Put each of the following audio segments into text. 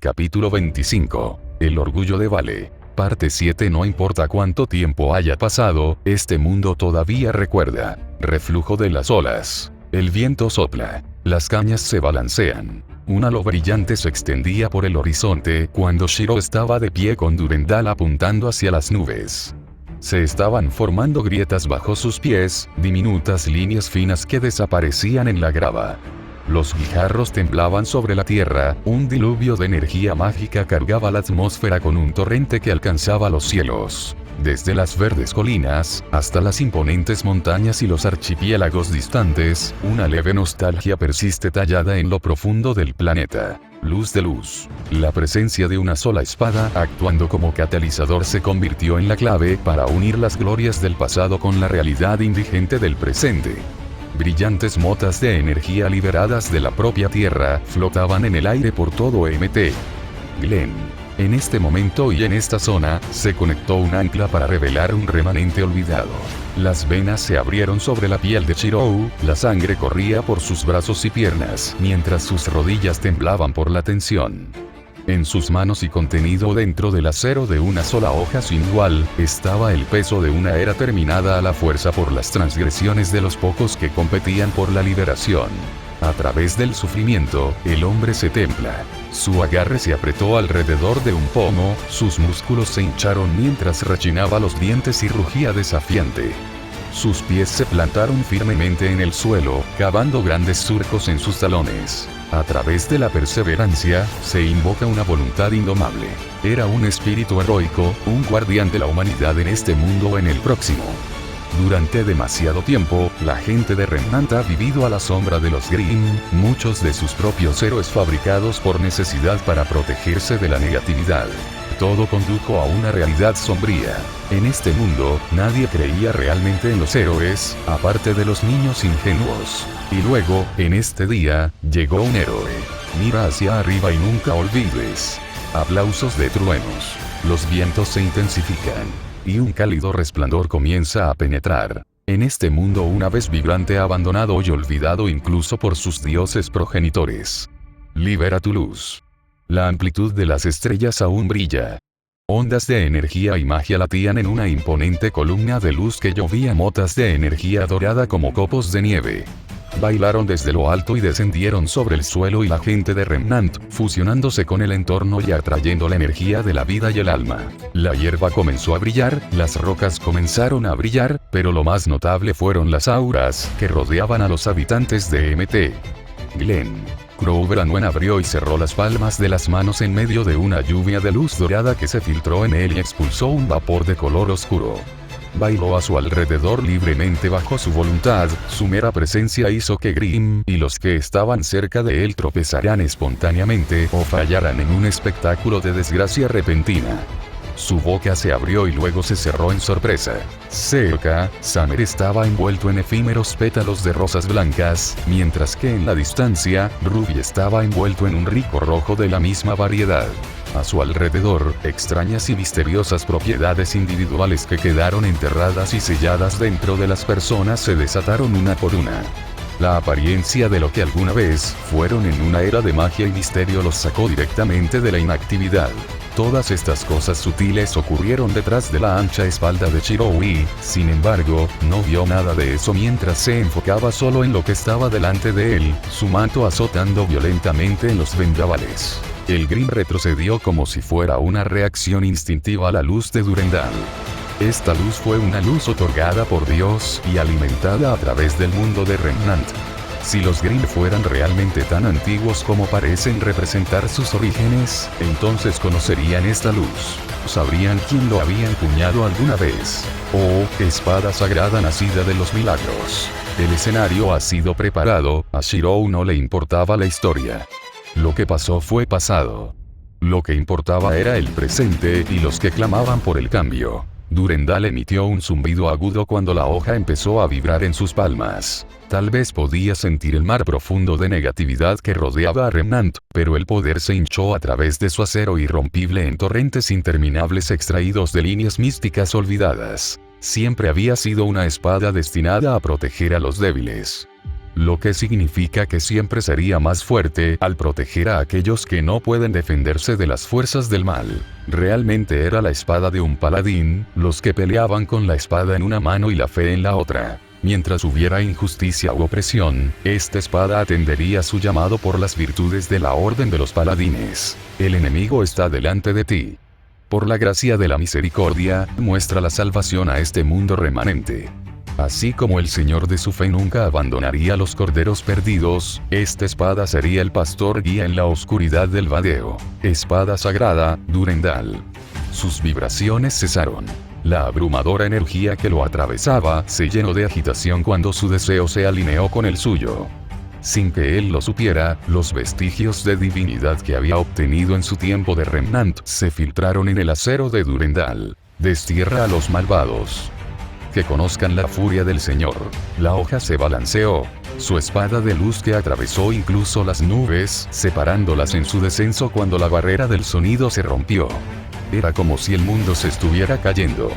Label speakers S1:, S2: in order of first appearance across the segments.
S1: Capítulo 25. El orgullo de Vale. Parte 7. No importa cuánto tiempo haya pasado, este mundo todavía recuerda. Reflujo de las olas. El viento sopla. Las cañas se balancean. Un halo brillante se extendía por el horizonte cuando Shiro estaba de pie con Durendal apuntando hacia las nubes. Se estaban formando grietas bajo sus pies, diminutas líneas finas que desaparecían en la grava. Los guijarros temblaban sobre la tierra, un diluvio de energía mágica cargaba la atmósfera con un torrente que alcanzaba los cielos. Desde las verdes colinas, hasta las imponentes montañas y los archipiélagos distantes, una leve nostalgia persiste tallada en lo profundo del planeta. Luz de luz. La presencia de una sola espada, actuando como catalizador, se convirtió en la clave para unir las glorias del pasado con la realidad indigente del presente. Brillantes motas de energía liberadas de la propia Tierra flotaban en el aire por todo Mt. Glen. En este momento y en esta zona, se conectó un ancla para revelar un remanente olvidado. Las venas se abrieron sobre la piel de Shirou, la sangre corría por sus brazos y piernas, mientras sus rodillas temblaban por la tensión. En sus manos y contenido dentro del acero de una sola hoja sin igual, estaba el peso de una era terminada a la fuerza por las transgresiones de los pocos que competían por la liberación. A través del sufrimiento, el hombre se templa. Su agarre se apretó alrededor de un pomo, sus músculos se hincharon mientras rechinaba los dientes y rugía desafiante. Sus pies se plantaron firmemente en el suelo, cavando grandes surcos en sus talones. A través de la perseverancia, se invoca una voluntad indomable. Era un espíritu heroico, un guardián de la humanidad en este mundo o en el próximo. Durante demasiado tiempo, la gente de Remnant ha vivido a la sombra de los Grimm, muchos de sus propios héroes fabricados por necesidad para protegerse de la negatividad. Todo condujo a una realidad sombría. En este mundo, nadie creía realmente en los héroes, aparte de los niños ingenuos. Y luego, en este día, llegó un héroe. Mira hacia arriba y nunca olvides. Aplausos de truenos. Los vientos se intensifican. Y un cálido resplandor comienza a penetrar. En este mundo una vez vibrante, abandonado y olvidado incluso por sus dioses progenitores. Libera tu luz. La amplitud de las estrellas aún brilla. Ondas de energía y magia latían en una imponente columna de luz que llovía motas de energía dorada como copos de nieve. Bailaron desde lo alto y descendieron sobre el suelo y la gente de Remnant, fusionándose con el entorno y atrayendo la energía de la vida y el alma. La hierba comenzó a brillar, las rocas comenzaron a brillar, pero lo más notable fueron las auras que rodeaban a los habitantes de Mt. Glen. Crowbranwen abrió y cerró las palmas de las manos en medio de una lluvia de luz dorada que se filtró en él y expulsó un vapor de color oscuro. Bailó a su alrededor libremente bajo su voluntad, su mera presencia hizo que Grimm y los que estaban cerca de él tropezaran espontáneamente o fallaran en un espectáculo de desgracia repentina. Su boca se abrió y luego se cerró en sorpresa. Cerca, Summer estaba envuelto en efímeros pétalos de rosas blancas, mientras que en la distancia, Ruby estaba envuelto en un rico rojo de la misma variedad. A su alrededor, extrañas y misteriosas propiedades individuales que quedaron enterradas y selladas dentro de las personas se desataron una por una. La apariencia de lo que alguna vez fueron en una era de magia y misterio los sacó directamente de la inactividad. Todas estas cosas sutiles ocurrieron detrás de la ancha espalda de Shirou y, sin embargo, no vio nada de eso mientras se enfocaba solo en lo que estaba delante de él, su manto azotando violentamente en los vendavales. El Grimm retrocedió como si fuera una reacción instintiva a la luz de Durendal. Esta luz fue una luz otorgada por Dios y alimentada a través del mundo de Remnant. Si los Grimm fueran realmente tan antiguos como parecen representar sus orígenes, entonces conocerían esta luz. Sabrían quién lo había empuñado alguna vez. Oh, espada sagrada nacida de los milagros. El escenario ha sido preparado, a Shirou no le importaba la historia. Lo que pasó fue pasado. Lo que importaba era el presente y los que clamaban por el cambio. Durendal emitió un zumbido agudo cuando la hoja empezó a vibrar en sus palmas. Tal vez podía sentir el mar profundo de negatividad que rodeaba a Remnant, pero el poder se hinchó a través de su acero irrompible en torrentes interminables extraídos de líneas místicas olvidadas. Siempre había sido una espada destinada a proteger a los débiles. lo que significa que siempre sería más fuerte al proteger a aquellos que no pueden defenderse de las fuerzas del mal. Realmente era la espada de un paladín, los que peleaban con la espada en una mano y la fe en la otra. Mientras hubiera injusticia u opresión, esta espada atendería su llamado por las virtudes de la orden de los paladines. El enemigo está delante de ti. Por la gracia de la misericordia, muestra la salvación a este mundo remanente. Así como el Señor de su fe nunca abandonaría a los corderos perdidos, esta espada sería el pastor guía en la oscuridad del vadeo. Espada sagrada, Durendal. Sus vibraciones cesaron. La abrumadora energía que lo atravesaba se llenó de agitación cuando su deseo se alineó con el suyo. Sin que él lo supiera, los vestigios de divinidad que había obtenido en su tiempo de Remnant se filtraron en el acero de Durendal. Destierra a los malvados. Que conozcan la furia del Señor. La hoja se balanceó. Su espada de luz que atravesó incluso las nubes, separándolas en su descenso cuando la barrera del sonido se rompió. Era como si el mundo se estuviera cayendo.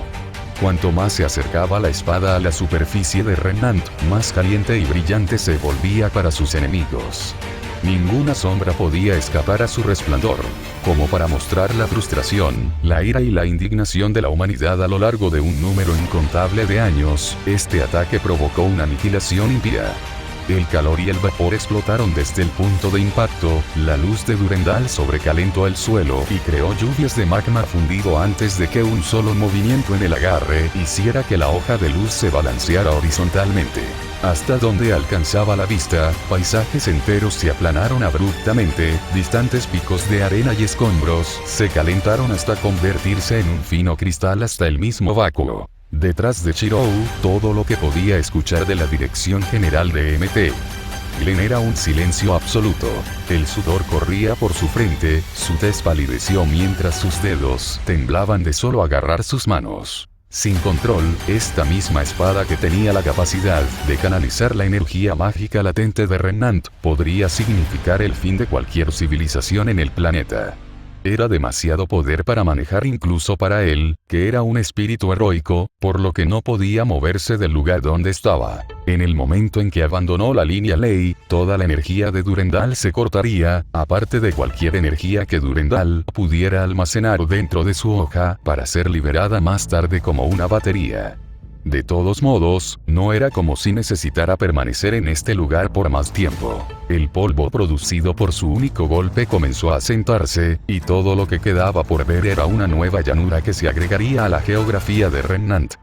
S1: Cuanto más se acercaba la espada a la superficie de Remnant, más caliente y brillante se volvía para sus enemigos. Ninguna sombra podía escapar a su resplandor, como para mostrar la frustración, la ira y la indignación de la humanidad a lo largo de un número incontable de años. Este ataque provocó una aniquilación impía. El calor y el vapor explotaron desde el punto de impacto, la luz de Durendal sobrecalentó el suelo y creó lluvias de magma fundido antes de que un solo movimiento en el agarre hiciera que la hoja de luz se balanceara horizontalmente. Hasta donde alcanzaba la vista, paisajes enteros se aplanaron abruptamente, distantes picos de arena y escombros se calentaron hasta convertirse en un fino cristal hasta el mismo Bakuo. Detrás de Shirou, todo lo que podía escuchar de la dirección general de MT. Glenn era un silencio absoluto. El sudor corría por su frente, su tez palideció mientras sus dedos temblaban de solo agarrar sus manos. Sin control, esta misma espada que tenía la capacidad de canalizar la energía mágica latente de Remnant, podría significar el fin de cualquier civilización en el planeta. Era demasiado poder para manejar incluso para él, que era un espíritu heroico, por lo que no podía moverse del lugar donde estaba. En el momento en que abandonó la línea Ley, toda la energía de Durendal se cortaría, aparte de cualquier energía que Durendal pudiera almacenar dentro de su hoja, para ser liberada más tarde como una batería. De todos modos, no era como si necesitara permanecer en este lugar por más tiempo. El polvo producido por su único golpe comenzó a asentarse, y todo lo que quedaba por ver era una nueva llanura que se agregaría a la geografía de Remnant.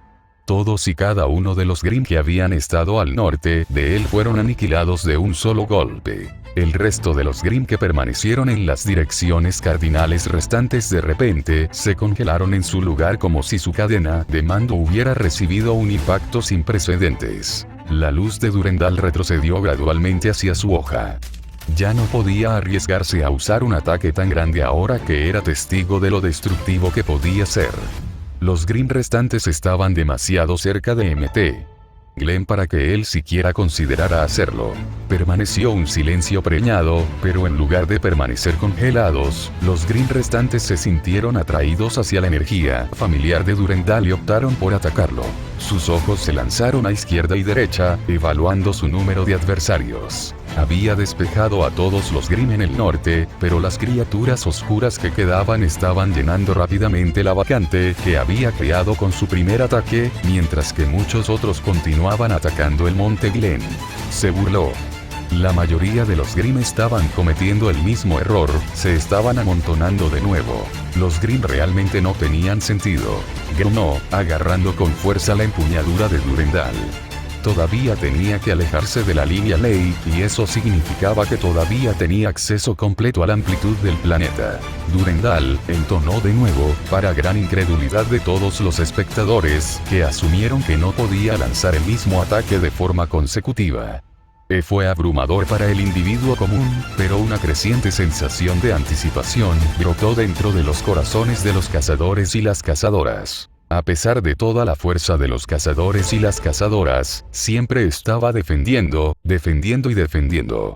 S1: Todos y cada uno de los Grimm que habían estado al norte de él fueron aniquilados de un solo golpe. El resto de los Grimm que permanecieron en las direcciones cardinales restantes de repente se congelaron en su lugar como si su cadena de mando hubiera recibido un impacto sin precedentes. La luz de Durendal retrocedió gradualmente hacia su hoja. Ya no podía arriesgarse a usar un ataque tan grande ahora que era testigo de lo destructivo que podía ser. Los Grimm restantes estaban demasiado cerca de MT. Glenn para que él siquiera considerara hacerlo. Permaneció un silencio preñado, pero en lugar de permanecer congelados, los Grimm restantes se sintieron atraídos hacia la energía familiar de Durendal y optaron por atacarlo. Sus ojos se lanzaron a izquierda y derecha, evaluando su número de adversarios. Había despejado a todos los Grimm en el norte, pero las criaturas oscuras que quedaban estaban llenando rápidamente la vacante que había creado con su primer ataque, mientras que muchos otros continuaban atacando el monte Glenn. Se burló. La mayoría de los Grimm estaban cometiendo el mismo error, se estaban amontonando de nuevo. Los Grimm realmente no tenían sentido. Gruñó, agarrando con fuerza la empuñadura de Durendal. Todavía tenía que alejarse de la línea Ley, y eso significaba que todavía tenía acceso completo a la amplitud del planeta. Durendal entonó de nuevo, para gran incredulidad de todos los espectadores, que asumieron que no podía lanzar el mismo ataque de forma consecutiva. Fue abrumador para el individuo común, pero una creciente sensación de anticipación brotó dentro de los corazones de los cazadores y las cazadoras. A pesar de toda la fuerza de los cazadores y las cazadoras, siempre estaba defendiendo y defendiendo.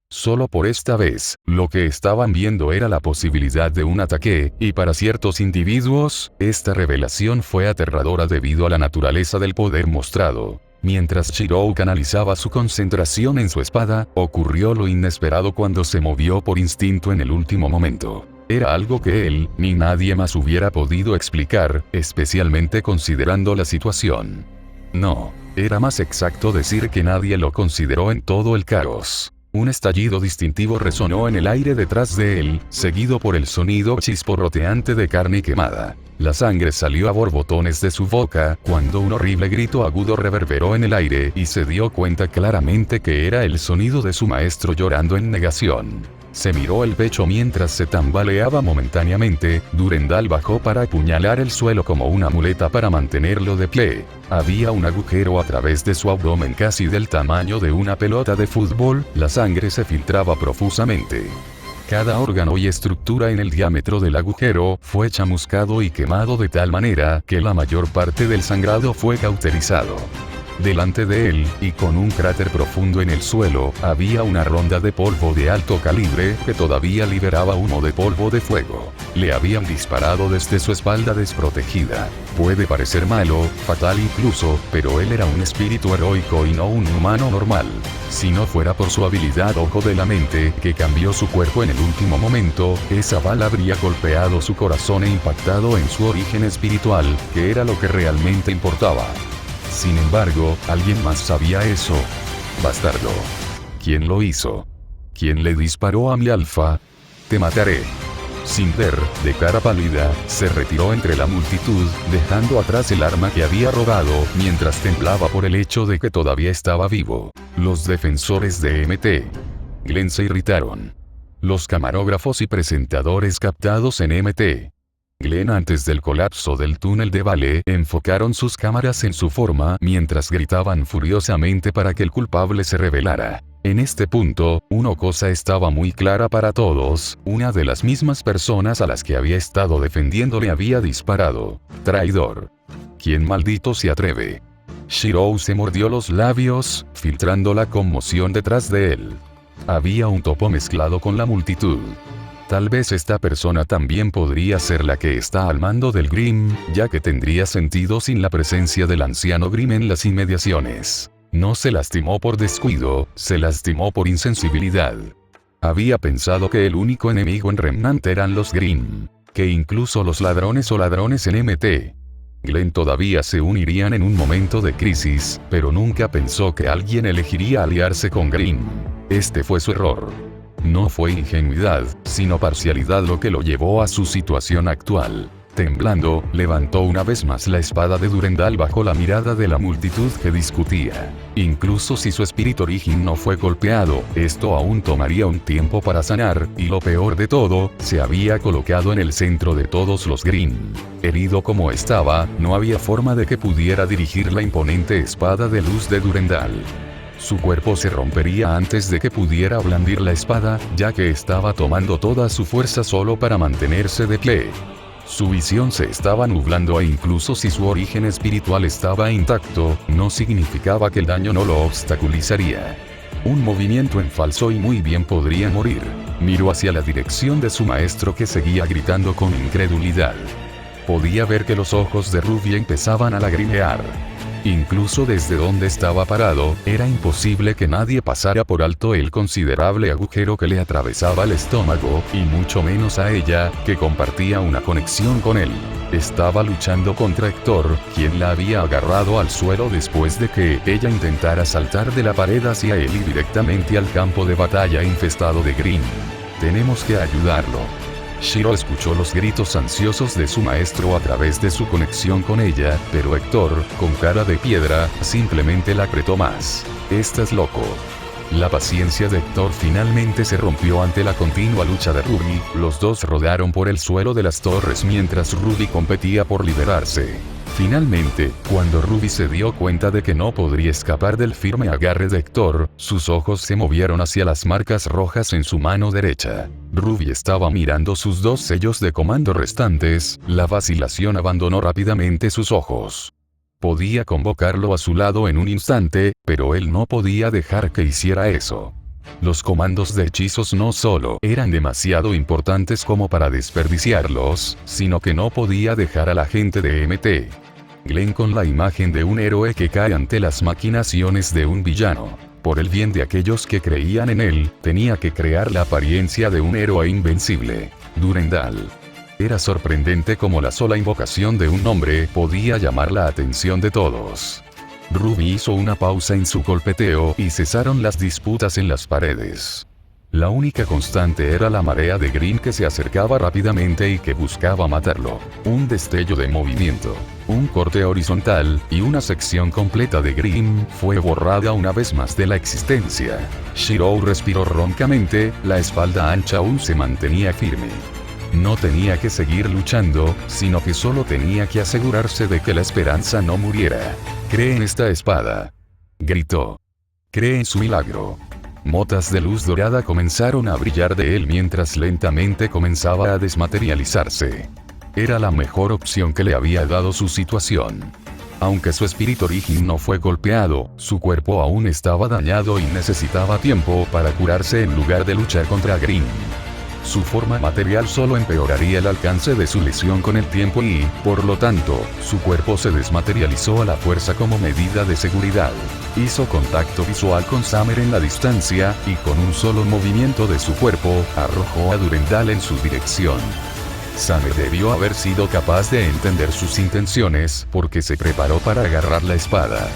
S1: Solo por esta vez, lo que estaban viendo era la posibilidad de un ataque, y para ciertos individuos, esta revelación fue aterradora debido a la naturaleza del poder mostrado. Mientras Shirou canalizaba su concentración en su espada, ocurrió lo inesperado cuando se movió por instinto en el último momento. Era algo que él, ni nadie más hubiera podido explicar, especialmente considerando la situación. No, era más exacto decir que nadie lo consideró en todo el caos. Un estallido distintivo resonó en el aire detrás de él, seguido por el sonido chisporroteante de carne quemada. La sangre salió a borbotones de su boca, cuando un horrible grito agudo reverberó en el aire y se dio cuenta claramente que era el sonido de su maestro llorando en negación. Se miró el pecho mientras se tambaleaba momentáneamente. Durendal bajó para apuñalar el suelo como una muleta para mantenerlo de pie. Había un agujero a través de su abdomen casi del tamaño de una pelota de fútbol, la sangre se filtraba profusamente. Cada órgano y estructura en el diámetro del agujero fue chamuscado y quemado de tal manera que la mayor parte del sangrado fue cauterizado. Delante de él, y con un cráter profundo en el suelo, había una ronda de polvo de alto calibre que todavía liberaba humo de polvo de fuego. Le habían disparado desde su espalda desprotegida. Puede parecer malo, fatal incluso, pero él era un espíritu heroico y no un humano normal. Si no fuera por su habilidad ojo de la mente, que cambió su cuerpo en el último momento, esa bala habría golpeado su corazón e impactado en su origen espiritual, que era lo que realmente importaba. Sin embargo, alguien más sabía eso. Bastardo. ¿Quién lo hizo? ¿Quién le disparó a mi alfa? Te mataré. Cinder, de cara pálida, se retiró entre la multitud, dejando atrás el arma que había robado, mientras temblaba por el hecho de que todavía estaba vivo. Los defensores de MT. Glenn se irritaron. Los camarógrafos y presentadores captados en MT. Glenn antes del colapso del túnel de Vale enfocaron sus cámaras en su forma mientras gritaban furiosamente para que el culpable se revelara. En este punto, una cosa estaba muy clara para todos, una de las mismas personas a las que había estado defendiendo le había disparado. Traidor. ¿Quién maldito se atreve? Shirou se mordió los labios, filtrando la conmoción detrás de él. Había un topo mezclado con la multitud. Tal vez esta persona también podría ser la que está al mando del Grimm, ya que tendría sentido sin la presencia del anciano Grimm en las inmediaciones. No se lastimó por descuido, se lastimó por insensibilidad. Había pensado que el único enemigo en Remnant eran los Grimm, que incluso los ladrones o ladrones en MT. Glenn todavía se unirían en un momento de crisis, pero nunca pensó que alguien elegiría aliarse con Grimm. Este fue su error. No fue ingenuidad, sino parcialidad lo que lo llevó a su situación actual. Temblando, levantó una vez más la espada de Durendal bajo la mirada de la multitud que discutía. Incluso si su espíritu origen no fue golpeado, esto aún tomaría un tiempo para sanar, y lo peor de todo, se había colocado en el centro de todos los Grimm. Herido como estaba, no había forma de que pudiera dirigir la imponente espada de luz de Durendal. Su cuerpo se rompería antes de que pudiera blandir la espada, ya que estaba tomando toda su fuerza solo para mantenerse de pie. Su visión se estaba nublando e incluso si su origen espiritual estaba intacto, no significaba que el daño no lo obstaculizaría. Un movimiento en falso y muy bien podría morir. Miró hacia la dirección de su maestro que seguía gritando con incredulidad. Podía ver que los ojos de Ruby empezaban a lagrimear. Incluso desde donde estaba parado, era imposible que nadie pasara por alto el considerable agujero que le atravesaba el estómago, y mucho menos a ella, que compartía una conexión con él. Estaba luchando contra Hector, quien la había agarrado al suelo después de que ella intentara saltar de la pared hacia él y directamente al campo de batalla infestado de Grimm. Tenemos que ayudarlo. Shiro escuchó los gritos ansiosos de su maestro a través de su conexión con ella, pero Hector, con cara de piedra, simplemente la apretó más. Estás loco. La paciencia de Hector finalmente se rompió ante la continua lucha de Ruby. Los dos rodaron por el suelo de las torres mientras Ruby competía por liberarse. Finalmente, cuando Ruby se dio cuenta de que no podría escapar del firme agarre de Hector, sus ojos se movieron hacia las marcas rojas en su mano derecha. Ruby estaba mirando sus dos sellos de comando restantes, la vacilación abandonó rápidamente sus ojos. Podía convocarlo a su lado en un instante, pero él no podía dejar que hiciera eso. Los comandos de hechizos no solo eran demasiado importantes como para desperdiciarlos, sino que no podía dejar a la gente de MT. Glenn con la imagen de un héroe que cae ante las maquinaciones de un villano. Por el bien de aquellos que creían en él, tenía que crear la apariencia de un héroe invencible. Durendal. Era sorprendente cómo la sola invocación de un nombre podía llamar la atención de todos. Ruby hizo una pausa en su golpeteo y cesaron las disputas en las paredes. La única constante era la marea de Green que se acercaba rápidamente y que buscaba matarlo. Un destello de movimiento, un corte horizontal, y una sección completa de Green fue borrada una vez más de la existencia. Shirou respiró roncamente, la espalda ancha aún se mantenía firme. No tenía que seguir luchando, sino que solo tenía que asegurarse de que la esperanza no muriera. «Cree en esta espada», gritó. «Cree en su milagro». Motas de luz dorada comenzaron a brillar de él mientras lentamente comenzaba a desmaterializarse. Era la mejor opción que le había dado su situación. Aunque su espíritu origen no fue golpeado, su cuerpo aún estaba dañado y necesitaba tiempo para curarse en lugar de luchar contra Green. Su forma material solo empeoraría el alcance de su lesión con el tiempo y, por lo tanto, su cuerpo se desmaterializó a la fuerza como medida de seguridad. Hizo contacto visual con Summer en la distancia, y con un solo movimiento de su cuerpo, arrojó a Durendal en su dirección. Summer debió haber sido capaz de entender sus intenciones, porque se preparó para agarrar la espada.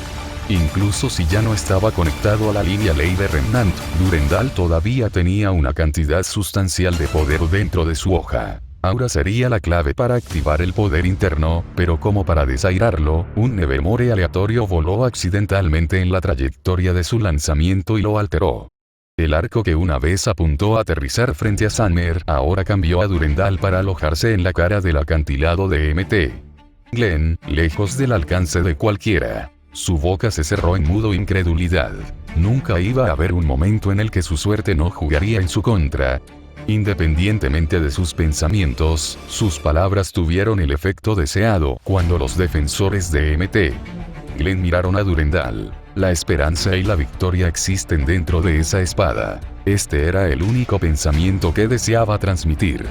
S1: Incluso si ya no estaba conectado a la línea ley de Remnant, Durendal todavía tenía una cantidad sustancial de poder dentro de su hoja. Ahora sería la clave para activar el poder interno, pero como para desairarlo, un Nevermore aleatorio voló accidentalmente en la trayectoria de su lanzamiento y lo alteró. El arco que una vez apuntó a aterrizar frente a Summer ahora cambió a Durendal para alojarse en la cara del acantilado de MT. Glenn, lejos del alcance de cualquiera. Su boca se cerró en mudo incredulidad. Nunca iba a haber un momento en el que su suerte no jugaría en su contra. Independientemente de sus pensamientos, sus palabras tuvieron el efecto deseado cuando los defensores de MT. Glenn miraron a Durendal. La esperanza y la victoria existen dentro de esa espada. Este era el único pensamiento que deseaba transmitir.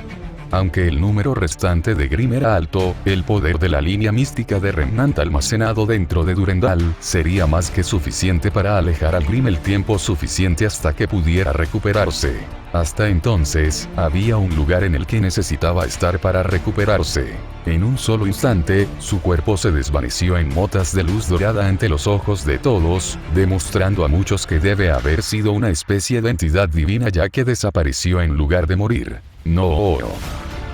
S1: Aunque el número restante de Grimm era alto, el poder de la línea mística de Remnant almacenado dentro de Durendal sería más que suficiente para alejar al Grimm el tiempo suficiente hasta que pudiera recuperarse. Hasta entonces, había un lugar en el que necesitaba estar para recuperarse. En un solo instante, su cuerpo se desvaneció en motas de luz dorada ante los ojos de todos, demostrando a muchos que debe haber sido una especie de entidad divina ya que desapareció en lugar de morir. No.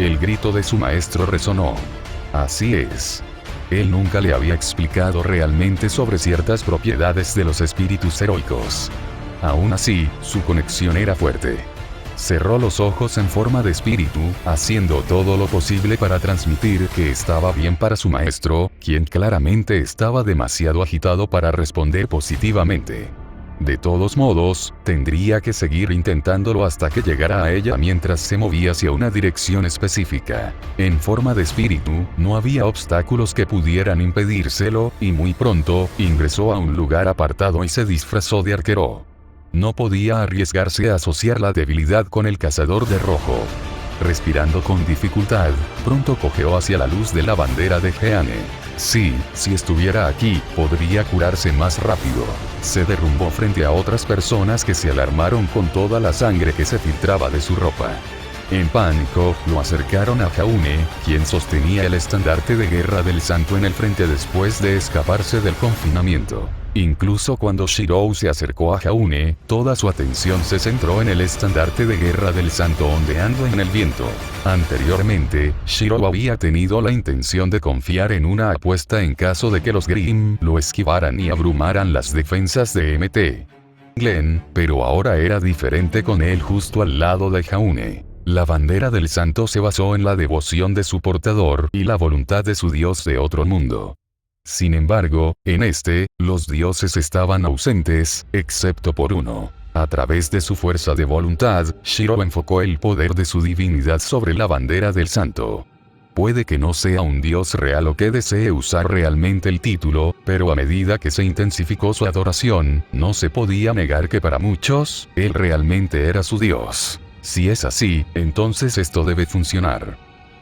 S1: El grito de su maestro resonó. Así es. Él nunca le había explicado realmente sobre ciertas propiedades de los espíritus heroicos. Aún así, su conexión era fuerte. Cerró los ojos en forma de espíritu, haciendo todo lo posible para transmitir que estaba bien para su maestro, quien claramente estaba demasiado agitado para responder positivamente. De todos modos, tendría que seguir intentándolo hasta que llegara a ella mientras se movía hacia una dirección específica. En forma de espíritu, no había obstáculos que pudieran impedírselo, y muy pronto, ingresó a un lugar apartado y se disfrazó de arquero. No podía arriesgarse a asociar la debilidad con el cazador de rojo. Respirando con dificultad, pronto cojeó hacia la luz de la bandera de Jeanne. Sí, si estuviera aquí, podría curarse más rápido. Se derrumbó frente a otras personas que se alarmaron con toda la sangre que se filtraba de su ropa. En pánico, lo acercaron a Jaune, quien sostenía el estandarte de guerra del santo en el frente después de escaparse del confinamiento. Incluso cuando Shirou se acercó a Jaune, toda su atención se centró en el estandarte de guerra del santo ondeando en el viento. Anteriormente, Shirou había tenido la intención de confiar en una apuesta en caso de que los Grimm lo esquivaran y abrumaran las defensas de MT. Glenn, pero ahora era diferente con él justo al lado de Jaune. La bandera del santo se basó en la devoción de su portador y la voluntad de su dios de otro mundo. Sin embargo, en este, los dioses estaban ausentes, excepto por uno. A través de su fuerza de voluntad, Shirou enfocó el poder de su divinidad sobre la bandera del santo. Puede que no sea un dios real o que desee usar realmente el título, pero a medida que se intensificó su adoración, no se podía negar que para muchos, él realmente era su dios. Si es así, entonces esto debe funcionar.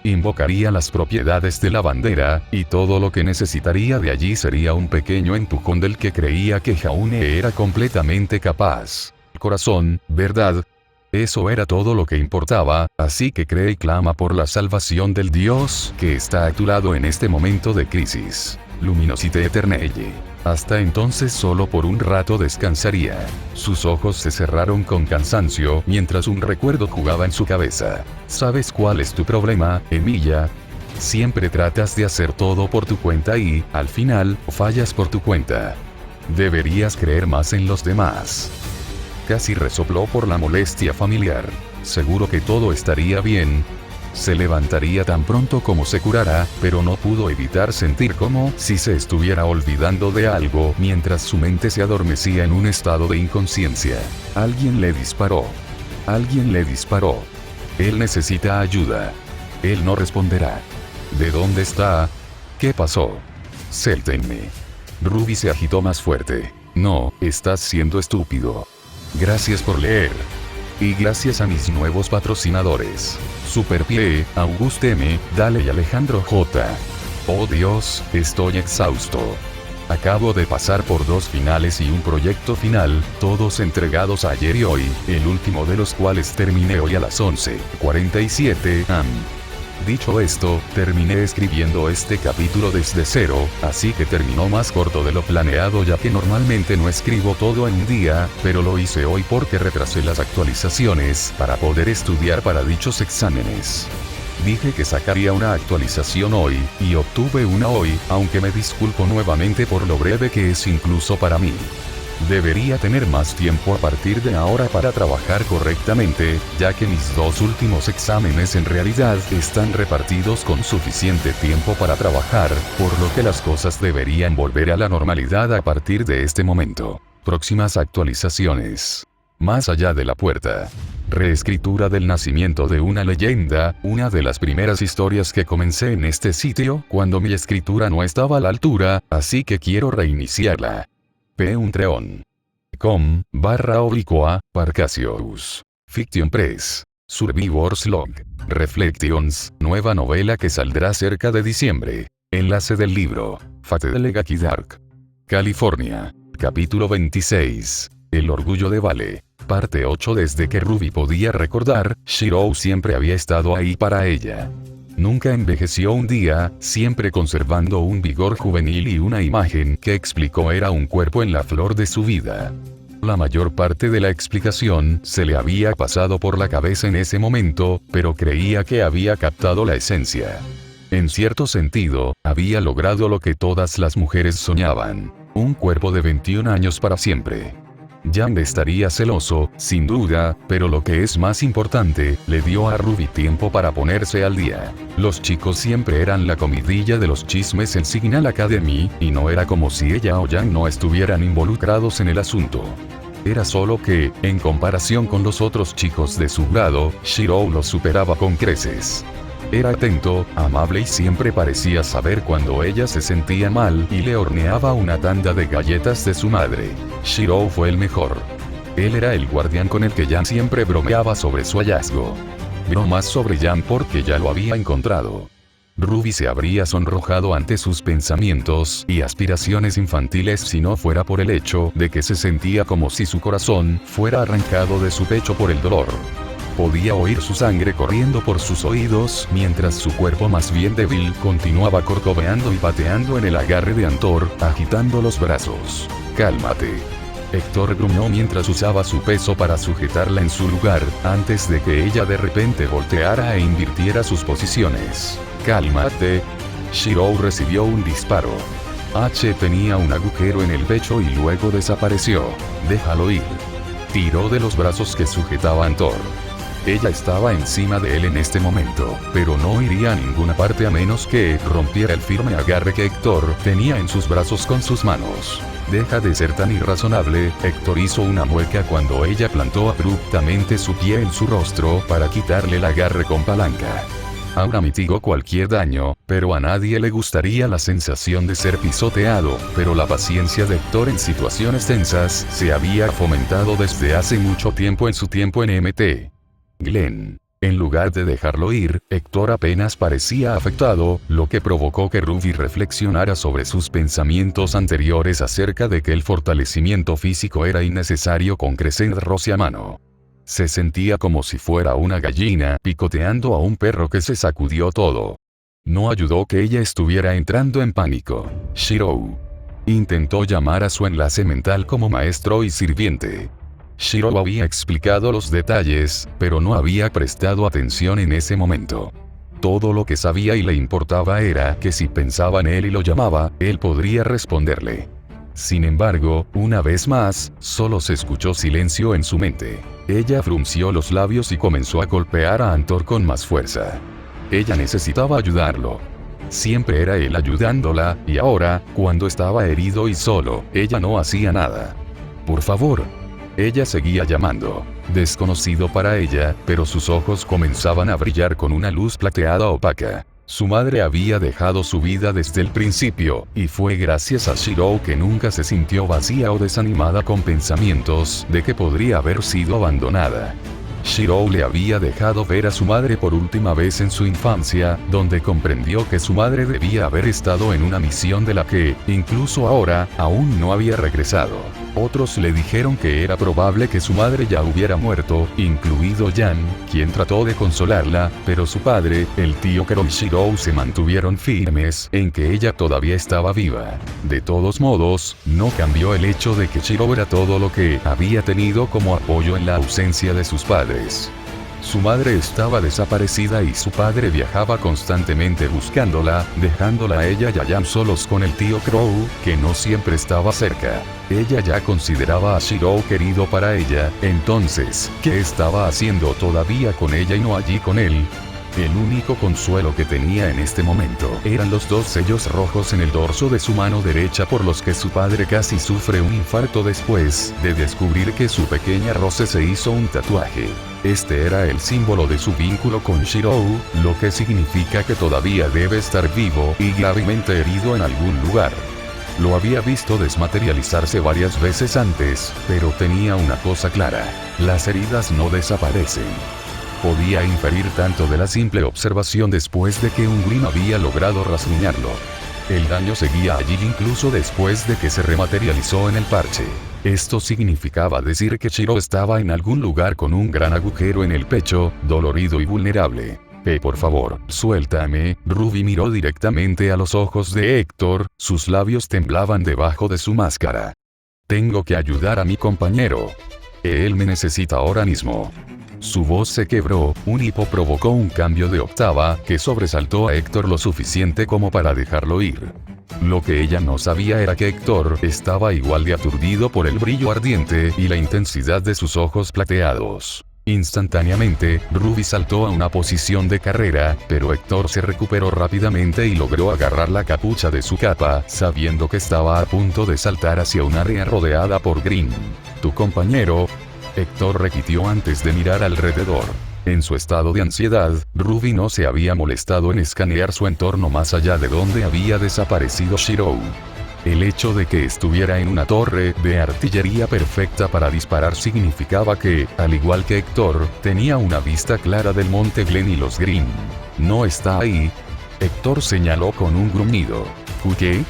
S1: Invocaría las propiedades de la bandera, y todo lo que necesitaría de allí sería un pequeño empujón del que creía que Jaune era completamente capaz. Corazón, ¿verdad? Eso era todo lo que importaba, así que cree y clama por la salvación del Dios que está a tu lado en este momento de crisis. Luminosité Eternelle. Hasta entonces solo por un rato descansaría. Sus ojos se cerraron con cansancio mientras un recuerdo jugaba en su cabeza. ¿Sabes cuál es tu problema, Emilia? Siempre tratas de hacer todo por tu cuenta y, al final, fallas por tu cuenta. Deberías creer más en los demás. Casi resopló por la molestia familiar. Seguro que todo estaría bien. Se levantaría tan pronto como se curara, pero no pudo evitar sentir como si se estuviera olvidando de algo mientras su mente se adormecía en un estado de inconsciencia. Alguien le disparó. Alguien le disparó. Él necesita ayuda. Él no responderá. ¿De dónde está? ¿Qué pasó? Suéltenme. Ruby se agitó más fuerte. No, estás siendo estúpido. Gracias por leer. Y gracias a mis nuevos patrocinadores. Superpie, Auguste M, Dale y Alejandro J. Oh Dios, estoy exhausto. Acabo de pasar por 2 finales y un proyecto final, todos entregados ayer y hoy, el último de los cuales terminé hoy a las 11:47 am. Dicho esto, terminé escribiendo este capítulo desde cero, así que terminó más corto de lo planeado ya que normalmente no escribo todo en un día, pero lo hice hoy porque retrasé las actualizaciones para poder estudiar para dichos exámenes. Dije que sacaría una actualización hoy, y obtuve una hoy, aunque me disculpo nuevamente por lo breve que es incluso para mí. Debería tener más tiempo a partir de ahora para trabajar correctamente, ya que mis 2 últimos exámenes en realidad están repartidos con suficiente tiempo para trabajar, por lo que las cosas deberían volver a la normalidad a partir de este momento. Próximas actualizaciones. Más allá de la puerta. Reescritura del nacimiento de una leyenda, una de las primeras historias que comencé en este sitio, cuando mi escritura no estaba a la altura, así que quiero reiniciarla. P. com// Parcasius. Fiction Press. Survivor's Log. Reflections, nueva novela que saldrá cerca de diciembre. Enlace del libro. Fate de Legacy Dark. California. Capítulo 26. El orgullo de Vale. Parte 8. Desde que Ruby podía recordar, Shirou siempre había estado ahí para ella. Nunca envejeció un día, siempre conservando un vigor juvenil y una imagen que explicó era un cuerpo en la flor de su vida. La mayor parte de la explicación se le había pasado por la cabeza en ese momento, pero creía que había captado la esencia. En cierto sentido, había logrado lo que todas las mujeres soñaban: un cuerpo de 21 años para siempre. Jan estaría celoso, sin duda, pero lo que es más importante, le dio a Ruby tiempo para ponerse al día. Los chicos siempre eran la comidilla de los chismes en Signal Academy, y no era como si ella o Jan no estuvieran involucrados en el asunto. Era solo que, en comparación con los otros chicos de su grado, Shirou los superaba con creces. Era atento, amable y siempre parecía saber cuando ella se sentía mal y le horneaba una tanda de galletas de su madre. Shirou fue el mejor. Él era el guardián con el que Jan siempre bromeaba sobre su hallazgo. Bromas sobre Jan porque ya lo había encontrado. Ruby se habría sonrojado ante sus pensamientos y aspiraciones infantiles si no fuera por el hecho de que se sentía como si su corazón fuera arrancado de su pecho por el dolor. Podía oír su sangre corriendo por sus oídos mientras su cuerpo más bien débil continuaba corcoveando y pateando en el agarre de Antor, agitando los brazos. «Cálmate». Héctor gruñó mientras usaba su peso para sujetarla en su lugar, antes de que ella de repente volteara e invirtiera sus posiciones. «Cálmate». Shirou recibió un disparo. H tenía un agujero en el pecho y luego desapareció. «Déjalo ir». Tiró de los brazos que sujetaba Antor. Ella estaba encima de él en este momento, pero no iría a ninguna parte a menos que rompiera el firme agarre que Héctor tenía en sus brazos con sus manos. «Deja de ser tan irrazonable». Héctor hizo una mueca cuando ella plantó abruptamente su pie en su rostro para quitarle el agarre con palanca. Ahora mitigó cualquier daño, pero a nadie le gustaría la sensación de ser pisoteado, pero la paciencia de Héctor en situaciones tensas se había fomentado desde hace mucho tiempo en su tiempo en MT. Glenn. En lugar de dejarlo ir, Héctor apenas parecía afectado, lo que provocó que Ruby reflexionara sobre sus pensamientos anteriores acerca de que el fortalecimiento físico era innecesario con crecer roce a mano. Se sentía como si fuera una gallina picoteando a un perro que se sacudió todo. No ayudó que ella estuviera entrando en pánico. Shirou intentó llamar a su enlace mental como maestro y sirviente. Shirou había explicado los detalles, pero no había prestado atención en ese momento. Todo lo que sabía y le importaba era que si pensaba en él y lo llamaba, él podría responderle. Sin embargo, una vez más, solo se escuchó silencio en su mente. Ella frunció los labios y comenzó a golpear a Antor con más fuerza. Ella necesitaba ayudarlo. Siempre era él ayudándola, y ahora, cuando estaba herido y solo, ella no hacía nada. Por favor. Ella seguía llamando. Desconocido para ella, pero sus ojos comenzaban a brillar con una luz plateada opaca. Su madre había dejado su vida desde el principio, y fue gracias a Shirou que nunca se sintió vacía o desanimada con pensamientos de que podría haber sido abandonada. Shirou le había dejado ver a su madre por última vez en su infancia, donde comprendió que su madre debía haber estado en una misión de la que, incluso ahora, aún no había regresado. Otros le dijeron que era probable que su madre ya hubiera muerto, incluido Yan, quien trató de consolarla, pero su padre, el tío Kero y Shirou se mantuvieron firmes en que ella todavía estaba viva. De todos modos, no cambió el hecho de que Shirou era todo lo que había tenido como apoyo en la ausencia de sus padres. Su madre estaba desaparecida y su padre viajaba constantemente buscándola, dejándola a ella y a Yan solos con el tío Crow, que no siempre estaba cerca. Ella ya consideraba a Shirou querido para ella, entonces, ¿qué estaba haciendo todavía con ella y no allí con él? El único consuelo que tenía en este momento eran los 2 sellos rojos en el dorso de su mano derecha por los que su padre casi sufre un infarto después de descubrir que su pequeña Rose se hizo un tatuaje. Este era el símbolo de su vínculo con Shirou, lo que significa que todavía debe estar vivo y gravemente herido en algún lugar. Lo había visto desmaterializarse varias veces antes, pero tenía una cosa clara: las heridas no desaparecen. Podía inferir tanto de la simple observación después de que un Grimm había logrado rasguñarlo. El daño seguía allí incluso después de que se rematerializó en el parche. Esto significaba decir que Shirou estaba en algún lugar con un gran agujero en el pecho, dolorido y vulnerable. Por favor, suéltame. Ruby miró directamente a los ojos de Héctor, sus labios temblaban debajo de su máscara. Tengo que ayudar a mi compañero. Él me necesita ahora mismo. Su voz se quebró, un hipo provocó un cambio de octava que sobresaltó a Héctor lo suficiente como para dejarlo ir. Lo que ella no sabía era que Héctor estaba igual de aturdido por el brillo ardiente y la intensidad de sus ojos plateados. Instantáneamente, Ruby saltó a una posición de carrera, pero Héctor se recuperó rápidamente y logró agarrar la capucha de su capa, sabiendo que estaba a punto de saltar hacia un área rodeada por Grimm. Tu compañero, Héctor repitió antes de mirar alrededor. En su estado de ansiedad, Ruby no se había molestado en escanear su entorno más allá de donde había desaparecido Shirou. El hecho de que estuviera en una torre de artillería perfecta para disparar significaba que, al igual que Héctor, tenía una vista clara del Monte Glen y los Grimm. ¿No está ahí? Héctor señaló con un gruñido. ¿Qué?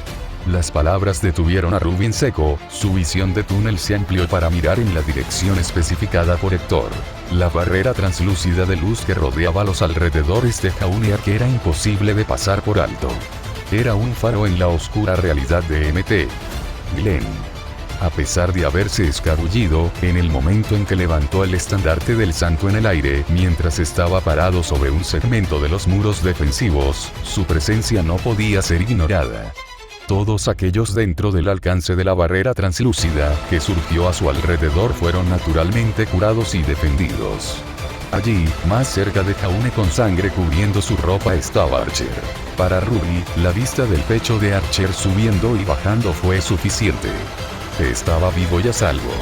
S1: Las palabras detuvieron a Ruby en seco, su visión de túnel se amplió para mirar en la dirección especificada por Héctor. La barrera translúcida de luz que rodeaba los alrededores de Jaunear que era imposible de pasar por alto. Era un faro en la oscura realidad de Mt. Glen. A pesar de haberse escabullido, en el momento en que levantó el estandarte del santo en el aire, mientras estaba parado sobre un segmento de los muros defensivos, su presencia no podía ser ignorada. Todos aquellos dentro del alcance de la barrera translúcida que surgió a su alrededor fueron naturalmente curados y defendidos. Allí, más cerca de Jaune con sangre cubriendo su ropa estaba Archer. Para Ruby, la vista del pecho de Archer subiendo y bajando fue suficiente. Estaba vivo y a salvo.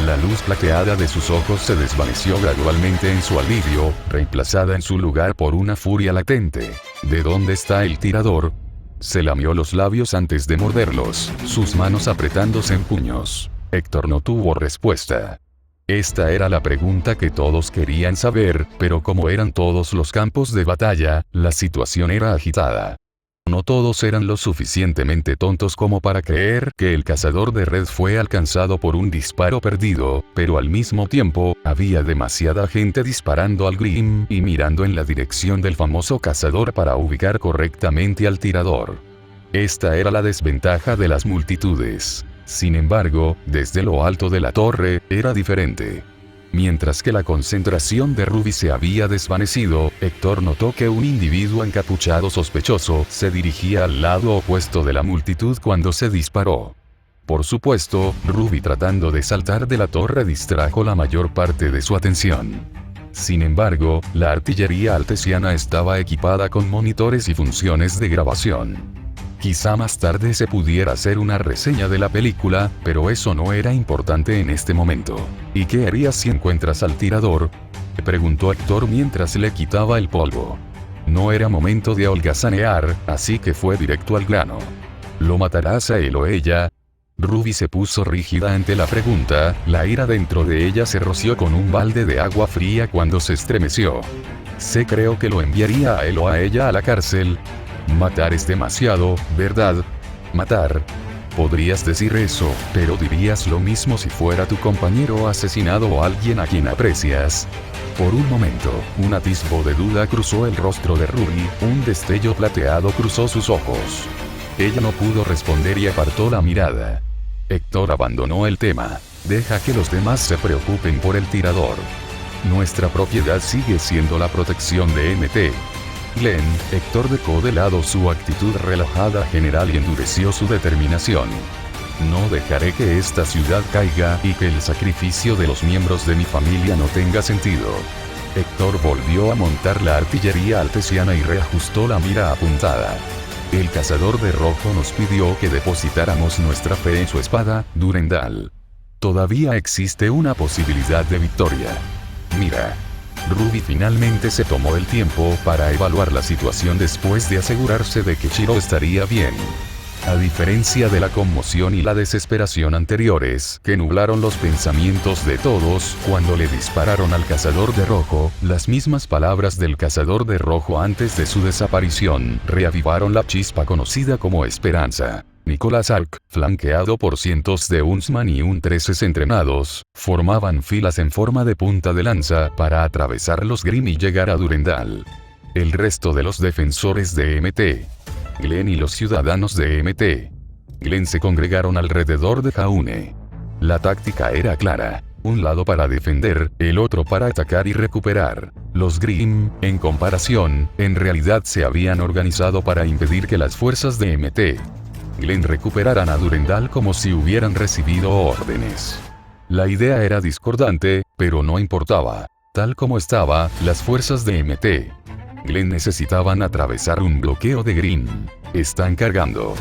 S1: La luz plateada de sus ojos se desvaneció gradualmente en su alivio, reemplazada en su lugar por una furia latente. ¿De dónde está el tirador? Se lamió los labios antes de morderlos, sus manos apretándose en puños. Héctor no tuvo respuesta. Esta era la pregunta que todos querían saber, pero como eran todos los campos de batalla, la situación era agitada. No todos eran lo suficientemente tontos como para creer que el cazador de red fue alcanzado por un disparo perdido, pero al mismo tiempo, había demasiada gente disparando al Grim y mirando en la dirección del famoso cazador para ubicar correctamente al tirador. Esta era la desventaja de las multitudes. Sin embargo, desde lo alto de la torre, era diferente. Mientras que la concentración de Ruby se había desvanecido, Héctor notó que un individuo encapuchado sospechoso se dirigía al lado opuesto de la multitud cuando se disparó. Por supuesto, Ruby tratando de saltar de la torre distrajo la mayor parte de su atención. Sin embargo, la artillería altesiana estaba equipada con monitores y funciones de grabación. Quizá más tarde se pudiera hacer una reseña de la película, pero eso no era importante en este momento. ¿Y qué harías si encuentras al tirador?, preguntó Héctor mientras le quitaba el polvo. No era momento de holgazanear, así que fue directo al grano. ¿Lo matarás a él o ella? Ruby se puso rígida ante la pregunta, la ira dentro de ella se roció con un balde de agua fría cuando se estremeció. Creo que lo enviaría a él o a ella a la cárcel. Matar es demasiado, ¿verdad? Matar. Podrías decir eso, pero dirías lo mismo si fuera tu compañero asesinado o alguien a quien aprecias. Por un momento, un atisbo de duda cruzó el rostro de Ruby, un destello plateado cruzó sus ojos. Ella no pudo responder y apartó la mirada. Héctor abandonó el tema. Deja que los demás se preocupen por el tirador. Nuestra propiedad sigue siendo la protección de MT. Glenn, Héctor dejó de lado su actitud relajada general y endureció su determinación. No dejaré que esta ciudad caiga y que el sacrificio de los miembros de mi familia no tenga sentido. Héctor volvió a montar la artillería altesiana y reajustó la mira apuntada. El cazador de rojo nos pidió que depositáramos nuestra fe en su espada, Durendal. Todavía existe una posibilidad de victoria. Mira. Ruby finalmente se tomó el tiempo para evaluar la situación después de asegurarse de que Shiro estaría bien. A diferencia de la conmoción y la desesperación anteriores, que nublaron los pensamientos de todos, cuando le dispararon al cazador de rojo, las mismas palabras del cazador de rojo antes de su desaparición, reavivaron la chispa conocida como esperanza. Nicholas Ark, flanqueado por cientos de Huntsman y un 13 entrenados, formaban filas en forma de punta de lanza para atravesar los Grim y llegar a Durendal. El resto de los defensores de MT, Glenn y los ciudadanos de MT, Glenn se congregaron alrededor de Jaune. La táctica era clara. Un lado para defender, el otro para atacar y recuperar. Los Grim, en comparación, en realidad se habían organizado para impedir que las fuerzas de MT Glenn recuperaran a Durendal como si hubieran recibido órdenes. La idea era discordante, pero no importaba. Tal como estaba, las fuerzas de MT Glenn necesitaban atravesar un bloqueo de Grim. Están cargando.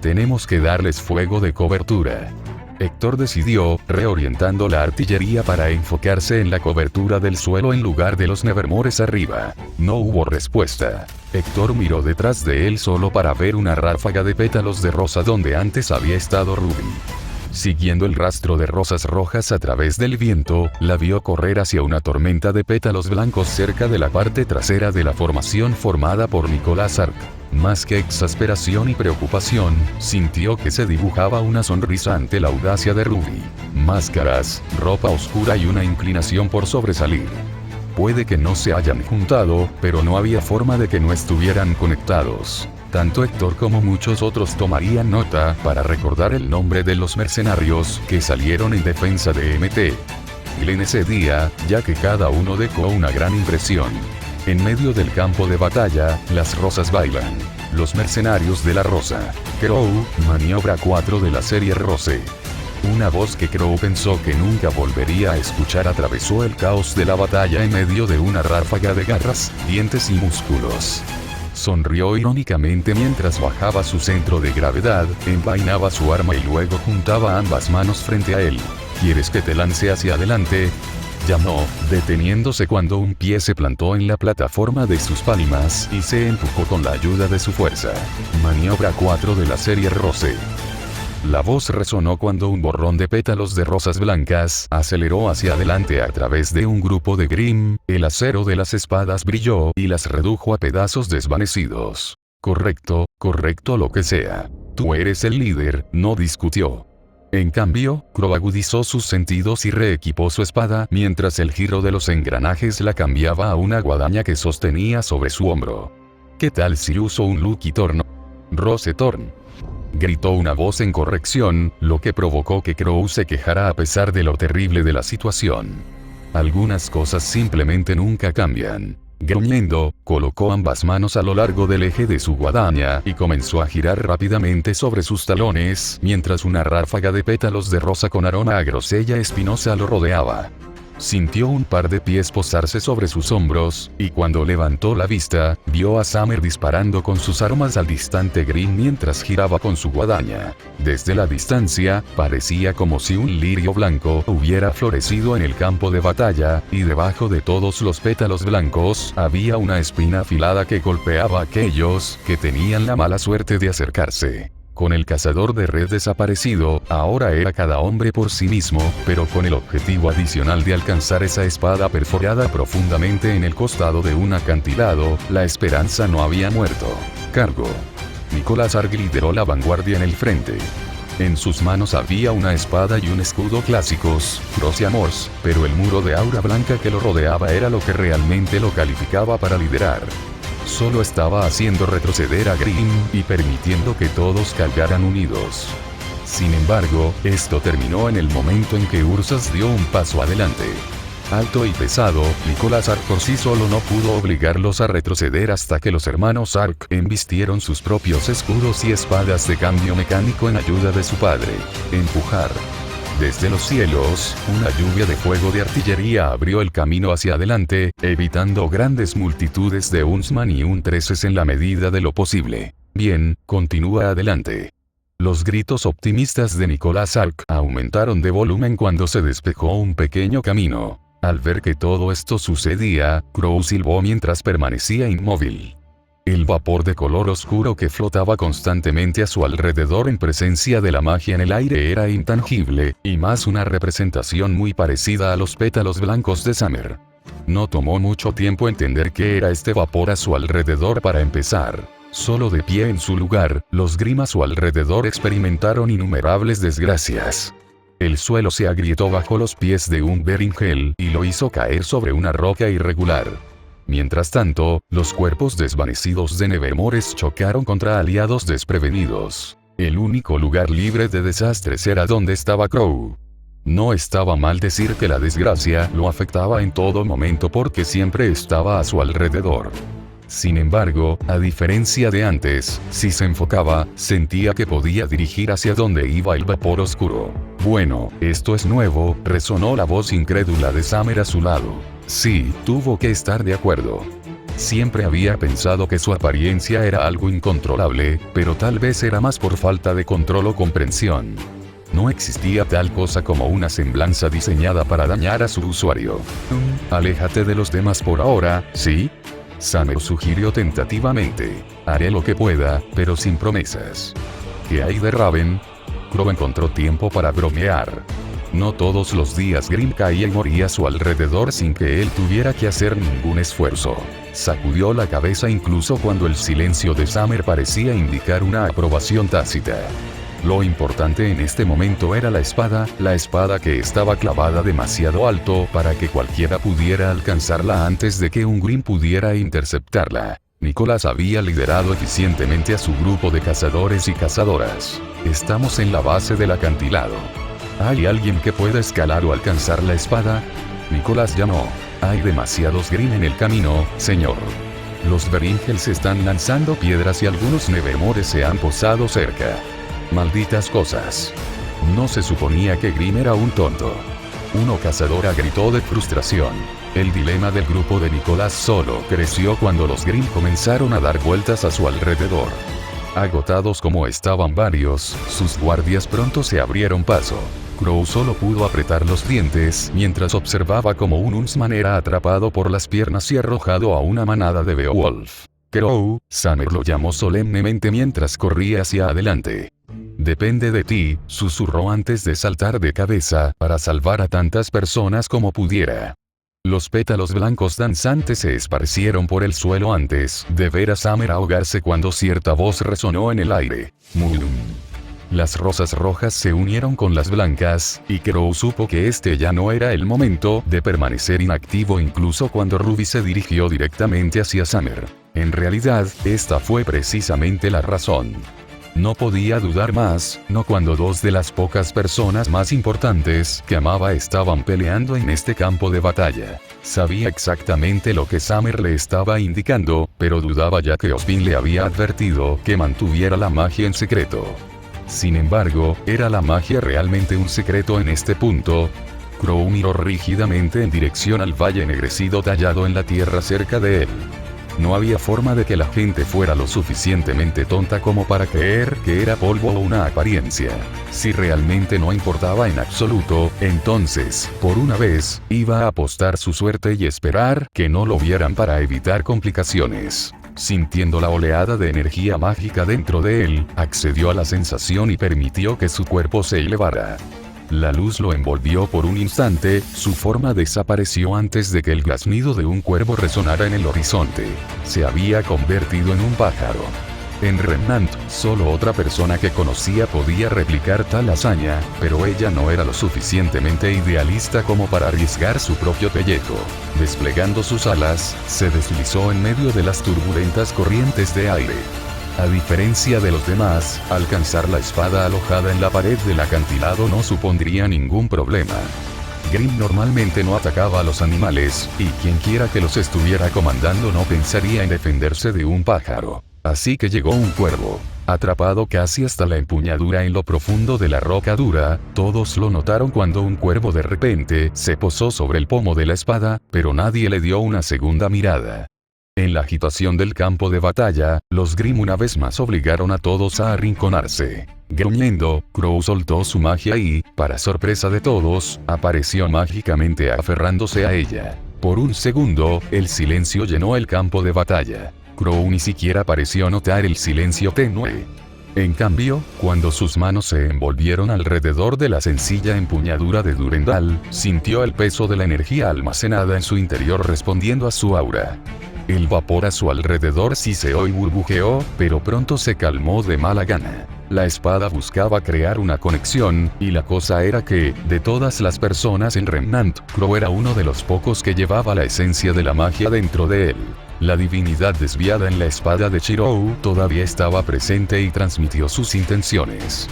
S1: Tenemos que darles fuego de cobertura. Héctor decidió, reorientando la artillería para enfocarse en la cobertura del suelo en lugar de los Nevermores arriba. No hubo respuesta. Héctor miró detrás de él solo para ver una ráfaga de pétalos de rosa donde antes había estado Ruby. Siguiendo el rastro de rosas rojas a través del viento, la vio correr hacia una tormenta de pétalos blancos cerca de la parte trasera de la formación formada por Nicholas Ark. Más que exasperación y preocupación, sintió que se dibujaba una sonrisa ante la audacia de Ruby. Máscaras, ropa oscura y una inclinación por sobresalir. Puede que no se hayan juntado, pero no había forma de que no estuvieran conectados. Tanto Héctor como muchos otros tomarían nota para recordar el nombre de los mercenarios que salieron en defensa de MT Glenn ese día, ya que cada uno dejó una gran impresión. En medio del campo de batalla, las rosas bailan. Los mercenarios de la rosa. Crow, maniobra 4 de la serie Rose. Una voz que Crow pensó que nunca volvería a escuchar atravesó el caos de la batalla en medio de una ráfaga de garras, dientes y músculos. Sonrió irónicamente mientras bajaba su centro de gravedad, envainaba su arma y luego juntaba ambas manos frente a él. ¿Quieres que te lance hacia adelante?, llamó, deteniéndose cuando un pie se plantó en la plataforma de sus palmas y se empujó con la ayuda de su fuerza. Maniobra 4 de la serie Rose. La voz resonó cuando un borrón de pétalos de rosas blancas aceleró hacia adelante a través de un grupo de Grimm, el acero de las espadas brilló y las redujo a pedazos desvanecidos. Correcto, lo que sea. Tú eres el líder, no discutió. En cambio, Crow agudizó sus sentidos y reequipó su espada mientras el giro de los engranajes la cambiaba a una guadaña que sostenía sobre su hombro. ¿Qué tal si uso un Lucky Torn? Rose Torn. Gritó una voz en corrección, lo que provocó que Crow se quejara a pesar de lo terrible de la situación. Algunas cosas simplemente nunca cambian. Gruñendo, colocó ambas manos a lo largo del eje de su guadaña y comenzó a girar rápidamente sobre sus talones mientras una ráfaga de pétalos de rosa con aroma a grosella espinosa lo rodeaba. Sintió un par de pies posarse sobre sus hombros, y cuando levantó la vista, vio a Summer disparando con sus armas al distante Grimm mientras giraba con su guadaña. Desde la distancia, parecía como si un lirio blanco hubiera florecido en el campo de batalla, y debajo de todos los pétalos blancos, había una espina afilada que golpeaba a aquellos que tenían la mala suerte de acercarse. Con el cazador de red desaparecido, ahora era cada hombre por sí mismo, pero con el objetivo adicional de alcanzar esa espada perforada profundamente en el costado de un acantilado, la esperanza no había muerto. Cargo. Nicholas Ark lideró la vanguardia en el frente. En sus manos había una espada y un escudo clásicos, Cross y Amors, pero el muro de aura blanca que lo rodeaba era lo que realmente lo calificaba para liderar. Solo estaba haciendo retroceder a Grimm y permitiendo que todos cargaran unidos. Sin embargo, esto terminó en el momento en que Ursas dio un paso adelante. Alto y pesado, Nicholas Ark por sí solo no pudo obligarlos a retroceder hasta que los hermanos Ark embistieron sus propios escudos y espadas de cambio mecánico en ayuda de su padre. Empujar. Desde los cielos, una lluvia de fuego de artillería abrió el camino hacia adelante, evitando grandes multitudes de Huntsman y Huntresses en la medida de lo posible. Bien, continúa adelante. Los gritos optimistas de Nicholas Ark aumentaron de volumen cuando se despejó un pequeño camino. Al ver que todo esto sucedía, Crow silbó mientras permanecía inmóvil. El vapor de color oscuro que flotaba constantemente a su alrededor en presencia de la magia en el aire era intangible, y más una representación muy parecida a los pétalos blancos de Summer. No tomó mucho tiempo entender qué era este vapor a su alrededor para empezar. Solo de pie en su lugar, los Grimm a su alrededor experimentaron innumerables desgracias. El suelo se agrietó bajo los pies de un Beringel y lo hizo caer sobre una roca irregular. Mientras tanto, los cuerpos desvanecidos de Nevermores chocaron contra aliados desprevenidos. El único lugar libre de desastres era donde estaba Crow. No estaba mal decir que la desgracia lo afectaba en todo momento porque siempre estaba a su alrededor. Sin embargo, a diferencia de antes, si se enfocaba, sentía que podía dirigir hacia donde iba el vapor oscuro. Bueno, esto es nuevo, resonó la voz incrédula de Summer a su lado. Sí, tuvo que estar de acuerdo. Siempre había pensado que su apariencia era algo incontrolable, pero tal vez era más por falta de control o comprensión. No existía tal cosa como una semblanza diseñada para dañar a su usuario. Aléjate de los demás por ahora, ¿sí? Summer sugirió tentativamente. Haré lo que pueda, pero sin promesas. ¿Qué hay de Raven? Crow encontró tiempo para bromear. No todos los días Grimm caía y moría a su alrededor sin que él tuviera que hacer ningún esfuerzo. Sacudió la cabeza incluso cuando el silencio de Summer parecía indicar una aprobación tácita. Lo importante en este momento era la espada que estaba clavada demasiado alto para que cualquiera pudiera alcanzarla antes de que un Grimm pudiera interceptarla. Nicholas había liderado eficientemente a su grupo de cazadores y cazadoras. Estamos en la base del acantilado. ¿Hay alguien que pueda escalar o alcanzar la espada? Nicholas llamó. Hay demasiados Grimm en el camino, señor. Los Beringels están lanzando piedras y algunos Nevermores se han posado cerca. Malditas cosas. No se suponía que Grimm era un tonto. Una cazadora gritó de frustración. El dilema del grupo de Nicholas solo creció cuando los Grimm comenzaron a dar vueltas a su alrededor. Agotados como estaban varios, sus guardias pronto se abrieron paso. Crow solo pudo apretar los dientes mientras observaba como un Huntsman era atrapado por las piernas y arrojado a una manada de Beowulf. Crow, Summer lo llamó solemnemente mientras corría hacia adelante. Depende de ti, susurró antes de saltar de cabeza para salvar a tantas personas como pudiera. Los pétalos blancos danzantes se esparcieron por el suelo antes de ver a Summer ahogarse cuando cierta voz resonó en el aire. Mulum. Las rosas rojas se unieron con las blancas, y Crow supo que este ya no era el momento de permanecer inactivo incluso cuando Ruby se dirigió directamente hacia Summer. En realidad, esta fue precisamente la razón. No podía dudar más, no cuando dos de las pocas personas más importantes que amaba estaban peleando en este campo de batalla. Sabía exactamente lo que Summer le estaba indicando, pero dudaba ya que Ozpin le había advertido que mantuviera la magia en secreto. Sin embargo, ¿era la magia realmente un secreto en este punto? Crow miró rígidamente en dirección al valle ennegrecido tallado en la tierra cerca de él. No había forma de que la gente fuera lo suficientemente tonta como para creer que era polvo o una apariencia. Si realmente no importaba en absoluto, entonces, por una vez, iba a apostar su suerte y esperar que no lo vieran para evitar complicaciones. Sintiendo la oleada de energía mágica dentro de él, accedió a la sensación y permitió que su cuerpo se elevara. La luz lo envolvió por un instante, su forma desapareció antes de que el graznido de un cuervo resonara en el horizonte. Se había convertido en un pájaro. En Remnant, solo otra persona que conocía podía replicar tal hazaña, pero ella no era lo suficientemente idealista como para arriesgar su propio pellejo. Desplegando sus alas, se deslizó en medio de las turbulentas corrientes de aire. A diferencia de los demás, alcanzar la espada alojada en la pared del acantilado no supondría ningún problema. Grimm normalmente no atacaba a los animales, y quienquiera que los estuviera comandando no pensaría en defenderse de un pájaro. Así que llegó un cuervo. Atrapado casi hasta la empuñadura en lo profundo de la roca dura, todos lo notaron cuando un cuervo de repente se posó sobre el pomo de la espada, pero nadie le dio una segunda mirada. En la agitación del campo de batalla, los Grimm una vez más obligaron a todos a arrinconarse. Gruñendo, Crow soltó su magia y, para sorpresa de todos, apareció mágicamente aferrándose a ella. Por un segundo, el silencio llenó el campo de batalla. Crow ni siquiera pareció notar el silencio tenue. En cambio, cuando sus manos se envolvieron alrededor de la sencilla empuñadura de Durendal, sintió el peso de la energía almacenada en su interior respondiendo a su aura. El vapor a su alrededor siseó y burbujeó, pero pronto se calmó de mala gana. La espada buscaba crear una conexión, y la cosa era que, de todas las personas en Remnant, Crow era uno de los pocos que llevaba la esencia de la magia dentro de él. La divinidad desviada en la espada de Chirou todavía estaba presente y transmitió sus intenciones.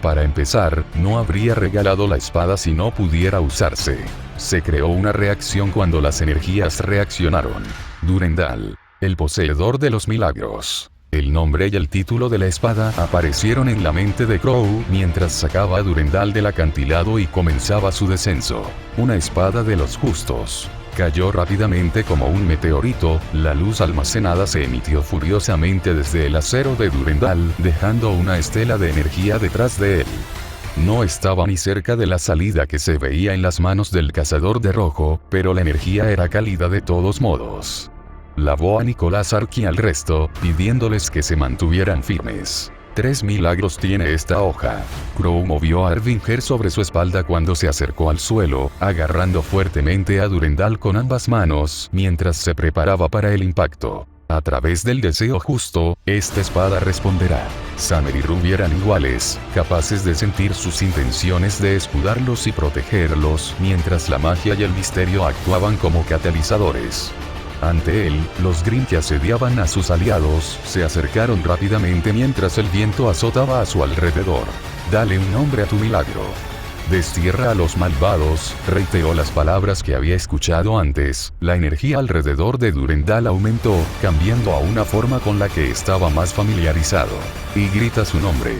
S1: Para empezar, no habría regalado la espada si no pudiera usarse. Se creó una reacción cuando las energías reaccionaron. Durendal, el poseedor de los milagros. El nombre y el título de la espada aparecieron en la mente de Crow mientras sacaba a Durendal del acantilado y comenzaba su descenso. Una espada de los justos. Cayó rápidamente como un meteorito, la luz almacenada se emitió furiosamente desde el acero de Durendal, dejando una estela de energía detrás de él. No estaba ni cerca de la salida que se veía en las manos del cazador de rojo, pero la energía era cálida de todos modos. Lavó a Nicolás Arqui al resto, pidiéndoles que se mantuvieran firmes. 3 milagros tiene esta hoja. Crow movió a Ervinger sobre su espalda cuando se acercó al suelo, agarrando fuertemente a Durendal con ambas manos, mientras se preparaba para el impacto. A través del deseo justo, esta espada responderá. Summer y Ruby eran iguales, capaces de sentir sus intenciones de escudarlos y protegerlos, mientras la magia y el misterio actuaban como catalizadores. Ante él, los Grimm que asediaban a sus aliados, se acercaron rápidamente mientras el viento azotaba a su alrededor. Dale un nombre a tu milagro. Destierra a los malvados, reiteró las palabras que había escuchado antes. La energía alrededor de Durendal aumentó, cambiando a una forma con la que estaba más familiarizado. Y grita su nombre.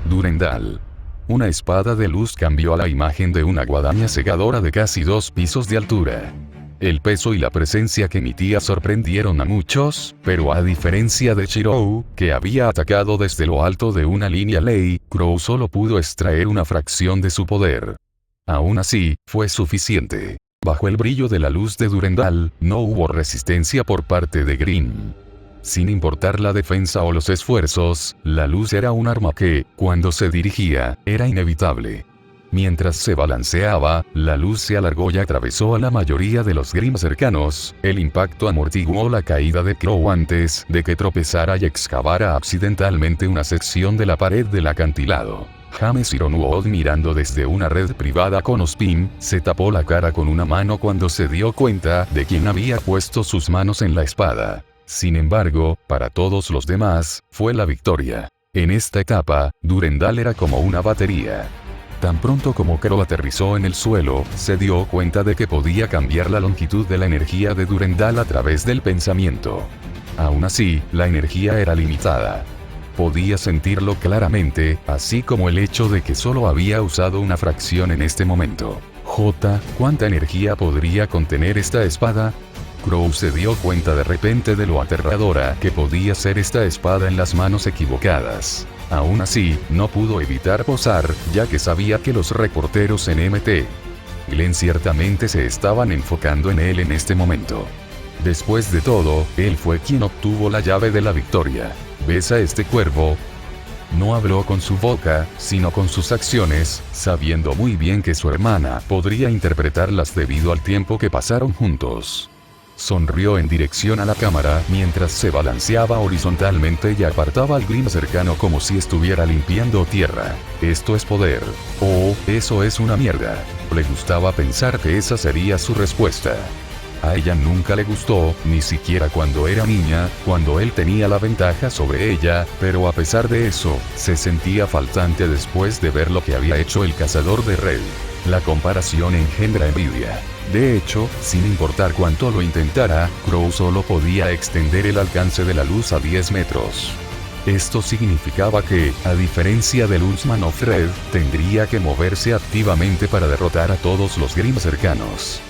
S1: Durendal. Una espada de luz cambió a la imagen de una guadaña cegadora de casi 2 pisos de altura. El peso y la presencia que emitía sorprendieron a muchos, pero a diferencia de Chirou, que había atacado desde lo alto de una línea ley, Crow solo pudo extraer una fracción de su poder. Aún así, fue suficiente. Bajo el brillo de la luz de Durendal, no hubo resistencia por parte de Grimm. Sin importar la defensa o los esfuerzos, la luz era un arma que, cuando se dirigía, era inevitable. Mientras se balanceaba, la luz se alargó y atravesó a la mayoría de los Grimm cercanos. El impacto amortiguó la caída de Crow antes de que tropezara y excavara accidentalmente una sección de la pared del acantilado. James Ironwood, mirando desde una red privada con Ospin, se tapó la cara con una mano cuando se dio cuenta de quién había puesto sus manos en la espada. Sin embargo, para todos los demás, fue la victoria. En esta etapa, Durendal era como una batería. Tan pronto como Crow aterrizó en el suelo, se dio cuenta de que podía cambiar la longitud de la energía de Durendal a través del pensamiento. Aún así, la energía era limitada. Podía sentirlo claramente, así como el hecho de que solo había usado una fracción en este momento. ¿Cuánta energía podría contener esta espada? Crow se dio cuenta de repente de lo aterradora que podía ser esta espada en las manos equivocadas. Aún así, no pudo evitar posar, ya que sabía que los reporteros en Mt. Glen ciertamente se estaban enfocando en él en este momento. Después de todo, él fue quien obtuvo la llave de la victoria. ¿Ves a este cuervo? No habló con su boca, sino con sus acciones, sabiendo muy bien que su hermana podría interpretarlas debido al tiempo que pasaron juntos. Sonrió en dirección a la cámara mientras se balanceaba horizontalmente y apartaba al Grimm cercano como si estuviera limpiando tierra. Esto es poder. Oh, eso es una mierda. Le gustaba pensar que esa sería su respuesta. A ella nunca le gustó, ni siquiera cuando era niña, cuando él tenía la ventaja sobre ella, pero a pesar de eso, se sentía faltante después de ver lo que había hecho el cazador de Red. La comparación engendra envidia. De hecho, sin importar cuánto lo intentara, Crow solo podía extender el alcance de la luz a 10 metros. Esto significaba que, a diferencia del Huntsman of Red, tendría que moverse activamente para derrotar a todos los Grimm cercanos.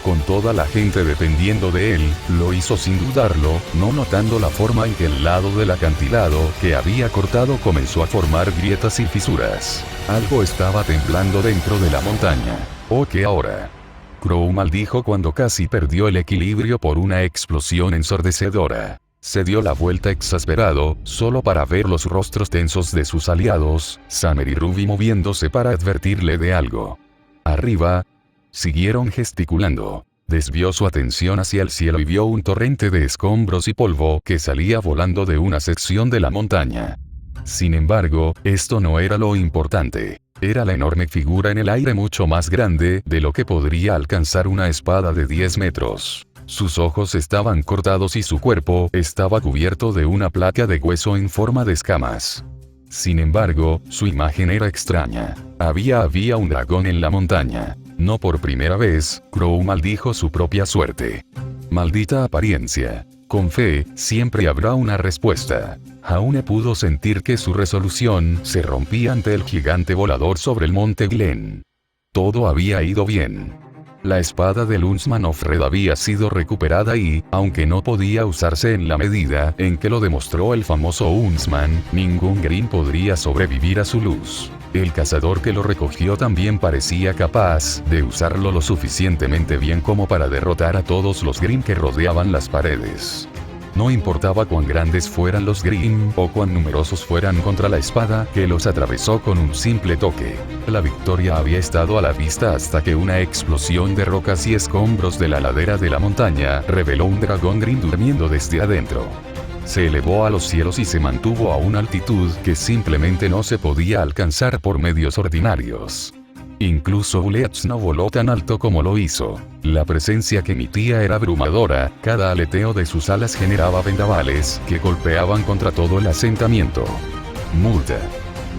S1: Con toda la gente dependiendo de él, lo hizo sin dudarlo, no notando la forma en que el lado del acantilado que había cortado comenzó a formar grietas y fisuras. Algo estaba temblando dentro de la montaña. ¿O qué ahora? Crow maldijo cuando casi perdió el equilibrio por una explosión ensordecedora. Se dio la vuelta exasperado, solo para ver los rostros tensos de sus aliados, Summer y Ruby moviéndose para advertirle de algo. Arriba, siguieron gesticulando. Desvió su atención hacia el cielo y vio un torrente de escombros y polvo que salía volando de una sección de la montaña. Sin embargo, esto no era lo importante. Era la enorme figura en el aire mucho más grande de lo que podría alcanzar una espada de 10 metros. Sus ojos estaban cortados y su cuerpo estaba cubierto de una placa de hueso en forma de escamas. Sin embargo, su imagen era extraña. Había un dragón en la montaña. No por primera vez, Crow maldijo su propia suerte. Maldita apariencia. Con fe, siempre habrá una respuesta. Jaune pudo sentir que su resolución se rompía ante el gigante volador sobre el monte Glen. Todo había ido bien. La espada del Huntsman of Red había sido recuperada y, aunque no podía usarse en la medida en que lo demostró el famoso Huntsman, ningún Grimm podría sobrevivir a su luz. El cazador que lo recogió también parecía capaz de usarlo lo suficientemente bien como para derrotar a todos los Grimm que rodeaban las paredes. No importaba cuán grandes fueran los Grimm o cuán numerosos fueran contra la espada que los atravesó con un simple toque. La victoria había estado a la vista hasta que una explosión de rocas y escombros de la ladera de la montaña reveló un dragón Grimm durmiendo desde adentro. Se elevó a los cielos y se mantuvo a una altitud que simplemente no se podía alcanzar por medios ordinarios. Incluso Bleach no voló tan alto como lo hizo. La presencia que emitía era abrumadora, cada aleteo de sus alas generaba vendavales que golpeaban contra todo el asentamiento. Multa.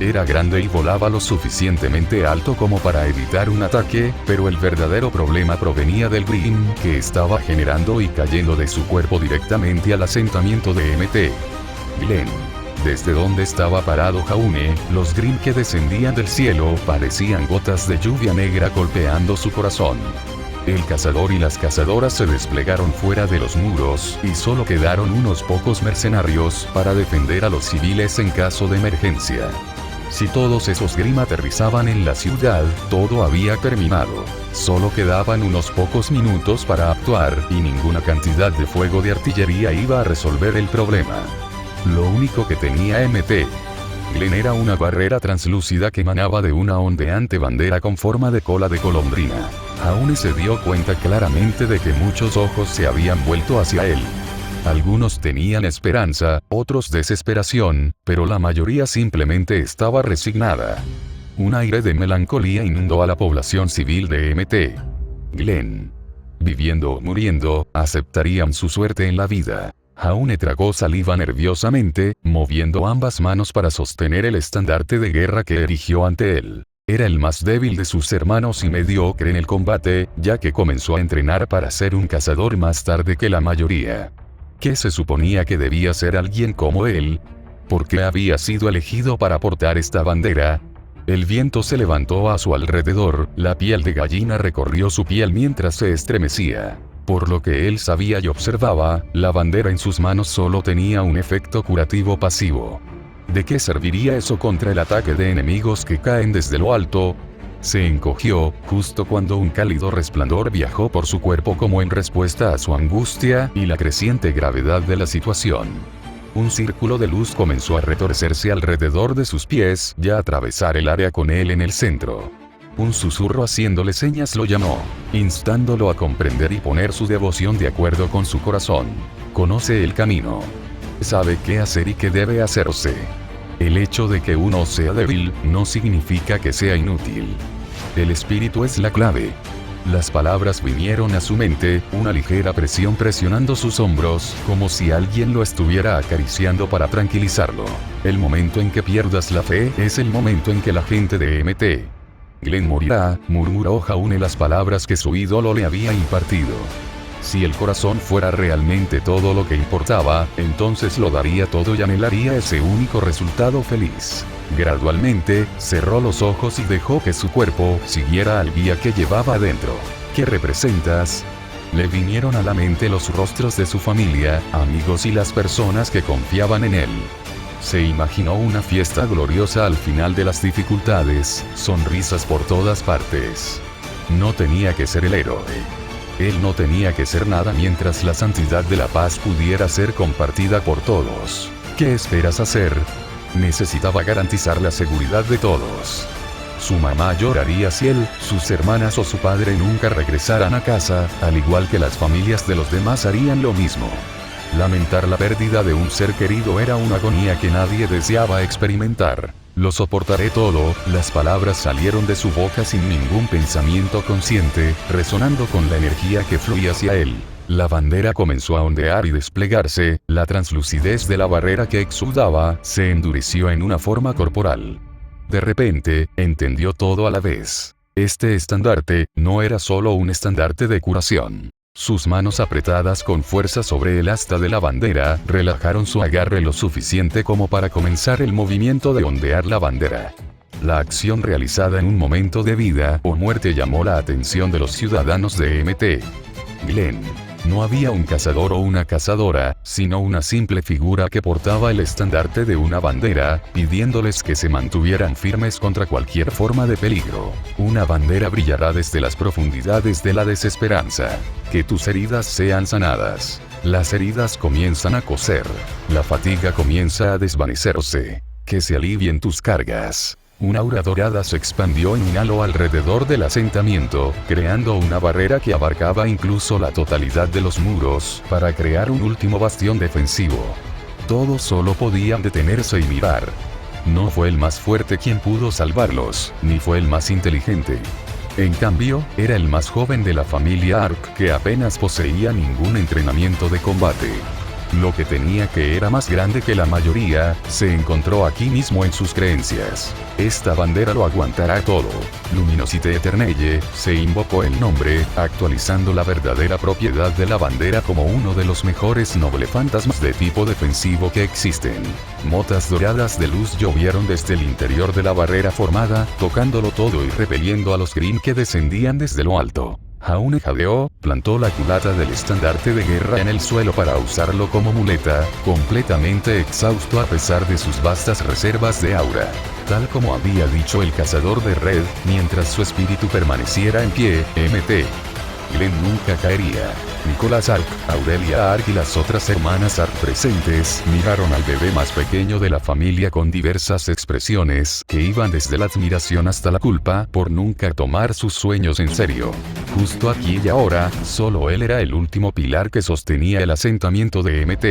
S1: Era grande y volaba lo suficientemente alto como para evitar un ataque, pero el verdadero problema provenía del Grimm que estaba generando y cayendo de su cuerpo directamente al asentamiento de Mt. Glen. Desde donde estaba parado Jaune, los Grimm que descendían del cielo parecían gotas de lluvia negra golpeando su corazón. El cazador y las cazadoras se desplegaron fuera de los muros y solo quedaron unos pocos mercenarios para defender a los civiles en caso de emergencia. Si todos esos Grimm aterrizaban en la ciudad, todo había terminado. Solo quedaban unos pocos minutos para actuar, y ninguna cantidad de fuego de artillería iba a resolver el problema. Lo único que tenía Mt. Glenn era una barrera translúcida que emanaba de una ondeante bandera con forma de cola de golondrina. Aún se dio cuenta claramente de que muchos ojos se habían vuelto hacia él. Algunos tenían esperanza, otros desesperación, pero la mayoría simplemente estaba resignada. Un aire de melancolía inundó a la población civil de Mt. Glenn. Viviendo o muriendo, aceptarían su suerte en la vida. Aún tragó saliva nerviosamente, moviendo ambas manos para sostener el estandarte de guerra que erigió ante él. Era el más débil de sus hermanos y mediocre en el combate, ya que comenzó a entrenar para ser un cazador más tarde que la mayoría. ¿Qué se suponía que debía ser alguien como él? ¿Por qué había sido elegido para portar esta bandera? El viento se levantó a su alrededor, la piel de gallina recorrió su piel mientras se estremecía. Por lo que él sabía y observaba, la bandera en sus manos solo tenía un efecto curativo pasivo. ¿De qué serviría eso contra el ataque de enemigos que caen desde lo alto? Se encogió, justo cuando un cálido resplandor viajó por su cuerpo como en respuesta a su angustia y la creciente gravedad de la situación. Un círculo de luz comenzó a retorcerse alrededor de sus pies y a atravesar el área con él en el centro. Un susurro haciéndole señas lo llamó, instándolo a comprender y poner su devoción de acuerdo con su corazón. Conoce el camino. Sabe qué hacer y qué debe hacerse. El hecho de que uno sea débil no significa que sea inútil. El espíritu es la clave. Las palabras vinieron a su mente, una ligera presión presionando sus hombros, como si alguien lo estuviera acariciando para tranquilizarlo. El momento en que pierdas la fe es el momento en que la gente de Mt. Glenn morirá, murmuró Jaune las palabras que su ídolo le había impartido. Si el corazón fuera realmente todo lo que importaba, entonces lo daría todo y anhelaría ese único resultado feliz. Gradualmente, cerró los ojos y dejó que su cuerpo siguiera al guía que llevaba adentro. ¿Qué representas? Le vinieron a la mente los rostros de su familia, amigos y las personas que confiaban en él. Se imaginó una fiesta gloriosa al final de las dificultades, sonrisas por todas partes. No tenía que ser el héroe. Él no tenía que ser nada mientras la santidad de la paz pudiera ser compartida por todos. ¿Qué esperas hacer? Necesitaba garantizar la seguridad de todos. Su mamá lloraría si él, sus hermanas o su padre nunca regresaran a casa, al igual que las familias de los demás harían lo mismo. Lamentar la pérdida de un ser querido era una agonía que nadie deseaba experimentar. Lo soportaré todo, las palabras salieron de su boca sin ningún pensamiento consciente, resonando con la energía que fluía hacia él. La bandera comenzó a ondear y desplegarse, la translucidez de la barrera que exudaba, se endureció en una forma corporal. De repente, entendió todo a la vez. Este estandarte, no era solo un estandarte de curación. Sus manos apretadas con fuerza sobre el asta de la bandera, relajaron su agarre lo suficiente como para comenzar el movimiento de ondear la bandera. La acción realizada en un momento de vida o muerte llamó la atención de los ciudadanos de Mt. Glenn. No había un cazador o una cazadora, sino una simple figura que portaba el estandarte de una bandera, pidiéndoles que se mantuvieran firmes contra cualquier forma de peligro. Una bandera brillará desde las profundidades de la desesperanza. Que tus heridas sean sanadas. Las heridas comienzan a coser. La fatiga comienza a desvanecerse. Que se alivien tus cargas. Una aura dorada se expandió en un halo alrededor del asentamiento, creando una barrera que abarcaba incluso la totalidad de los muros, para crear un último bastión defensivo. Todos solo podían detenerse y mirar. No fue el más fuerte quien pudo salvarlos, ni fue el más inteligente. En cambio, era el más joven de la familia Ark que apenas poseía ningún entrenamiento de combate. Lo que tenía que era más grande que la mayoría, se encontró aquí mismo en sus creencias. Esta bandera lo aguantará todo. Luminosité Eternelle, se invocó el nombre, actualizando la verdadera propiedad de la bandera como uno de los mejores noble fantasmas de tipo defensivo que existen. Motas doradas de luz llovieron desde el interior de la barrera formada, tocándolo todo y repeliendo a los Grimm que descendían desde lo alto. Jaune jadeó, plantó la culata del estandarte de guerra en el suelo para usarlo como muleta, completamente exhausto a pesar de sus vastas reservas de aura. Tal como había dicho el cazador de red, mientras su espíritu permaneciera en pie, Mt. Glenn nunca caería. Nicholas Ark, Aurelia Ark y las otras hermanas Ark presentes miraron al bebé más pequeño de la familia con diversas expresiones que iban desde la admiración hasta la culpa por nunca tomar sus sueños en serio. Justo aquí y ahora, solo él era el último pilar que sostenía el asentamiento de Mt.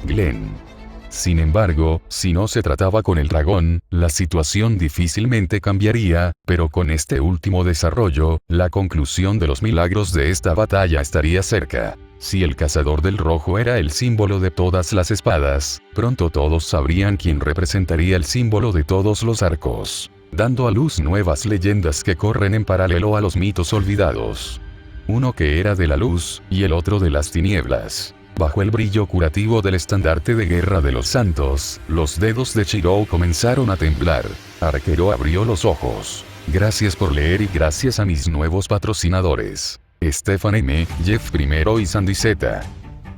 S1: Glenn. Sin embargo, si no se trataba con el dragón, la situación difícilmente cambiaría, pero con este último desarrollo, la conclusión de los milagros de esta batalla estaría cerca. Si el cazador del rojo era el símbolo de todas las espadas, pronto todos sabrían quién representaría el símbolo de todos los arcos, dando a luz nuevas leyendas que corren en paralelo a los mitos olvidados. Uno que era de la luz, y el otro de las tinieblas. Bajo el brillo curativo del estandarte de guerra de los santos, los dedos de Chirou comenzaron a temblar. Arquero abrió los ojos. Gracias por leer y gracias a mis nuevos patrocinadores. Stefan M., Jeff I y Sandy Z.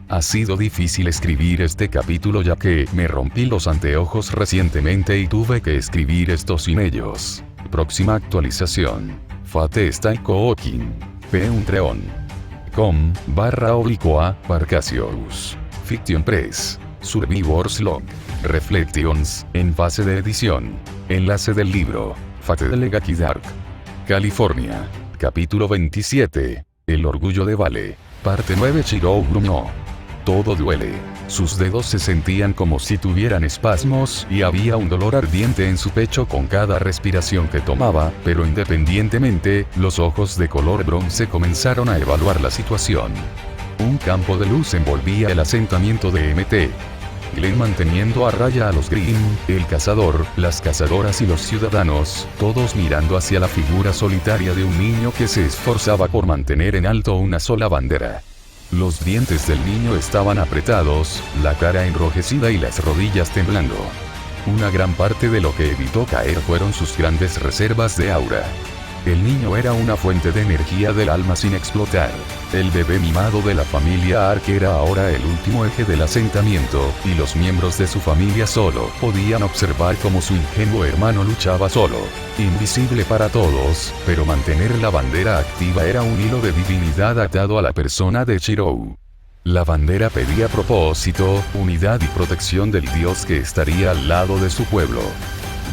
S1: Ha sido difícil escribir este capítulo ya que me rompí los anteojos recientemente y tuve que escribir esto sin ellos. Próxima actualización. Fate está Kookin. P. com/Parcasius. Fiction Press. Survivor's Log. Reflections, en fase de edición. Enlace del libro. Fate de Legacy Dark. California. Capítulo 27. El orgullo de Vale. Parte 9. Chirou gruñó. Todo duele. Sus dedos se sentían como si tuvieran espasmos y había un dolor ardiente en su pecho con cada respiración que tomaba, pero independientemente, los ojos de color bronce comenzaron a evaluar la situación. Un campo de luz envolvía el asentamiento de Mt. Glenn manteniendo a raya a los Grimm, el cazador, las cazadoras y los ciudadanos, todos mirando hacia la figura solitaria de un niño que se esforzaba por mantener en alto una sola bandera. Los dientes del niño estaban apretados, la cara enrojecida y las rodillas temblando. Una gran parte de lo que evitó caer fueron sus grandes reservas de aura. El niño era una fuente de energía del alma sin explotar. El bebé mimado de la familia Ark era ahora el último eje del asentamiento, y los miembros de su familia solo podían observar cómo su ingenuo hermano luchaba solo. Invisible para todos, pero mantener la bandera activa era un hilo de divinidad atado a la persona de Chirou. La bandera pedía propósito, unidad y protección del dios que estaría al lado de su pueblo.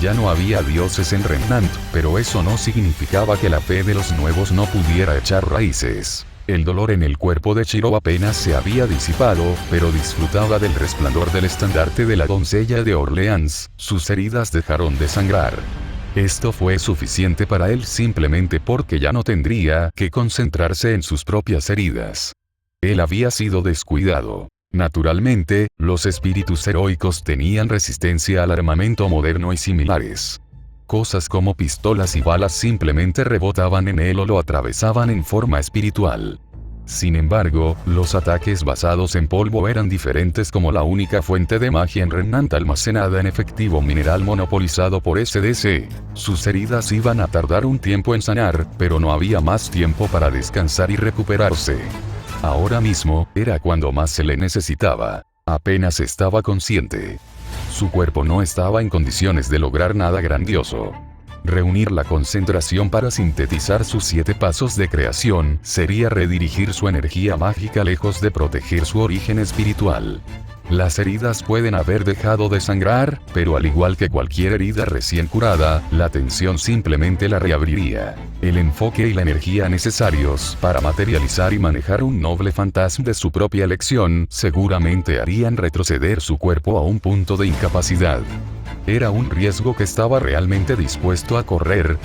S1: Ya no había dioses en Remnant, pero eso no significaba que la fe de los nuevos no pudiera echar raíces. El dolor en el cuerpo de Chirou apenas se había disipado, pero disfrutaba del resplandor del estandarte de la doncella de Orleans. Sus heridas dejaron de sangrar. Esto fue suficiente para él simplemente porque ya no tendría que concentrarse en sus propias heridas. Él había sido descuidado. Naturalmente, los espíritus heroicos tenían resistencia al armamento moderno y similares. Cosas como pistolas y balas simplemente rebotaban en él o lo atravesaban en forma espiritual. Sin embargo, los ataques basados en polvo eran diferentes como la única fuente de magia en Remnant almacenada en efectivo mineral monopolizado por SDC. Sus heridas iban a tardar un tiempo en sanar, pero no había más tiempo para descansar y recuperarse. Ahora mismo, era cuando más se le necesitaba. Apenas estaba consciente. Su cuerpo no estaba en condiciones de lograr nada grandioso. Reunir la concentración para sintetizar sus 7 pasos de creación sería redirigir su energía mágica lejos de proteger su origen espiritual. Las heridas pueden haber dejado de sangrar, pero al igual que cualquier herida recién curada, la tensión simplemente la reabriría. El enfoque y la energía necesarios para materializar y manejar un noble fantasma de su propia elección seguramente harían retroceder su cuerpo a un punto de incapacidad. Era un riesgo que estaba realmente dispuesto a correr.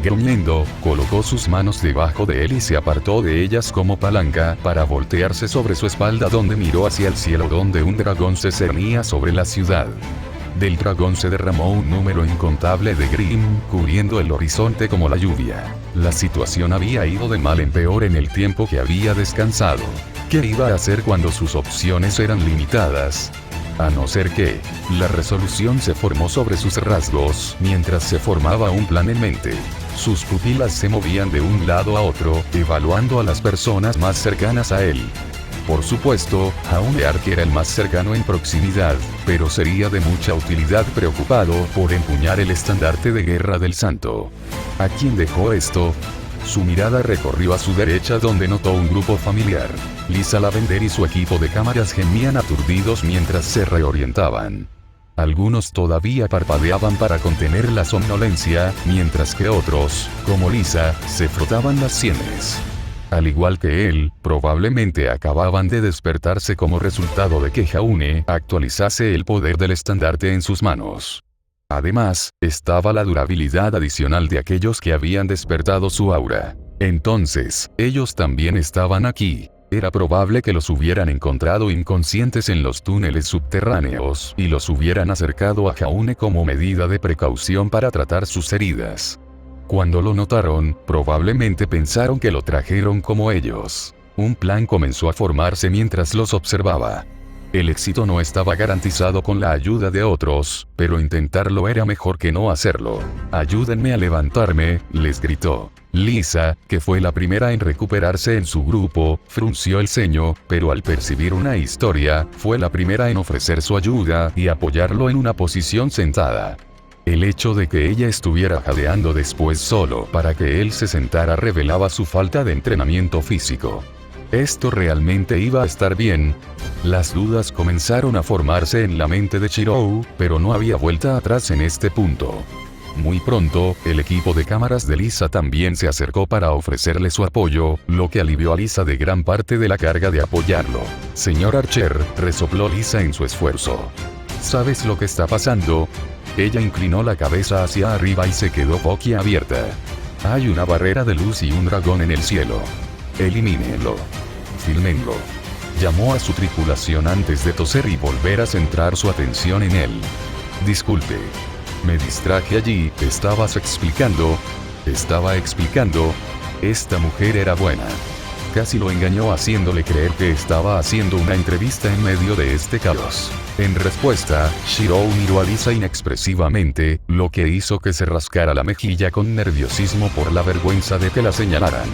S1: Gruñendo, colocó sus manos debajo de él y se apartó de ellas como palanca para voltearse sobre su espalda donde miró hacia el cielo donde un dragón se cernía sobre la ciudad. Del dragón se derramó un número incontable de Grimm, cubriendo el horizonte como la lluvia. La situación había ido de mal en peor en el tiempo que había descansado. ¿Qué iba a hacer cuando sus opciones eran limitadas? A no ser que, la resolución se formó sobre sus rasgos mientras se formaba un plan en mente. Sus pupilas se movían de un lado a otro, evaluando a las personas más cercanas a él. Por supuesto, Jaune Ark era el más cercano en proximidad, pero sería de mucha utilidad preocupado por empuñar el estandarte de guerra del santo. ¿A quién dejó esto? Su mirada recorrió a su derecha donde notó un grupo familiar. Lisa Lavender y su equipo de cámaras gemían aturdidos mientras se reorientaban. Algunos todavía parpadeaban para contener la somnolencia, mientras que otros, como Lisa, se frotaban las sienes. Al igual que él, probablemente acababan de despertarse como resultado de que Jaune actualizase el poder del estandarte en sus manos. Además, estaba la durabilidad adicional de aquellos que habían despertado su aura. Entonces, ellos también estaban aquí. Era probable que los hubieran encontrado inconscientes en los túneles subterráneos y los hubieran acercado a Jaune como medida de precaución para tratar sus heridas. Cuando lo notaron, probablemente pensaron que lo trajeron como ellos. Un plan comenzó a formarse mientras los observaba. El éxito no estaba garantizado con la ayuda de otros, pero intentarlo era mejor que no hacerlo. «Ayúdenme a levantarme», les gritó. Lisa, que fue la primera en recuperarse en su grupo, frunció el ceño, pero al percibir una historia, fue la primera en ofrecer su ayuda y apoyarlo en una posición sentada. El hecho de que ella estuviera jadeando después solo para que él se sentara revelaba su falta de entrenamiento físico. ¿Esto realmente iba a estar bien? Las dudas comenzaron a formarse en la mente de Chirou, pero no había vuelta atrás en este punto. Muy pronto, el equipo de cámaras de Lisa también se acercó para ofrecerle su apoyo, lo que alivió a Lisa de gran parte de la carga de apoyarlo. «Señor Archer», resopló Lisa en su esfuerzo. «¿Sabes lo que está pasando?» Ella inclinó la cabeza hacia arriba y se quedó boquiabierta. «Hay una barrera de luz y un dragón en el cielo. Elimínenlo. Fílmenlo». Llamó a su tripulación antes de toser y volver a centrar su atención en él. «Disculpe. Me distraje allí», estabas explicando. Estaba explicando. Esta mujer era buena. Casi lo engañó haciéndole creer que estaba haciendo una entrevista en medio de este caos. En respuesta, Chirou miró a Lisa inexpresivamente, lo que hizo que se rascara la mejilla con nerviosismo por la vergüenza de que la señalaran.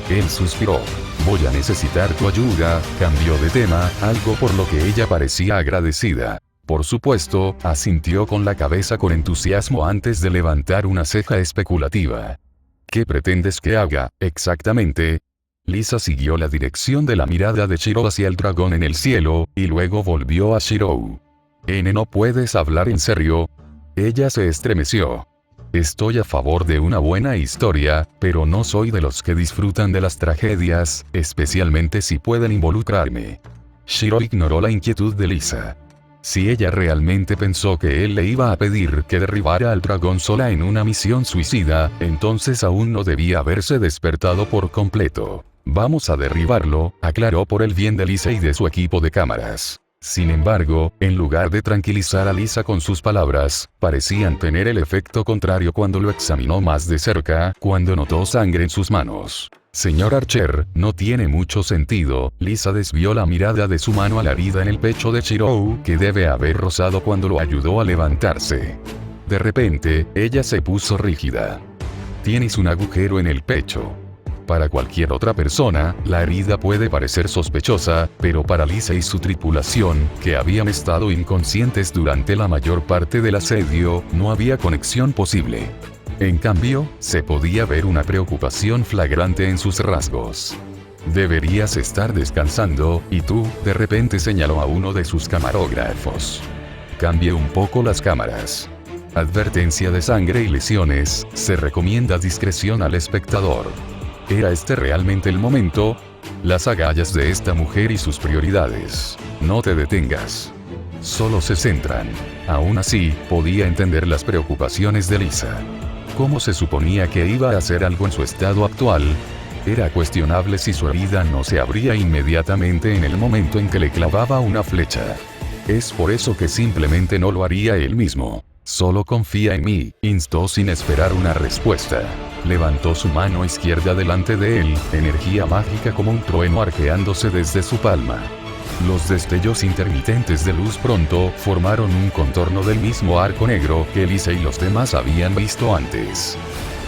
S1: Él suspiró. «Voy a necesitar tu ayuda», cambió de tema, algo por lo que ella parecía agradecida. Por supuesto, asintió con la cabeza con entusiasmo antes de levantar una ceja especulativa. «¿Qué pretendes que haga, exactamente?» Lisa siguió la dirección de la mirada de Chirou hacia el dragón en el cielo, y luego volvió a Chirou. «¿No puedes hablar en serio?» Ella se estremeció. «Estoy a favor de una buena historia, pero no soy de los que disfrutan de las tragedias, especialmente si pueden involucrarme». Chirou ignoró la inquietud de Lisa. Si ella realmente pensó que él le iba a pedir que derribara al dragón sola en una misión suicida, entonces aún no debía haberse despertado por completo. «Vamos a derribarlo», aclaró por el bien de Lisa y de su equipo de cámaras. Sin embargo, en lugar de tranquilizar a Lisa con sus palabras, parecían tener el efecto contrario cuando lo examinó más de cerca, cuando notó sangre en sus manos. «Señor Archer, no tiene mucho sentido». Lisa desvió la mirada de su mano a la herida en el pecho de Chirou, que debe haber rozado cuando lo ayudó a levantarse. De repente, ella se puso rígida. «Tienes un agujero en el pecho». Para cualquier otra persona, la herida puede parecer sospechosa, pero para Lisa y su tripulación, que habían estado inconscientes durante la mayor parte del asedio, no había conexión posible. En cambio, se podía ver una preocupación flagrante en sus rasgos. «Deberías estar descansando», y tú, de repente señaló a uno de sus camarógrafos. «Cambie un poco las cámaras. Advertencia de sangre y lesiones, se recomienda discreción al espectador». ¿Era este realmente el momento? Las agallas de esta mujer y sus prioridades. No te detengas. Solo se centran. Aún así, podía entender las preocupaciones de Lisa. ¿Cómo se suponía que iba a hacer algo en su estado actual? Era cuestionable si su herida no se abría inmediatamente en el momento en que le clavaba una flecha. Es por eso que simplemente no lo haría él mismo. «Solo confía en mí», instó sin esperar una respuesta. Levantó su mano izquierda delante de él, energía mágica como un trueno arqueándose desde su palma. Los destellos intermitentes de luz pronto formaron un contorno del mismo arco negro que Lisa y los demás habían visto antes.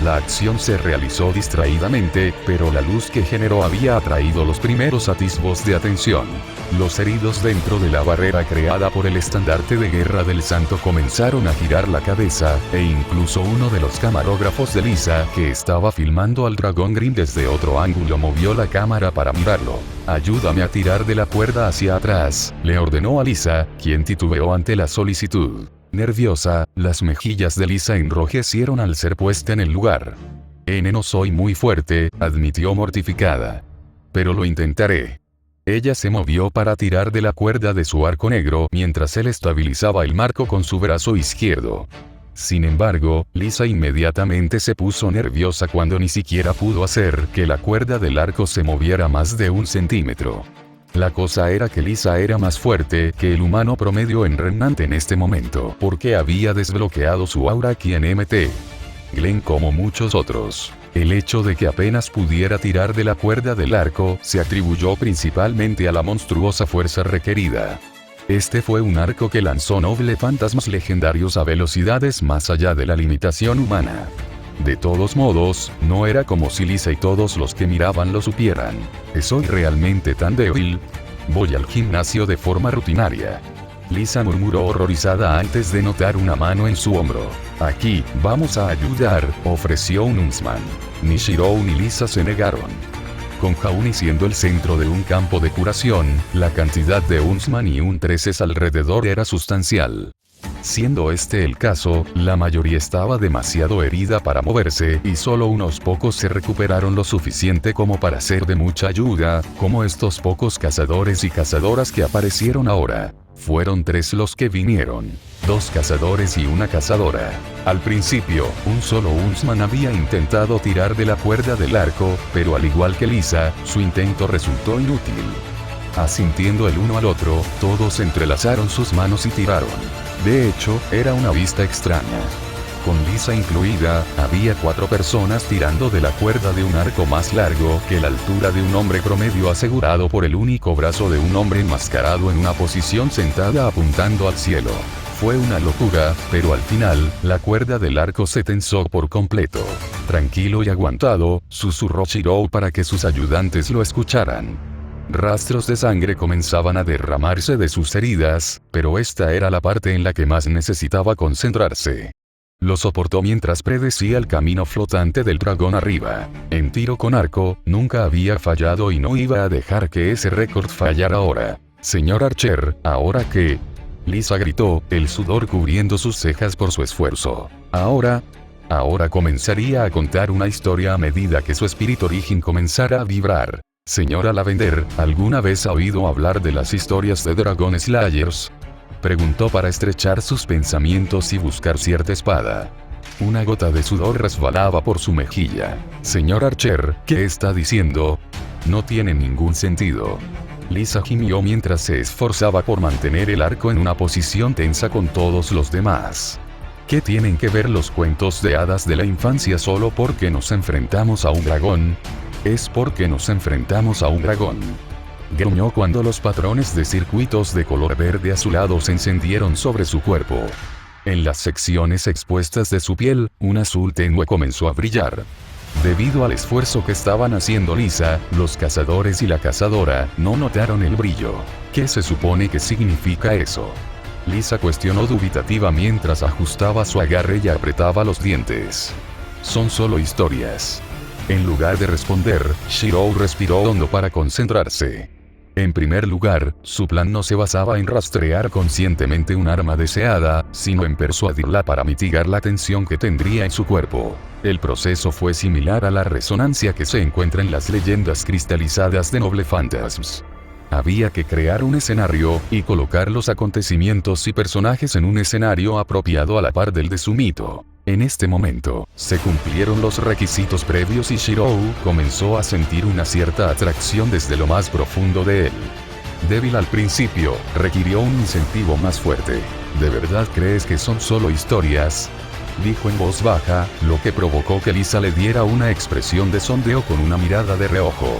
S1: La acción se realizó distraídamente, pero la luz que generó había atraído los primeros atisbos de atención. Los heridos dentro de la barrera creada por el estandarte de guerra del santo comenzaron a girar la cabeza, e incluso uno de los camarógrafos de Lisa, que estaba filmando al dragón Grimm desde otro ángulo, movió la cámara para mirarlo. «Ayúdame a tirar de la cuerda hacia atrás», le ordenó a Lisa, quien titubeó ante la solicitud. Nerviosa, las mejillas de Lisa enrojecieron al ser puesta en el lugar. «No soy muy fuerte», admitió mortificada. «Pero lo intentaré». Ella se movió para tirar de la cuerda de su arco negro mientras él estabilizaba el marco con su brazo izquierdo. Sin embargo, Lisa inmediatamente se puso nerviosa cuando ni siquiera pudo hacer que la cuerda del arco se moviera más de 1 centímetro. La cosa era que Lisa era más fuerte que el humano promedio en Remnant en este momento, porque había desbloqueado su aura aquí en MT. Glenn, como muchos otros, el hecho de que apenas pudiera tirar de la cuerda del arco se atribuyó principalmente a la monstruosa fuerza requerida. Este fue un arco que lanzó noble fantasmas legendarios a velocidades más allá de la limitación humana. De todos modos, no era como si Lisa y todos los que miraban lo supieran. ¿Soy realmente tan débil? Voy al gimnasio de forma rutinaria. Lisa murmuró horrorizada antes de notar una mano en su hombro. «Aquí, vamos a ayudar», ofreció un Huntsman. Ni Shirou ni Lisa se negaron. Con Jauni siendo el centro de un campo de curación, la cantidad de Huntsman y Huntresses alrededor era sustancial. Siendo este el caso, la mayoría estaba demasiado herida para moverse y solo unos pocos se recuperaron lo suficiente como para ser de mucha ayuda, como estos pocos cazadores y cazadoras que aparecieron ahora. Fueron 3 los que vinieron. 2 cazadores y una cazadora. Al principio, un solo Huntsman había intentado tirar de la cuerda del arco, pero al igual que Lisa, su intento resultó inútil. Asintiendo el uno al otro, todos entrelazaron sus manos y tiraron. De hecho, era una vista extraña. Con Lisa incluida, había 4 personas tirando de la cuerda de un arco más largo que la altura de un hombre promedio, asegurado por el único brazo de un hombre enmascarado en una posición sentada apuntando al cielo. Fue una locura, pero al final, la cuerda del arco se tensó por completo. Tranquilo y aguantado, susurró Shirou para que sus ayudantes lo escucharan. Rastros de sangre comenzaban a derramarse de sus heridas, pero esta era la parte en la que más necesitaba concentrarse. Lo soportó mientras predecía el camino flotante del dragón arriba. En tiro con arco, nunca había fallado y no iba a dejar que ese récord fallara ahora. «Señor Archer, ¿ahora qué?», Lisa gritó, el sudor cubriendo sus cejas por su esfuerzo. Ahora comenzaría a contar una historia a medida que su espíritu origen comenzara a vibrar. «Señora Lavender, ¿alguna vez ha oído hablar de las historias de Dragon Slayers?», preguntó para estrechar sus pensamientos y buscar cierta espada. Una gota de sudor resbalaba por su mejilla. «Señor Archer, ¿qué está diciendo? No tiene ningún sentido». Lisa gimió mientras se esforzaba por mantener el arco en una posición tensa con todos los demás. ¿Qué tienen que ver los cuentos de hadas de la infancia solo porque nos enfrentamos a un dragón? Es porque nos enfrentamos a un dragón. Gruñó cuando los patrones de circuitos de color verde azulado se encendieron sobre su cuerpo. En las secciones expuestas de su piel, un azul tenue comenzó a brillar. Debido al esfuerzo que estaban haciendo Lisa, los cazadores y la cazadora no notaron el brillo. ¿Qué se supone que significa eso?, Lisa cuestionó dubitativa mientras ajustaba su agarre y apretaba los dientes. «Son solo historias». En lugar de responder, Shirou respiró hondo para concentrarse. En primer lugar, su plan no se basaba en rastrear conscientemente un arma deseada, sino en persuadirla para mitigar la tensión que tendría en su cuerpo. El proceso fue similar a la resonancia que se encuentra en las leyendas cristalizadas de Noble Phantasms. Había que crear un escenario, y colocar los acontecimientos y personajes en un escenario apropiado a la par del de su mito. En este momento, se cumplieron los requisitos previos y Shirou comenzó a sentir una cierta atracción desde lo más profundo de él. Débil al principio, requirió un incentivo más fuerte. «¿De verdad crees que son solo historias?», dijo en voz baja, lo que provocó que Lisa le diera una expresión de sondeo con una mirada de reojo.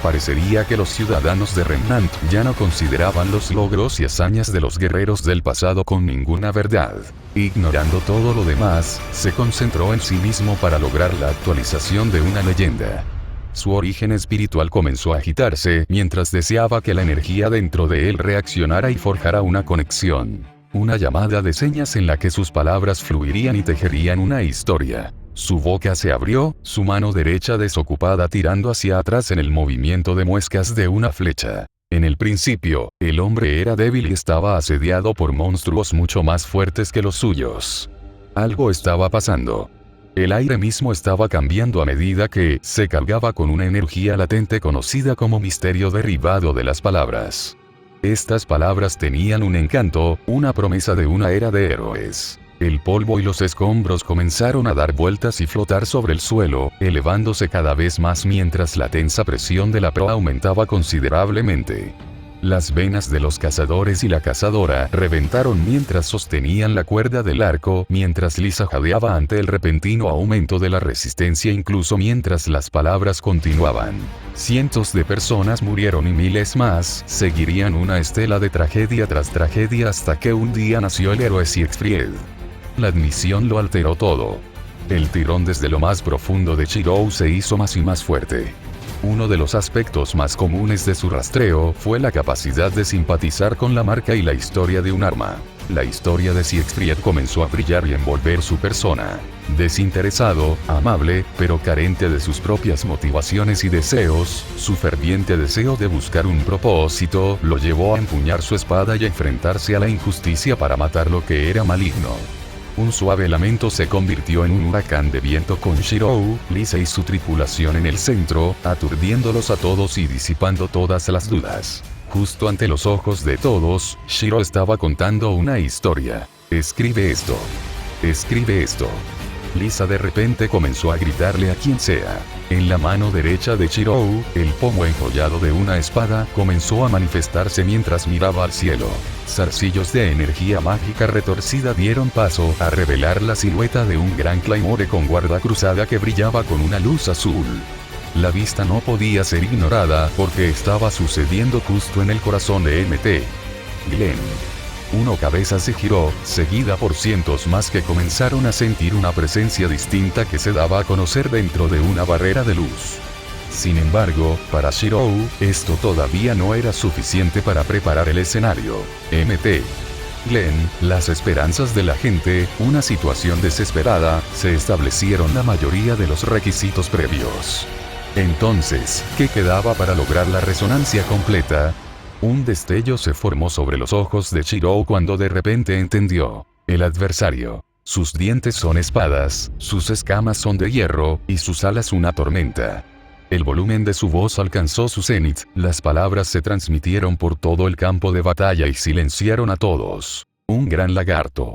S1: Parecería que los ciudadanos de Remnant ya no consideraban los logros y hazañas de los guerreros del pasado con ninguna verdad. Ignorando todo lo demás, se concentró en sí mismo para lograr la actualización de una leyenda. Su origen espiritual comenzó a agitarse mientras deseaba que la energía dentro de él reaccionara y forjara una conexión. Una llamada de señas en la que sus palabras fluirían y tejerían una historia. Su boca se abrió, su mano derecha desocupada tirando hacia atrás en el movimiento de muescas de una flecha. En el principio, el hombre era débil y estaba asediado por monstruos mucho más fuertes que los suyos. Algo estaba pasando. El aire mismo estaba cambiando a medida que se cargaba con una energía latente conocida como misterio derivado de las palabras. Estas palabras tenían un encanto, una promesa de una era de héroes. El polvo y los escombros comenzaron a dar vueltas y flotar sobre el suelo, elevándose cada vez más mientras la tensa presión de la proa aumentaba considerablemente. Las venas de los cazadores y la cazadora reventaron mientras sostenían la cuerda del arco, mientras Lisa jadeaba ante el repentino aumento de la resistencia incluso mientras las palabras continuaban. Cientos de personas murieron y miles más seguirían una estela de tragedia tras tragedia hasta que un día nació el héroe Siegfried. La admisión lo alteró todo. El tirón desde lo más profundo de Shirou se hizo más y más fuerte. Uno de los aspectos más comunes de su rastreo fue la capacidad de simpatizar con la marca y la historia de un arma. La historia de Siegfried comenzó a brillar y envolver su persona. Desinteresado, amable, pero carente de sus propias motivaciones y deseos, su ferviente deseo de buscar un propósito lo llevó a empuñar su espada y a enfrentarse a la injusticia para matar lo que era maligno. Un suave lamento se convirtió en un huracán de viento con Shirou, Lisa y su tripulación en el centro, aturdiéndolos a todos y disipando todas las dudas. Justo ante los ojos de todos, Shirou estaba contando una historia. Escribe esto. Escribe esto. Lisa de repente comenzó a gritarle a quien sea. En la mano derecha de Shirou, el pomo enjollado de una espada comenzó a manifestarse mientras miraba al cielo. Zarcillos de energía mágica retorcida dieron paso a revelar la silueta de un gran claymore con guarda cruzada que brillaba con una luz azul. La vista no podía ser ignorada porque estaba sucediendo justo en el corazón de Mt. Glen. Una cabeza se giró, seguida por cientos más que comenzaron a sentir una presencia distinta que se daba a conocer dentro de una barrera de luz. Sin embargo, para Shirou, esto todavía no era suficiente para preparar el escenario. Mt. Glen, las esperanzas de la gente, una situación desesperada, se establecieron la mayoría de los requisitos previos. Entonces, ¿qué quedaba para lograr la resonancia completa? Un destello se formó sobre los ojos de Shirou cuando de repente entendió. El adversario. Sus dientes son espadas, sus escamas son de hierro, y sus alas una tormenta. El volumen de su voz alcanzó su cenit, las palabras se transmitieron por todo el campo de batalla y silenciaron a todos. Un gran lagarto.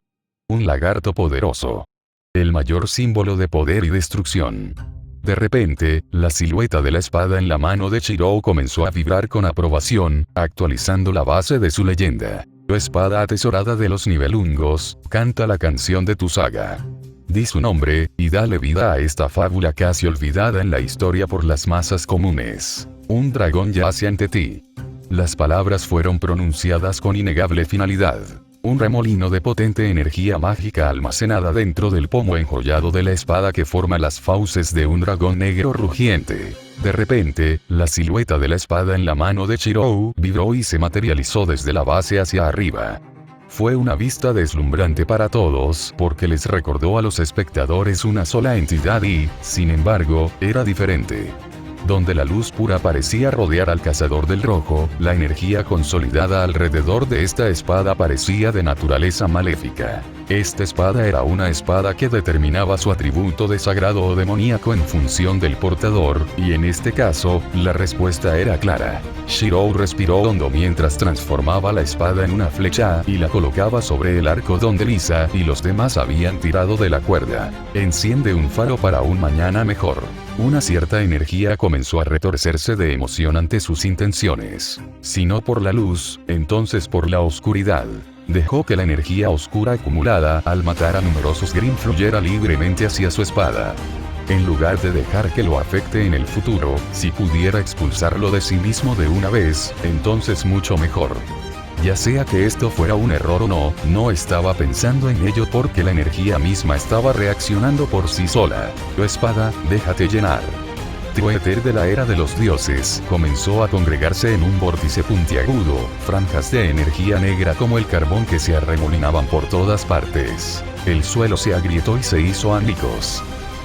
S1: Un lagarto poderoso. El mayor símbolo de poder y destrucción. De repente, la silueta de la espada en la mano de Shirou comenzó a vibrar con aprobación, actualizando la base de su leyenda. Tu espada atesorada de los Nibelungos, canta la canción de tu saga. Di su nombre, y dale vida a esta fábula casi olvidada en la historia por las masas comunes. Un dragón yace ante ti. Las palabras fueron pronunciadas con innegable finalidad. Un remolino de potente energía mágica almacenada dentro del pomo enjollado de la espada que forma las fauces de un dragón negro rugiente. De repente, la silueta de la espada en la mano de Shirou vibró y se materializó desde la base hacia arriba. Fue una vista deslumbrante para todos, porque les recordó a los espectadores una sola entidad y, sin embargo, era diferente. Donde la luz pura parecía rodear al cazador del rojo, la energía consolidada alrededor de esta espada parecía de naturaleza maléfica. Esta espada era una espada que determinaba su atributo de sagrado o demoníaco en función del portador, y en este caso, la respuesta era clara. Shirou respiró hondo mientras transformaba la espada en una flecha y la colocaba sobre el arco donde Lisa y los demás habían tirado de la cuerda. Enciende un faro para un mañana mejor. Una cierta energía comenzó a retorcerse de emoción ante sus intenciones. Si no por la luz, entonces por la oscuridad. Dejó que la energía oscura acumulada al matar a numerosos Grimm fluyera libremente hacia su espada. En lugar de dejar que lo afecte en el futuro, si pudiera expulsarlo de sí mismo de una vez, entonces mucho mejor. Ya sea que esto fuera un error o no, no estaba pensando en ello porque la energía misma estaba reaccionando por sí sola. Tu espada, déjate llenar. El éter de la era de los dioses comenzó a congregarse en un vórtice puntiagudo, franjas de energía negra como el carbón que se arremolinaban por todas partes. El suelo se agrietó y se hizo añicos.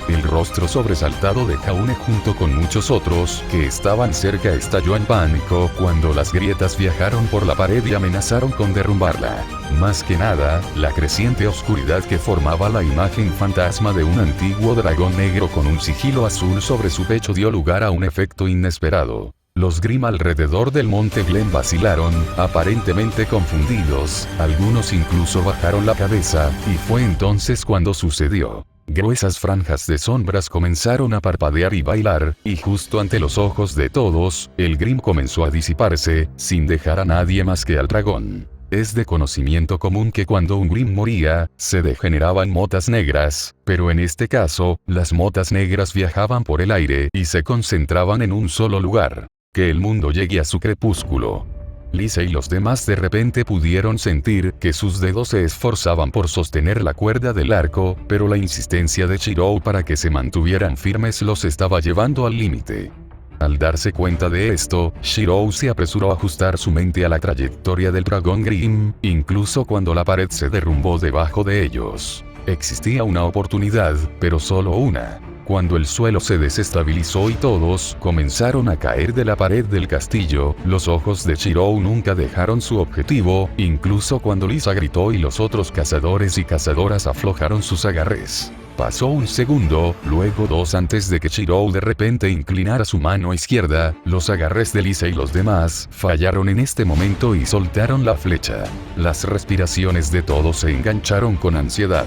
S1: El rostro sobresaltado de Jaune junto con muchos otros que estaban cerca estalló en pánico cuando las grietas viajaron por la pared y amenazaron con derrumbarla. Más que nada, la creciente oscuridad que formaba la imagen fantasma de un antiguo dragón negro con un sigilo azul sobre su pecho dio lugar a un efecto inesperado. Los Grimm alrededor del monte Glen vacilaron, aparentemente confundidos, algunos incluso bajaron la cabeza, y fue entonces cuando sucedió. Gruesas franjas de sombras comenzaron a parpadear y bailar, y justo ante los ojos de todos, el Grimm comenzó a disiparse, sin dejar a nadie más que al dragón. Es de conocimiento común que cuando un Grimm moría, se degeneraban motas negras, pero en este caso, las motas negras viajaban por el aire y se concentraban en un solo lugar. Que el mundo llegue a su crepúsculo. Lisa y los demás de repente pudieron sentir que sus dedos se esforzaban por sostener la cuerda del arco, pero la insistencia de Shirou para que se mantuvieran firmes los estaba llevando al límite. Al darse cuenta de esto, Shirou se apresuró a ajustar su mente a la trayectoria del dragón Grimm, incluso cuando la pared se derrumbó debajo de ellos. Existía una oportunidad, pero solo una. Cuando el suelo se desestabilizó y todos comenzaron a caer de la pared del castillo, los ojos de Shirou nunca dejaron su objetivo, incluso cuando Lisa gritó y los otros cazadores y cazadoras aflojaron sus agarres. Pasó un segundo, luego dos antes de que Shirou de repente inclinara su mano izquierda, los agarres de Lisa y los demás fallaron en este momento y soltaron la flecha. Las respiraciones de todos se engancharon con ansiedad.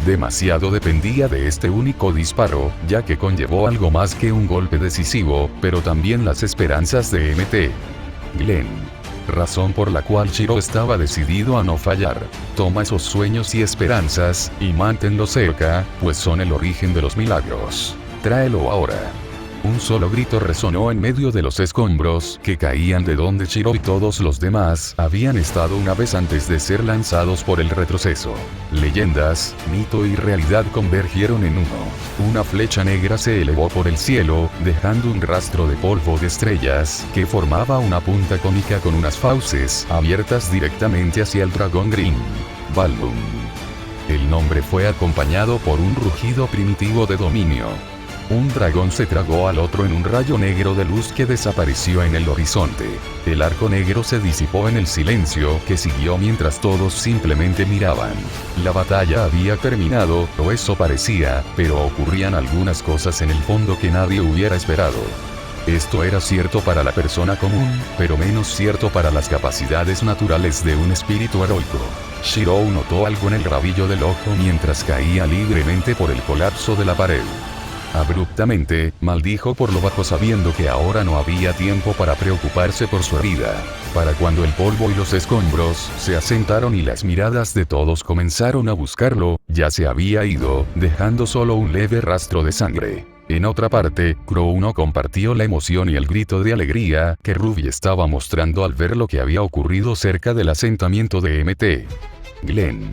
S1: Demasiado dependía de este único disparo, ya que conllevó algo más que un golpe decisivo, pero también las esperanzas de Mt. Glen. Razón por la cual Shirou estaba decidido a no fallar. Toma esos sueños y esperanzas, y manténlos cerca, pues son el origen de los milagros. Tráelo ahora. Un solo grito resonó en medio de los escombros que caían de donde Shirou y todos los demás habían estado una vez antes de ser lanzados por el retroceso. Leyendas, mito y realidad convergieron en uno. Una flecha negra se elevó por el cielo, dejando un rastro de polvo de estrellas que formaba una punta cónica con unas fauces abiertas directamente hacia el dragón Grimm. Balmung. El nombre fue acompañado por un rugido primitivo de dominio. Un dragón se tragó al otro en un rayo negro de luz que desapareció en el horizonte. El arco negro se disipó en el silencio que siguió mientras todos simplemente miraban. La batalla había terminado, o eso parecía, pero ocurrían algunas cosas en el fondo que nadie hubiera esperado. Esto era cierto para la persona común, pero menos cierto para las capacidades naturales de un espíritu heroico. Shirou notó algo en el rabillo del ojo mientras caía libremente por el colapso de la pared. Abruptamente, maldijo por lo bajo sabiendo que ahora no había tiempo para preocuparse por su herida. Para cuando el polvo y los escombros se asentaron y las miradas de todos comenzaron a buscarlo, ya se había ido, dejando solo un leve rastro de sangre. En otra parte, Crow no compartió la emoción y el grito de alegría que Ruby estaba mostrando al ver lo que había ocurrido cerca del asentamiento de Mt. Glen.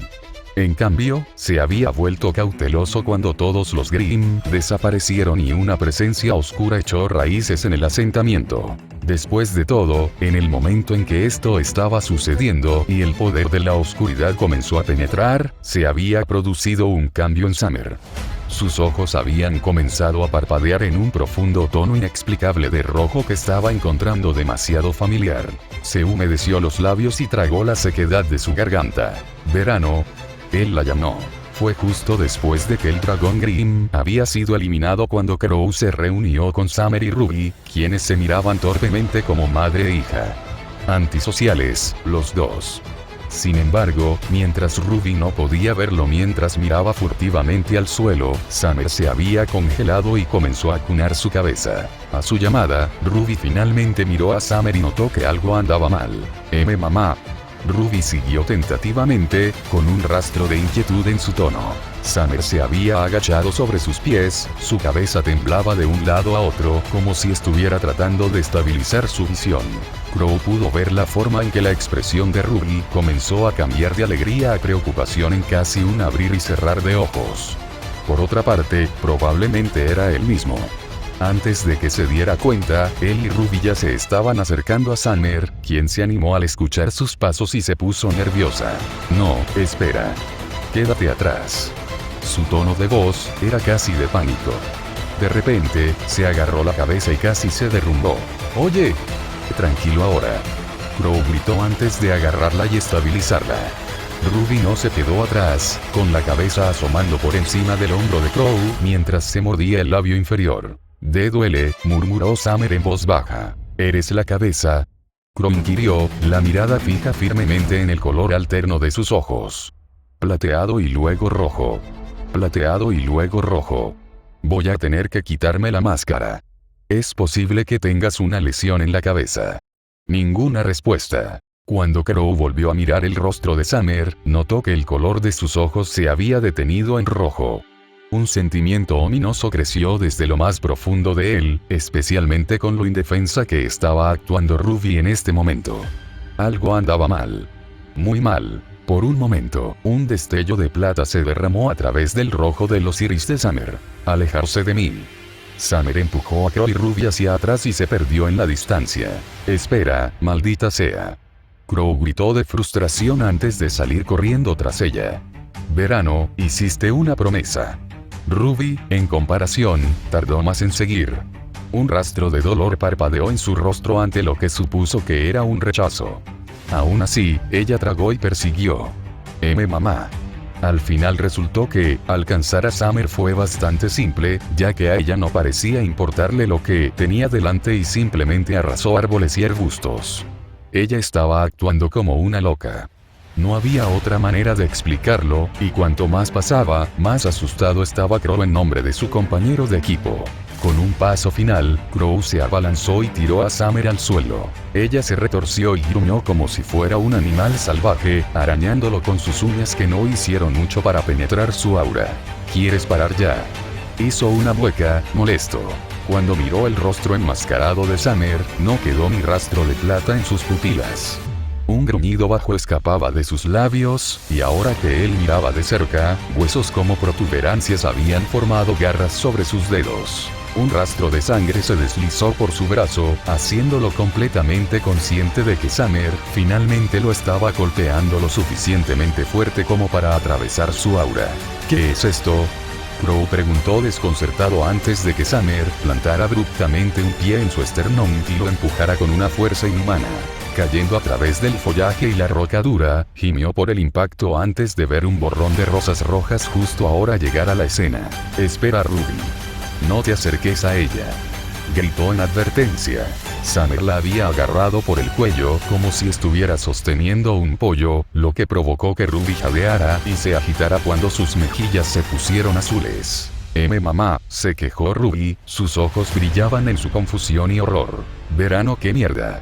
S1: En cambio, se había vuelto cauteloso cuando todos los Grimm desaparecieron y una presencia oscura echó raíces en el asentamiento. Después de todo, en el momento en que esto estaba sucediendo y el poder de la oscuridad comenzó a penetrar, se había producido un cambio en Summer. Sus ojos habían comenzado a parpadear en un profundo tono inexplicable de rojo que estaba encontrando demasiado familiar. Se humedeció los labios y tragó la sequedad de su garganta. Verano. Él la llamó. Fue justo después de que el dragón Grimm había sido eliminado cuando Crow se reunió con Summer y Ruby, quienes se miraban torpemente como madre e hija. Antisociales, los dos. Sin embargo, mientras Ruby no podía verlo mientras miraba furtivamente al suelo, Summer se había congelado y comenzó a acunar su cabeza. A su llamada, Ruby finalmente miró a Summer y notó que algo andaba mal. Mamá. Ruby siguió tentativamente, con un rastro de inquietud en su tono. Summer se había agachado sobre sus pies, su cabeza temblaba de un lado a otro, como si estuviera tratando de estabilizar su visión. Crow pudo ver la forma en que la expresión de Ruby comenzó a cambiar de alegría a preocupación en casi un abrir y cerrar de ojos. Por otra parte, probablemente era él mismo. Antes de que se diera cuenta, él y Ruby ya se estaban acercando a Summer, quien se animó al escuchar sus pasos y se puso nerviosa. No, espera. Quédate atrás. Su tono de voz era casi de pánico. De repente, se agarró la cabeza y casi se derrumbó. ¡Oye! Tranquilo ahora. Crow gritó antes de agarrarla y estabilizarla. Ruby no se quedó atrás, con la cabeza asomando por encima del hombro de Crow mientras se mordía el labio inferior. «¿Te duele?», murmuró Summer en voz baja. «¿Eres la cabeza?». Crow inquirió, la mirada fija firmemente en el color alterno de sus ojos. Plateado y luego rojo. Plateado y luego rojo. Voy a tener que quitarme la máscara. Es posible que tengas una lesión en la cabeza. Ninguna respuesta. Cuando Crow volvió a mirar el rostro de Summer, notó que el color de sus ojos se había detenido en rojo. Un sentimiento ominoso creció desde lo más profundo de él, especialmente con lo indefensa que estaba actuando Ruby en este momento. Algo andaba mal. Muy mal. Por un momento, un destello de plata se derramó a través del rojo de los iris de Summer. «Alejarse de mí». Summer empujó a Crow y Ruby hacia atrás y se perdió en la distancia. «Espera, maldita sea». Crow gritó de frustración antes de salir corriendo tras ella. «Verano, hiciste una promesa». Ruby, en comparación, tardó más en seguir. Un rastro de dolor parpadeó en su rostro ante lo que supuso que era un rechazo. Aún así, ella tragó y persiguió. Mamá. Al final resultó que, alcanzar a Summer fue bastante simple, ya que a ella no parecía importarle lo que tenía delante y simplemente arrasó árboles y arbustos. Ella estaba actuando como una loca. No había otra manera de explicarlo, y cuanto más pasaba, más asustado estaba Crow en nombre de su compañero de equipo. Con un paso final, Crow se abalanzó y tiró a Summer al suelo. Ella se retorció y gruñó como si fuera un animal salvaje, arañándolo con sus uñas que no hicieron mucho para penetrar su aura. ¿Quieres parar ya? Hizo una mueca, molesto. Cuando miró el rostro enmascarado de Summer, no quedó ni rastro de plata en sus pupilas. Un gruñido bajo escapaba de sus labios, y ahora que él miraba de cerca, huesos como protuberancias habían formado garras sobre sus dedos. Un rastro de sangre se deslizó por su brazo, haciéndolo completamente consciente de que Summer finalmente lo estaba golpeando lo suficientemente fuerte como para atravesar su aura. ¿Qué es esto? Crow preguntó desconcertado antes de que Summer plantara abruptamente un pie en su esternón y lo empujara con una fuerza inhumana. Cayendo a través del follaje y la roca dura, gimió por el impacto antes de ver un borrón de rosas rojas justo ahora llegar a la escena. «Espera, Ruby. No te acerques a ella», gritó en advertencia. Summer la había agarrado por el cuello como si estuviera sosteniendo un pollo, lo que provocó que Ruby jadeara y se agitara cuando sus mejillas se pusieron azules. Mamá, se quejó Ruby, sus ojos brillaban en su confusión y horror. «Verano, qué mierda».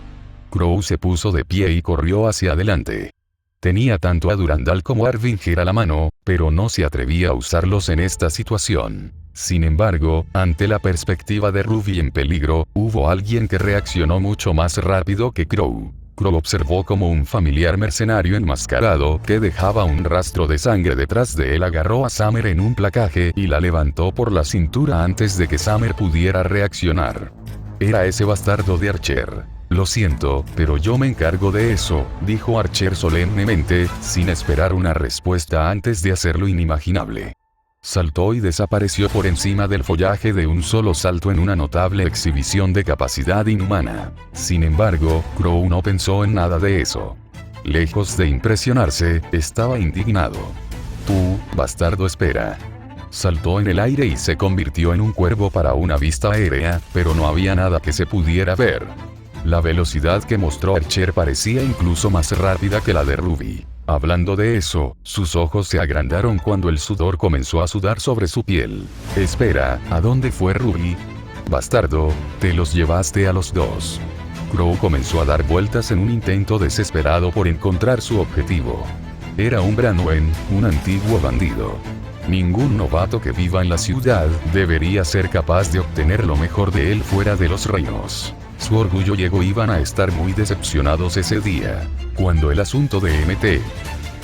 S1: Crow se puso de pie y corrió hacia adelante. Tenía tanto a Durandal como a Arvinger a la mano, pero no se atrevía a usarlos en esta situación. Sin embargo, ante la perspectiva de Ruby en peligro, hubo alguien que reaccionó mucho más rápido que Crow. Crow observó como un familiar mercenario enmascarado que dejaba un rastro de sangre detrás de él agarró a Summer en un placaje y la levantó por la cintura antes de que Summer pudiera reaccionar. Era ese bastardo de Archer. «Lo siento, pero yo me encargo de eso», dijo Archer solemnemente, sin esperar una respuesta antes de hacer lo inimaginable. Saltó y desapareció por encima del follaje de un solo salto en una notable exhibición de capacidad inhumana. Sin embargo, Crow no pensó en nada de eso. Lejos de impresionarse, estaba indignado. Bastardo, espera». Saltó en el aire y se convirtió en un cuervo para una vista aérea, pero no había nada que se pudiera ver. La velocidad que mostró Archer parecía incluso más rápida que la de Ruby. Hablando de eso, sus ojos se agrandaron cuando el sudor comenzó a sudar sobre su piel. «Espera, ¿a dónde fue Ruby? Bastardo, te los llevaste a los dos». Crow comenzó a dar vueltas en un intento desesperado por encontrar su objetivo. Era un Branwen, un antiguo bandido. Ningún novato que viva en la ciudad debería ser capaz de obtener lo mejor de él fuera de los reinos. Su orgullo y ego iban a estar muy decepcionados ese día. Cuando el asunto de Mt.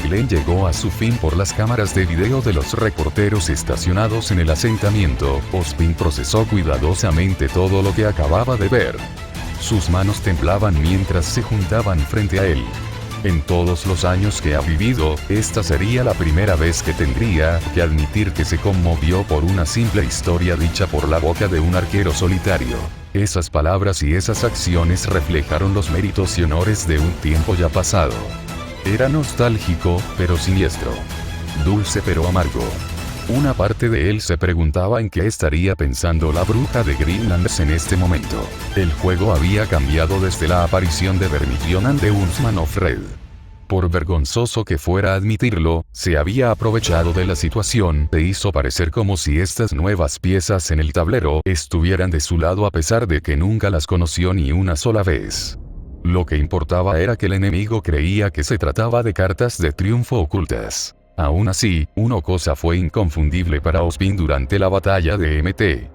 S1: Glen llegó a su fin por las cámaras de video de los reporteros estacionados en el asentamiento, Ozpin procesó cuidadosamente todo lo que acababa de ver. Sus manos temblaban mientras se juntaban frente a él. En todos los años que ha vivido, esta sería la primera vez que tendría que admitir que se conmovió por una simple historia dicha por la boca de un arquero solitario. Esas palabras y esas acciones reflejaron los méritos y honores de un tiempo ya pasado. Era nostálgico, pero siniestro. Dulce pero amargo. Una parte de él se preguntaba en qué estaría pensando la bruja de Greenlands en este momento. El juego había cambiado desde la aparición de Vermillion de Huntsman of Red. Por vergonzoso que fuera a admitirlo, se había aprovechado de la situación e hizo parecer como si estas nuevas piezas en el tablero estuvieran de su lado a pesar de que nunca las conoció ni una sola vez. Lo que importaba era que el enemigo creía que se trataba de cartas de triunfo ocultas. Aún así, una cosa fue inconfundible para Ozpin durante la batalla de Mt.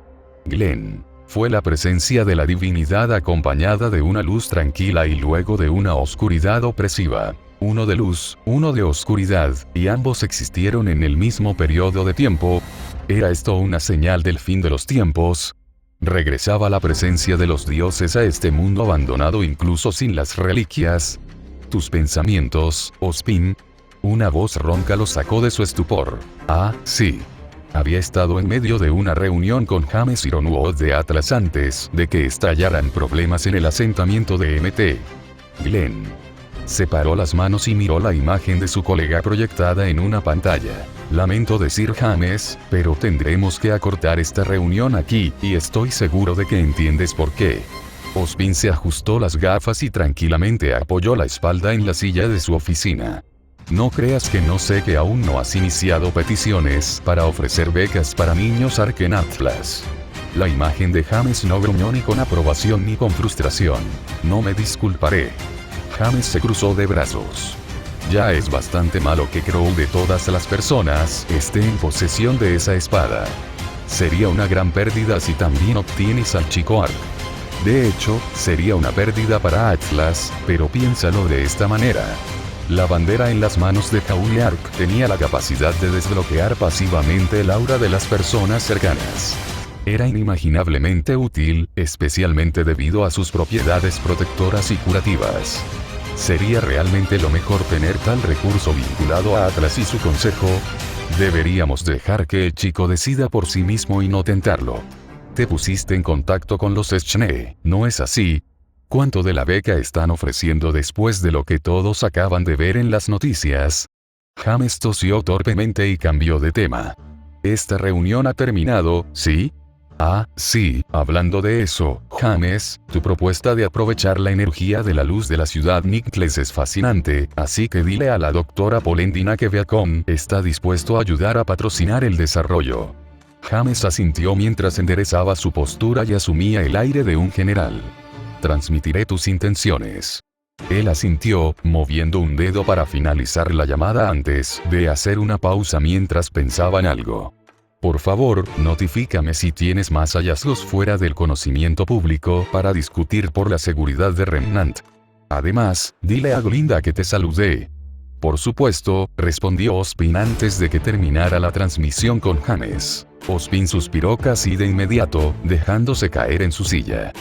S1: Glen. Fue la presencia de la divinidad acompañada de una luz tranquila y luego de una oscuridad opresiva. Uno de luz, uno de oscuridad, y ambos existieron en el mismo periodo de tiempo. ¿Era esto una señal del fin de los tiempos? ¿Regresaba la presencia de los dioses a este mundo abandonado incluso sin las reliquias? ¿Tus pensamientos, Ozpin? Una voz ronca lo sacó de su estupor. Ah, sí. Había estado en medio de una reunión con James y Ronwood de Atlas antes de que estallaran problemas en el asentamiento de Mt. Glen. Separó las manos y miró la imagen de su colega proyectada en una pantalla. Lamento decir James, pero tendremos que acortar esta reunión aquí, y estoy seguro de que entiendes por qué. Ozpin se ajustó las gafas y tranquilamente apoyó la espalda en la silla de su oficina. No creas que no sé que aún no has iniciado peticiones para ofrecer becas para niños Arken Atlas. La imagen de James no gruñó ni con aprobación ni con frustración. No me disculparé. James se cruzó de brazos. Ya es bastante malo que Crow de todas las personas esté en posesión de esa espada. Sería una gran pérdida si también obtienes al chico Ark. De hecho, sería una pérdida para Atlas, pero piénsalo de esta manera. La bandera en las manos de Kaule Ark tenía la capacidad de desbloquear pasivamente el aura de las personas cercanas. Era inimaginablemente útil, especialmente debido a sus propiedades protectoras y curativas. ¿Sería realmente lo mejor tener tal recurso vinculado a Atlas y su consejo? Deberíamos dejar que el chico decida por sí mismo y no tentarlo. Te pusiste en contacto con los Schne, ¿no es así? ¿Cuánto de la beca están ofreciendo después de lo que todos acaban de ver en las noticias? James tosió torpemente y cambió de tema. ¿Esta reunión ha terminado, sí? Ah, sí, hablando de eso, James, tu propuesta de aprovechar la energía de la luz de la ciudad Nickles es fascinante, así que dile a la doctora Polendina que Viacom está dispuesto a ayudar a patrocinar el desarrollo. James asintió mientras enderezaba su postura y asumía el aire de un general. Transmitiré tus intenciones. Él asintió, moviendo un dedo para finalizar la llamada antes de hacer una pausa mientras pensaba en algo. Por favor, notifícame si tienes más hallazgos fuera del conocimiento público para discutir por la seguridad de Remnant. Además, dile a Glinda que te saludé. Por supuesto, respondió Ozpin antes de que terminara la transmisión con James. Ozpin suspiró casi de inmediato, dejándose caer en su silla.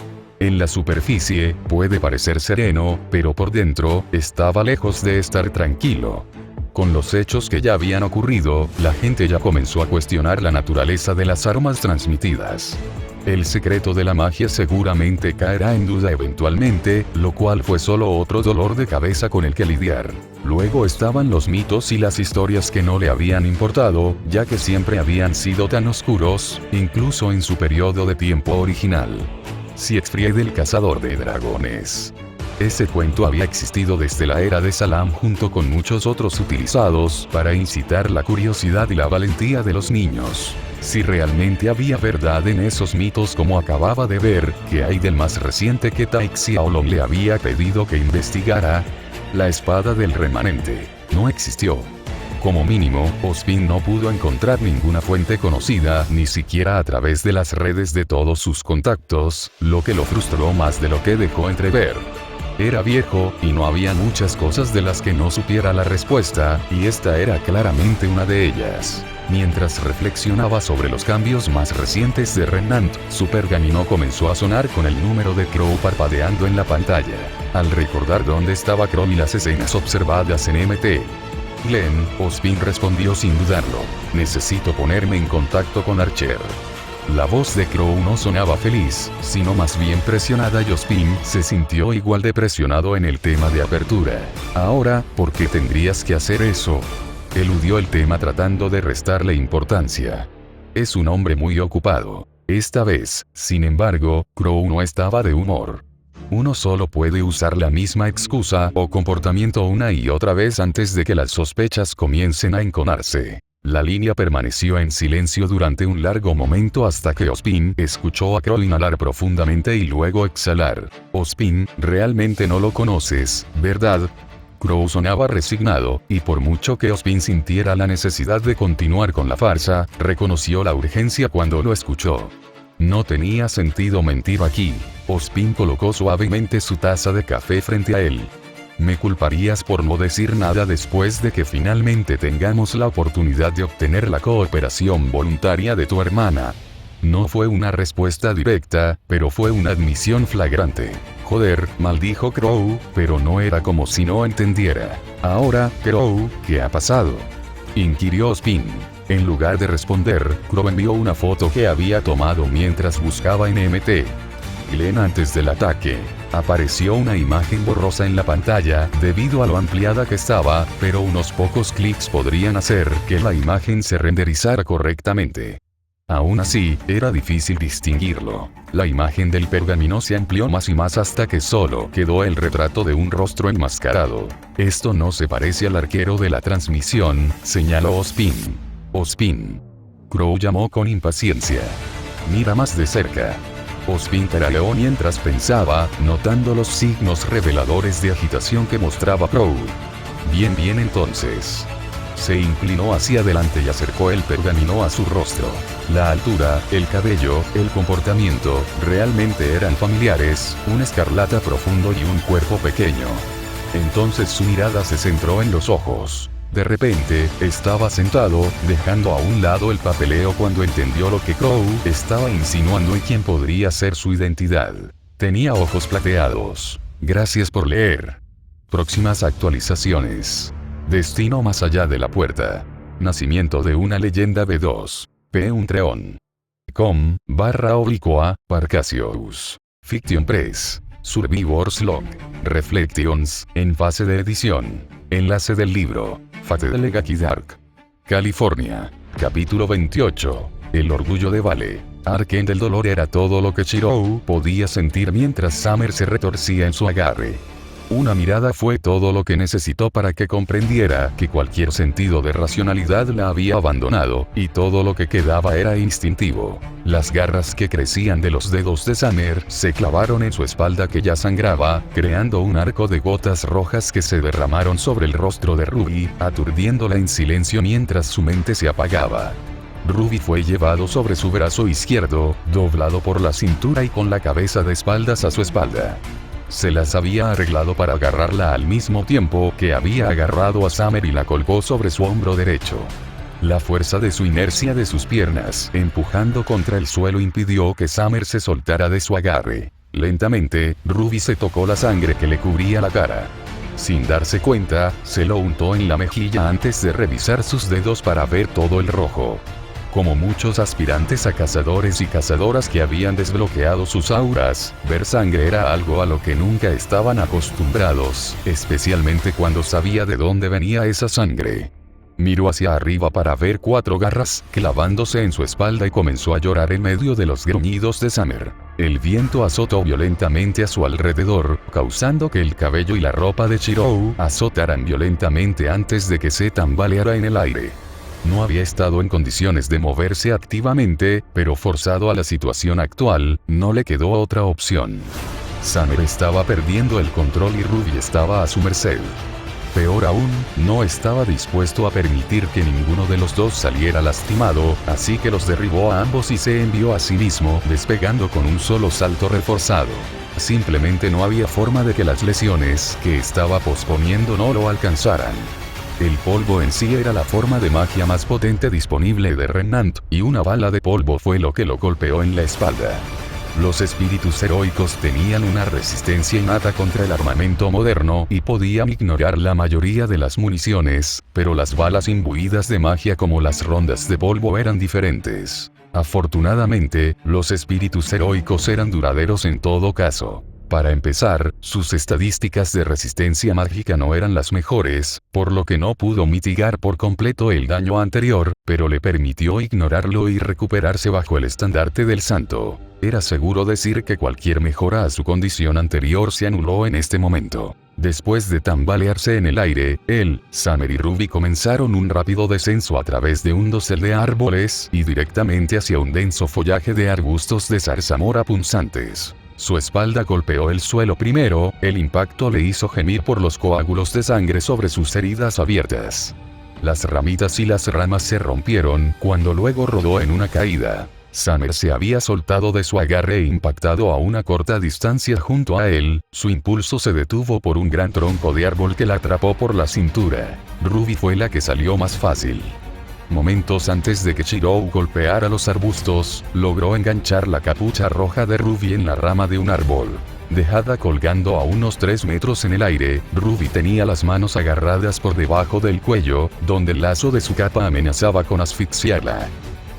S1: En la superficie, puede parecer sereno, pero por dentro, estaba lejos de estar tranquilo. Con los hechos que ya habían ocurrido, la gente ya comenzó a cuestionar la naturaleza de las armas transmitidas. El secreto de la magia seguramente caerá en duda eventualmente, lo cual fue solo otro dolor de cabeza con el que lidiar. Luego estaban los mitos y las historias que no le habían importado, ya que siempre habían sido tan oscuros, incluso en su periodo de tiempo original. Siegfried el cazador de dragones. Ese cuento había existido desde la era de Salam junto con muchos otros utilizados para incitar la curiosidad y la valentía de los niños. Si realmente había verdad en esos mitos como acababa de ver, ¿qué hay del más reciente que Tai Xiaolong le había pedido que investigara? La espada del remanente no existió. Como mínimo, Ozpin no pudo encontrar ninguna fuente conocida, ni siquiera a través de las redes de todos sus contactos, lo que lo frustró más de lo que dejó entrever. Era viejo, y no había muchas cosas de las que no supiera la respuesta, y esta era claramente una de ellas. Mientras reflexionaba sobre los cambios más recientes de Remnant, su pergamino comenzó a sonar con el número de Crow parpadeando en la pantalla. Al recordar dónde estaba Crow y las escenas observadas en MT, Glenn, Ozpin respondió sin dudarlo: necesito ponerme en contacto con Archer. La voz de Crow no sonaba feliz, sino más bien presionada, y Ozpin se sintió igual de presionado en el tema de apertura. Ahora, ¿por qué tendrías que hacer eso? Eludió el tema tratando de restarle importancia. Es un hombre muy ocupado. Esta vez, sin embargo, Crow no estaba de humor. Uno solo puede usar la misma excusa o comportamiento una y otra vez antes de que las sospechas comiencen a enconarse. La línea permaneció en silencio durante un largo momento hasta que Ozpin escuchó a Crow inhalar profundamente y luego exhalar. Ozpin, realmente no lo conoces, ¿verdad? Crow sonaba resignado, y por mucho que Ozpin sintiera la necesidad de continuar con la farsa, reconoció la urgencia cuando lo escuchó. No tenía sentido mentir aquí. Ozpin colocó suavemente su taza de café frente a él. Me culparías por no decir nada después de que finalmente tengamos la oportunidad de obtener la cooperación voluntaria de tu hermana. No fue una respuesta directa, pero fue una admisión flagrante. Joder, maldijo Crow, pero no era como si no entendiera. Ahora, Crow, ¿qué ha pasado?, inquirió Ozpin. En lugar de responder, Crow envió una foto que había tomado mientras buscaba en MT Glenn antes del ataque. Apareció una imagen borrosa en la pantalla, debido a lo ampliada que estaba, pero unos pocos clics podrían hacer que la imagen se renderizara correctamente. Aún así, era difícil distinguirlo. La imagen del pergamino se amplió más y más hasta que solo quedó el retrato de un rostro enmascarado. Esto no se parece al arquero de la transmisión, señaló Ozpin. Ozpin. Crow llamó con impaciencia. Mira más de cerca. Ozpin taraleó mientras pensaba, notando los signos reveladores de agitación que mostraba Crow. Bien entonces. Se inclinó hacia adelante y acercó el pergamino a su rostro. La altura, el cabello, el comportamiento, realmente eran familiares, un escarlata profundo y un cuerpo pequeño. Entonces su mirada se centró en los ojos. De repente, estaba sentado, dejando a un lado el papeleo cuando entendió lo que Crow estaba insinuando y quién podría ser su identidad. Tenía ojos plateados. Gracias por leer. Próximas actualizaciones. Destino más allá de la puerta. Nacimiento de una leyenda B2. P. com/Parcasius. Fiction Press. Survivor's Log. Reflections, en fase de edición. Enlace del libro. Fate de Legacy Dark. California. Capítulo 28. El orgullo de Vale. Arken del dolor era todo lo que Shirou podía sentir mientras Summer se retorcía en su agarre. Una mirada fue todo lo que necesitó para que comprendiera que cualquier sentido de racionalidad la había abandonado, y todo lo que quedaba era instintivo. Las garras que crecían de los dedos de Summer se clavaron en su espalda que ya sangraba, creando un arco de gotas rojas que se derramaron sobre el rostro de Ruby, aturdiéndola en silencio mientras su mente se apagaba. Ruby fue llevado sobre su brazo izquierdo, doblado por la cintura y con la cabeza de espaldas a su espalda. Se las había arreglado para agarrarla al mismo tiempo que había agarrado a Summer y la colgó sobre su hombro derecho. La fuerza de su inercia de sus piernas, empujando contra el suelo, impidió que Summer se soltara de su agarre. Lentamente, Ruby se tocó la sangre que le cubría la cara. Sin darse cuenta, se lo untó en la mejilla antes de revisar sus dedos para ver todo el rojo. Como muchos aspirantes a cazadores y cazadoras que habían desbloqueado sus auras, ver sangre era algo a lo que nunca estaban acostumbrados, especialmente cuando sabía de dónde venía esa sangre. Miró hacia arriba para ver 4 garras clavándose en su espalda y comenzó a llorar en medio de los gruñidos de Summer. El viento azotó violentamente a su alrededor, causando que el cabello y la ropa de Shirou azotaran violentamente antes de que se tambaleara en el aire. No había estado en condiciones de moverse activamente, pero forzado a la situación actual, no le quedó otra opción. Summer estaba perdiendo el control y Ruby estaba a su merced. Peor aún, no estaba dispuesto a permitir que ninguno de los dos saliera lastimado, así que los derribó a ambos y se envió a sí mismo, despegando con un solo salto reforzado. Simplemente no había forma de que las lesiones que estaba posponiendo no lo alcanzaran. El polvo en sí era la forma de magia más potente disponible de Remnant, y una bala de polvo fue lo que lo golpeó en la espalda. Los espíritus heroicos tenían una resistencia innata contra el armamento moderno y podían ignorar la mayoría de las municiones, pero las balas imbuidas de magia como las rondas de polvo eran diferentes. Afortunadamente, los espíritus heroicos eran duraderos en todo caso. Para empezar, sus estadísticas de resistencia mágica no eran las mejores, por lo que no pudo mitigar por completo el daño anterior, pero le permitió ignorarlo y recuperarse bajo el estandarte del santo. Era seguro decir que cualquier mejora a su condición anterior se anuló en este momento. Después de tambalearse en el aire, él, Summer y Ruby comenzaron un rápido descenso a través de un dosel de árboles y directamente hacia un denso follaje de arbustos de zarzamora punzantes. Su espalda golpeó el suelo primero, el impacto le hizo gemir por los coágulos de sangre sobre sus heridas abiertas. Las ramitas y las ramas se rompieron cuando luego rodó en una caída. Summer se había soltado de su agarre e impactado a una corta distancia junto a él, su impulso se detuvo por un gran tronco de árbol que la atrapó por la cintura. Ruby fue la que salió más fácil. Momentos antes de que Shirou golpeara los arbustos, logró enganchar la capucha roja de Ruby en la rama de un árbol. Dejada colgando a unos 3 metros en el aire, Ruby tenía las manos agarradas por debajo del cuello, donde el lazo de su capa amenazaba con asfixiarla.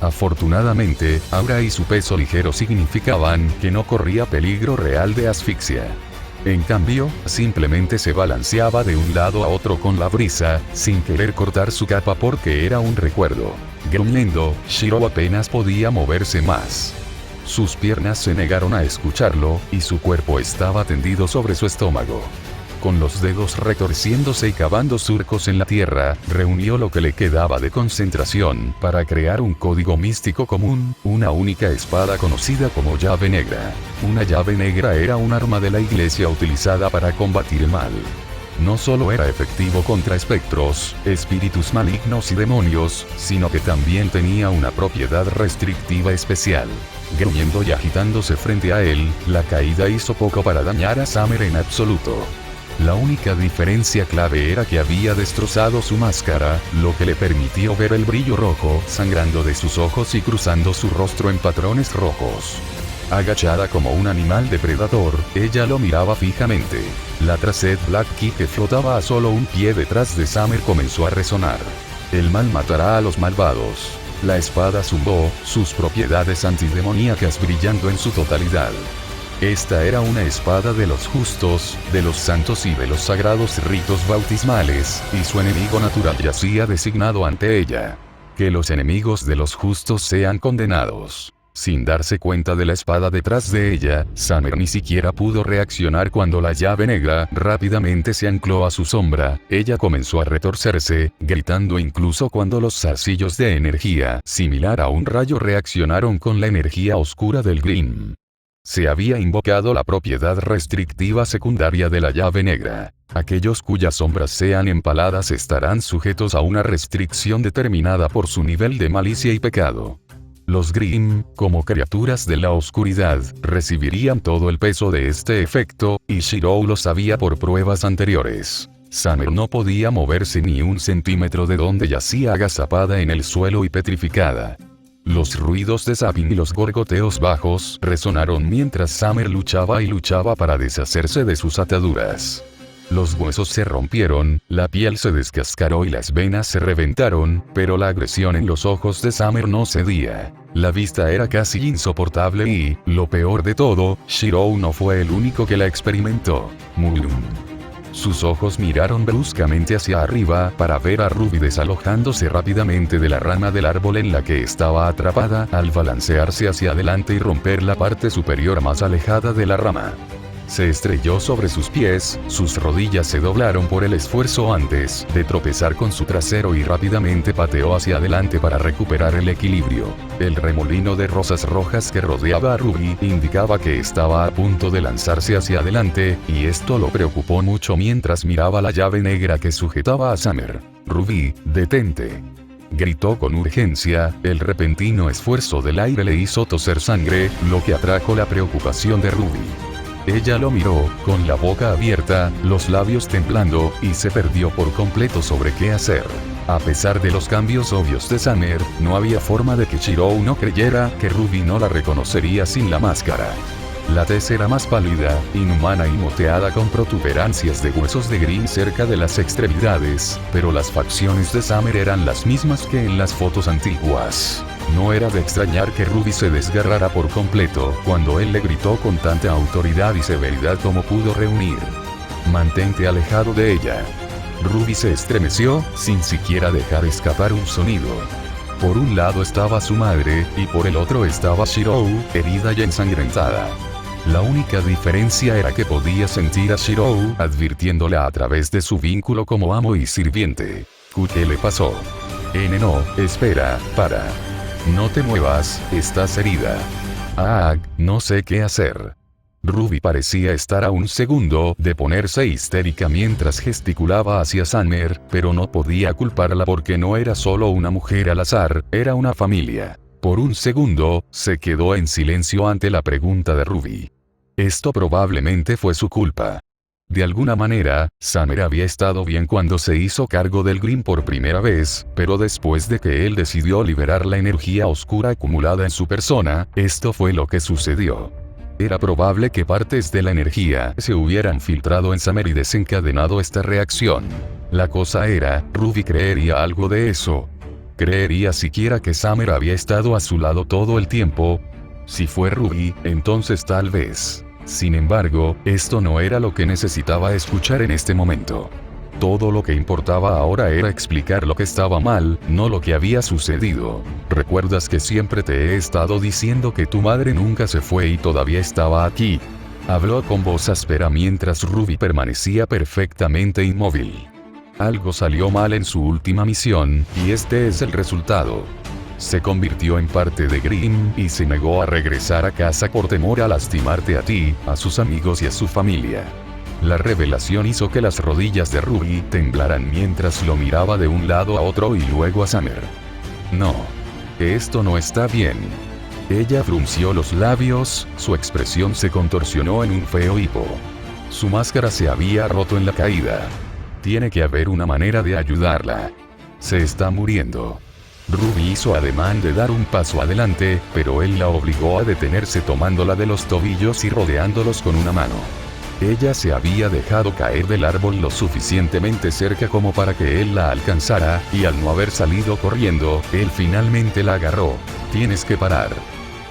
S1: Afortunadamente, Aura y su peso ligero significaban que no corría peligro real de asfixia. En cambio, simplemente se balanceaba de un lado a otro con la brisa, sin querer cortar su capa porque era un recuerdo. Gruñendo, Shirou apenas podía moverse más. Sus piernas se negaron a escucharlo, y su cuerpo estaba tendido sobre su estómago. Con los dedos retorciéndose y cavando surcos en la tierra, reunió lo que le quedaba de concentración para crear un código místico común, una única espada conocida como llave negra. Una llave negra era un arma de la iglesia utilizada para combatir el mal. No solo era efectivo contra espectros, espíritus malignos y demonios, sino que también tenía una propiedad restrictiva especial. Gruñendo y agitándose frente a él, la caída hizo poco para dañar a Summer en absoluto. La única diferencia clave era que había destrozado su máscara, lo que le permitió ver el brillo rojo sangrando de sus ojos y cruzando su rostro en patrones rojos. Agachada como un animal depredador, ella lo miraba fijamente. La Tracet Black Key que flotaba a solo un pie detrás de Summer comenzó a resonar. El mal matará a los malvados. La espada zumbó, sus propiedades antidemoníacas brillando en su totalidad. Esta era una espada de los justos, de los santos y de los sagrados ritos bautismales, y su enemigo natural yacía designado ante ella. Que los enemigos de los justos sean condenados. Sin darse cuenta de la espada detrás de ella, Summer ni siquiera pudo reaccionar cuando la llave negra rápidamente se ancló a su sombra. Ella comenzó a retorcerse, gritando incluso cuando los zarcillos de energía, similar a un rayo, reaccionaron con la energía oscura del Grim. Se había invocado la propiedad restrictiva secundaria de la llave negra. Aquellos cuyas sombras sean empaladas estarán sujetos a una restricción determinada por su nivel de malicia y pecado. Los Grimm, como criaturas de la oscuridad, recibirían todo el peso de este efecto, y Shirou lo sabía por pruebas anteriores. Summer no podía moverse ni un centímetro de donde yacía agazapada en el suelo y petrificada. Los ruidos de zapping y los gorgoteos bajos resonaron mientras Summer luchaba y luchaba para deshacerse de sus ataduras. Los huesos se rompieron, la piel se descascaró y las venas se reventaron, pero la agresión en los ojos de Summer no cedía. La vista era casi insoportable y, lo peor de todo, Shirou no fue el único que la experimentó. Mulum. Sus ojos miraron bruscamente hacia arriba para ver a Ruby desalojándose rápidamente de la rama del árbol en la que estaba atrapada al balancearse hacia adelante y romper la parte superior más alejada de la rama. Se estrelló sobre sus pies, sus rodillas se doblaron por el esfuerzo antes de tropezar con su trasero y rápidamente pateó hacia adelante para recuperar el equilibrio. El remolino de rosas rojas que rodeaba a Ruby indicaba que estaba a punto de lanzarse hacia adelante, y esto lo preocupó mucho mientras miraba la llave negra que sujetaba a Summer. «Ruby, detente», gritó con urgencia. El repentino esfuerzo del aire le hizo toser sangre, lo que atrajo la preocupación de Ruby. Ella lo miró, con la boca abierta, los labios temblando, y se perdió por completo sobre qué hacer. A pesar de los cambios obvios de Summer, no había forma de que Shirou no creyera que Ruby no la reconocería sin la máscara. La tez era más pálida, inhumana y moteada con protuberancias de huesos de Green cerca de las extremidades, pero las facciones de Summer eran las mismas que en las fotos antiguas. No era de extrañar que Ruby se desgarrara por completo cuando él le gritó con tanta autoridad y severidad como pudo reunir: «Mantente alejado de ella». Ruby se estremeció, sin siquiera dejar escapar un sonido. Por un lado estaba su madre, y por el otro estaba Shirou, herida y ensangrentada. La única diferencia era que podía sentir a Shirou advirtiéndola a través de su vínculo como amo y sirviente. ¿Qué le pasó? No, espera, para. No te muevas, estás herida. No sé qué hacer. Ruby parecía estar a un segundo de ponerse histérica mientras gesticulaba hacia Summer, pero no podía culparla porque no era solo una mujer al azar, era una familia. Por un segundo, se quedó en silencio ante la pregunta de Ruby. Esto probablemente fue su culpa. De alguna manera, Summer había estado bien cuando se hizo cargo del Green por primera vez, pero después de que él decidió liberar la energía oscura acumulada en su persona, esto fue lo que sucedió. Era probable que partes de la energía se hubieran filtrado en Summer y desencadenado esta reacción. La cosa era, Ruby creería algo de eso. ¿Creería siquiera que Summer había estado a su lado todo el tiempo? Si fue Ruby, entonces tal vez. Sin embargo, esto no era lo que necesitaba escuchar en este momento. Todo lo que importaba ahora era explicar lo que estaba mal, no lo que había sucedido. ¿Recuerdas que siempre te he estado diciendo que tu madre nunca se fue y todavía estaba aquí? Habló con voz áspera mientras Ruby permanecía perfectamente inmóvil. Algo salió mal en su última misión, y este es el resultado. Se convirtió en parte de Grimm y se negó a regresar a casa por temor a lastimarte a ti, a sus amigos y a su familia. La revelación hizo que las rodillas de Ruby temblaran mientras lo miraba de un lado a otro y luego a Summer. No. Esto no está bien. Ella frunció los labios, su expresión se contorsionó en un feo hipo. Su máscara se había roto en la caída. Tiene que haber una manera de ayudarla. Se está muriendo. Ruby hizo ademán de dar un paso adelante, pero él la obligó a detenerse tomándola de los tobillos y rodeándolos con una mano. Ella se había dejado caer del árbol lo suficientemente cerca como para que él la alcanzara, y al no haber salido corriendo, él finalmente la agarró. «Tienes que parar».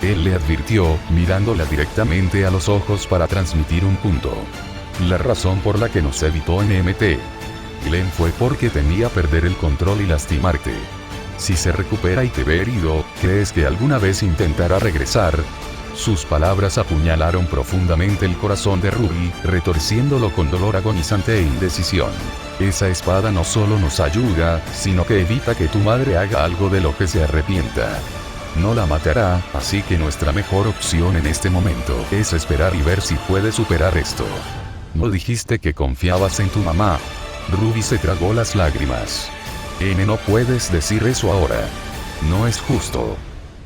S1: Él le advirtió, mirándola directamente a los ojos para transmitir un punto. La razón por la que nos evitó en MT. Glenn fue porque temía perder el control y lastimarte. Si se recupera y te ve herido, ¿crees que alguna vez intentará regresar? Sus palabras apuñalaron profundamente el corazón de Ruby, retorciéndolo con dolor agonizante e indecisión. Esa espada no solo nos ayuda, sino que evita que tu madre haga algo de lo que se arrepienta. No la matará, así que nuestra mejor opción en este momento es esperar y ver si puede superar esto. ¿No dijiste que confiabas en tu mamá? Ruby se tragó las lágrimas. No puedes decir eso ahora. No es justo.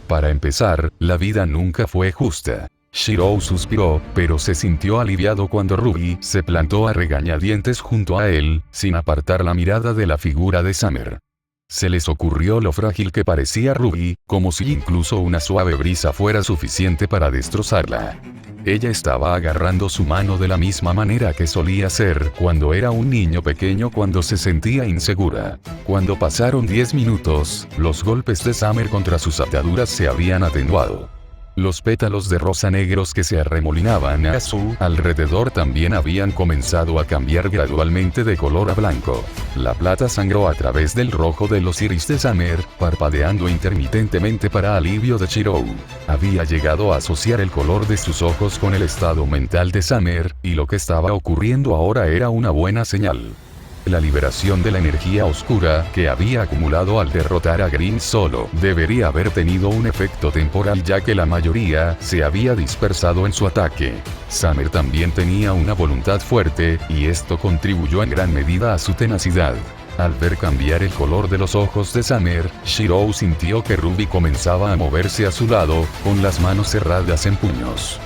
S1: Para empezar, la vida nunca fue justa. Shirou suspiró, pero se sintió aliviado cuando Ruby se plantó a regañadientes junto a él, sin apartar la mirada de la figura de Summer. Se les ocurrió lo frágil que parecía Ruby, como si incluso una suave brisa fuera suficiente para destrozarla. Ella estaba agarrando su mano de la misma manera que solía hacer cuando era un niño pequeño cuando se sentía insegura. Cuando pasaron 10 minutos, los golpes de Summer contra sus ataduras se habían atenuado. Los pétalos de rosa negros que se arremolinaban a su alrededor también habían comenzado a cambiar gradualmente de color a blanco. La plata sangró a través del rojo de los iris de Summer, parpadeando intermitentemente para alivio de Shirou. Había llegado a asociar el color de sus ojos con el estado mental de Summer, y lo que estaba ocurriendo ahora era una buena señal. La liberación de la energía oscura que había acumulado al derrotar a Green solo debería haber tenido un efecto temporal, ya que la mayoría se había dispersado en su ataque. Summer también tenía una voluntad fuerte, y esto contribuyó en gran medida a su tenacidad. Al ver cambiar el color de los ojos de Summer, Shirou sintió que Ruby comenzaba a moverse a su lado, con las manos cerradas en puños.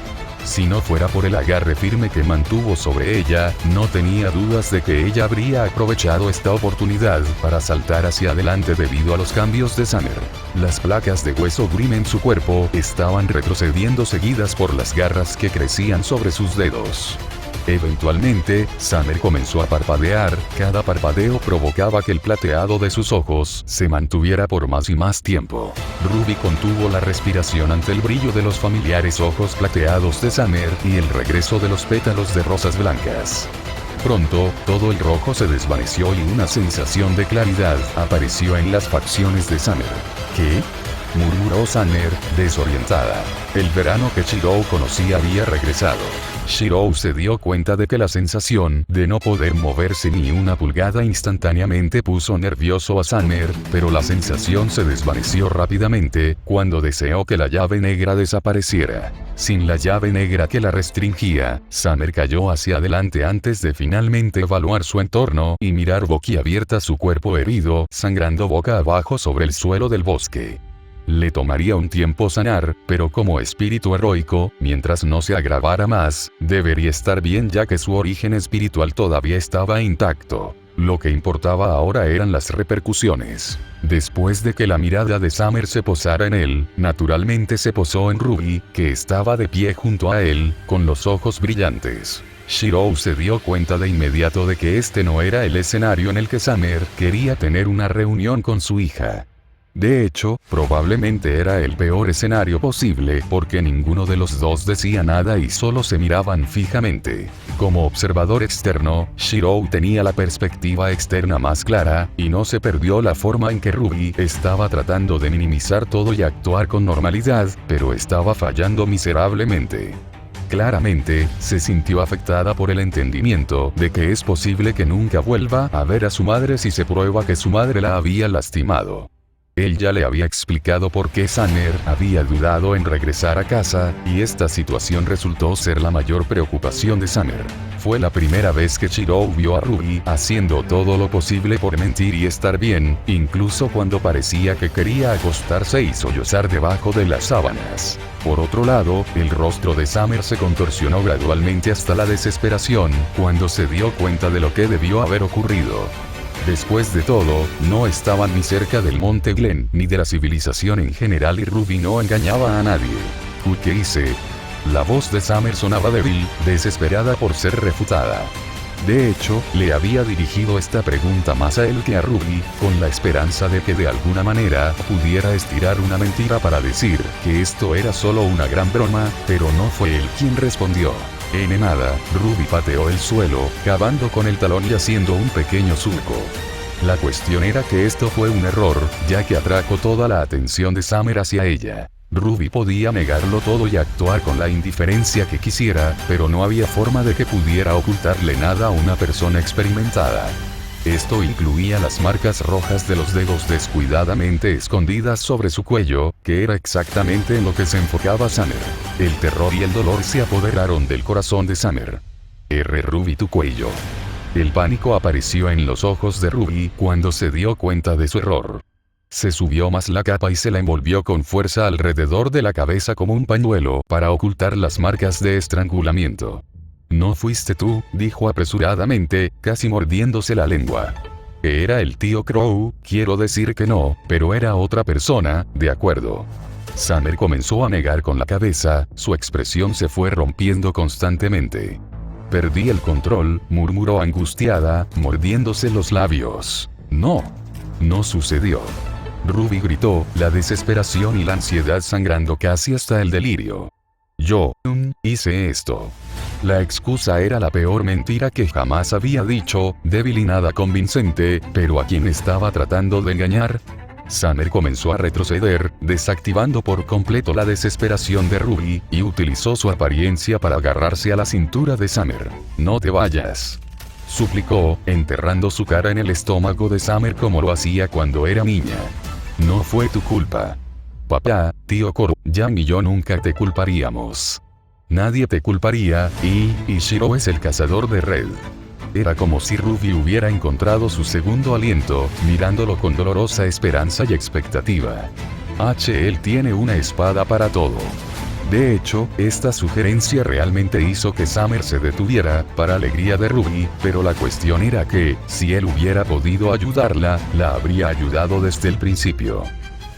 S1: Si no fuera por el agarre firme que mantuvo sobre ella, no tenía dudas de que ella habría aprovechado esta oportunidad para saltar hacia adelante debido a los cambios de Summer. Las placas de hueso Grimm en su cuerpo estaban retrocediendo, seguidas por las garras que crecían sobre sus dedos. Eventualmente, Summer comenzó a parpadear. Cada parpadeo provocaba que el plateado de sus ojos se mantuviera por más y más tiempo. Ruby contuvo la respiración ante el brillo de los familiares ojos plateados de Summer y el regreso de los pétalos de rosas blancas. Pronto, todo el rojo se desvaneció y una sensación de claridad apareció en las facciones de Summer. ¿Qué?, murmuró Summer, desorientada. El verano que Shirou conocía había regresado. Shirou se dio cuenta de que la sensación de no poder moverse ni una pulgada instantáneamente puso nervioso a Summer, pero la sensación se desvaneció rápidamente cuando deseó que la llave negra desapareciera. Sin la llave negra que la restringía, Summer cayó hacia adelante antes de finalmente evaluar su entorno y mirar boquiabierta su cuerpo herido, sangrando boca abajo sobre el suelo del bosque. Le tomaría un tiempo sanar, pero como espíritu heroico, mientras no se agravara más, debería estar bien, ya que su origen espiritual todavía estaba intacto. Lo que importaba ahora eran las repercusiones. Después de que la mirada de Summer se posara en él, naturalmente se posó en Ruby, que estaba de pie junto a él, con los ojos brillantes. Shirou se dio cuenta de inmediato de que este no era el escenario en el que Summer quería tener una reunión con su hija. De hecho, probablemente era el peor escenario posible, porque ninguno de los dos decía nada y solo se miraban fijamente. Como observador externo, Shirou tenía la perspectiva externa más clara, y no se perdió la forma en que Ruby estaba tratando de minimizar todo y actuar con normalidad, pero estaba fallando miserablemente. Claramente, se sintió afectada por el entendimiento de que es posible que nunca vuelva a ver a su madre si se prueba que su madre la había lastimado. Él ya le había explicado por qué Summer había dudado en regresar a casa, y esta situación resultó ser la mayor preocupación de Summer. Fue la primera vez que Shirou vio a Ruby haciendo todo lo posible por mentir y estar bien, incluso cuando parecía que quería acostarse y sollozar debajo de las sábanas. Por otro lado, el rostro de Summer se contorsionó gradualmente hasta la desesperación, cuando se dio cuenta de lo que debió haber ocurrido. Después de todo, no estaban ni cerca del Monte Glen, ni de la civilización en general, y Ruby no engañaba a nadie. ¿Qué hice? La voz de Summer sonaba débil, desesperada por ser refutada. De hecho, le había dirigido esta pregunta más a él que a Ruby, con la esperanza de que de alguna manera pudiera estirar una mentira para decir que esto era solo una gran broma, pero no fue él quien respondió. En nada, Ruby pateó el suelo, cavando con el talón y haciendo un pequeño surco. La cuestión era que esto fue un error, ya que atrajo toda la atención de Summer hacia ella. Ruby podía negarlo todo y actuar con la indiferencia que quisiera, pero no había forma de que pudiera ocultarle nada a una persona experimentada. Esto incluía las marcas rojas de los dedos descuidadamente escondidas sobre su cuello, que era exactamente en lo que se enfocaba Summer. El terror y el dolor se apoderaron del corazón de Summer. Ruby, tu cuello. El pánico apareció en los ojos de Ruby cuando se dio cuenta de su error. Se subió más la capa y se la envolvió con fuerza alrededor de la cabeza como un pañuelo para ocultar las marcas de estrangulamiento. «No fuiste tú», dijo apresuradamente, casi mordiéndose la lengua. «Era el tío Crow, quiero decir que no, pero era otra persona, de acuerdo». Summer comenzó a negar con la cabeza, su expresión se fue rompiendo constantemente. «Perdí el control», murmuró angustiada, mordiéndose los labios. «No. No sucedió». Ruby gritó, la desesperación y la ansiedad sangrando casi hasta el delirio. Yo, hice esto. La excusa era la peor mentira que jamás había dicho, débil y nada convincente, pero ¿a quién estaba tratando de engañar? Summer comenzó a retroceder, desactivando por completo la desesperación de Ruby, y utilizó su apariencia para agarrarse a la cintura de Summer. No te vayas, suplicó, enterrando su cara en el estómago de Summer como lo hacía cuando era niña. No fue tu culpa. Papá, tío Koro, Yang y yo nunca te culparíamos. Nadie te culparía, y Shiro es el cazador de Red. Era como si Ruby hubiera encontrado su segundo aliento, mirándolo con dolorosa esperanza y expectativa. Él tiene una espada para todo. De hecho, esta sugerencia realmente hizo que Summer se detuviera, para alegría de Ruby, pero la cuestión era que, si él hubiera podido ayudarla, la habría ayudado desde el principio.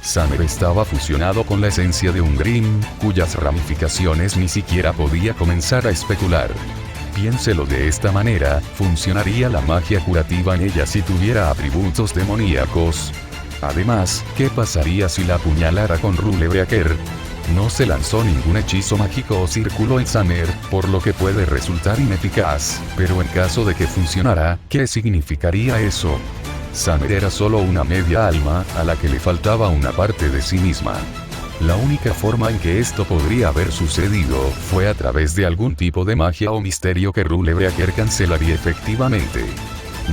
S1: Summer estaba fusionado con la esencia de un Grimm, cuyas ramificaciones ni siquiera podía comenzar a especular. Piénselo de esta manera, ¿funcionaría la magia curativa en ella si tuviera atributos demoníacos? Además, ¿qué pasaría si la apuñalara con Rule Breaker? No se lanzó ningún hechizo mágico o círculo en Summer, por lo que puede resultar ineficaz, pero en caso de que funcionara, ¿qué significaría eso? Summer era solo una media alma, a la que le faltaba una parte de sí misma. La única forma en que esto podría haber sucedido, fue a través de algún tipo de magia o misterio que Rule Breaker cancelaría efectivamente.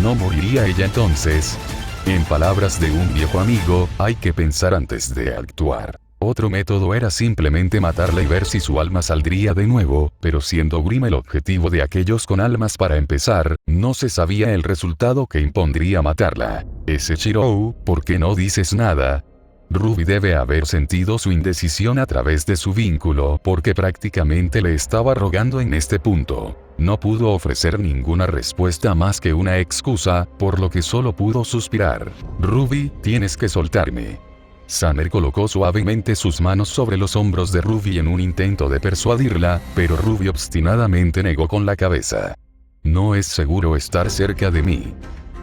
S1: ¿No moriría ella entonces? En palabras de un viejo amigo, hay que pensar antes de actuar. Otro método era simplemente matarla y ver si su alma saldría de nuevo, pero siendo Grimm el objetivo de aquellos con almas para empezar, no se sabía el resultado que impondría matarla. Shiro, ¿por qué no dices nada? Ruby debe haber sentido su indecisión a través de su vínculo, porque prácticamente le estaba rogando en este punto. No pudo ofrecer ninguna respuesta más que una excusa, por lo que solo pudo suspirar. Ruby, tienes que soltarme. Summer colocó suavemente sus manos sobre los hombros de Ruby en un intento de persuadirla, pero Ruby obstinadamente negó con la cabeza. No es seguro estar cerca de mí.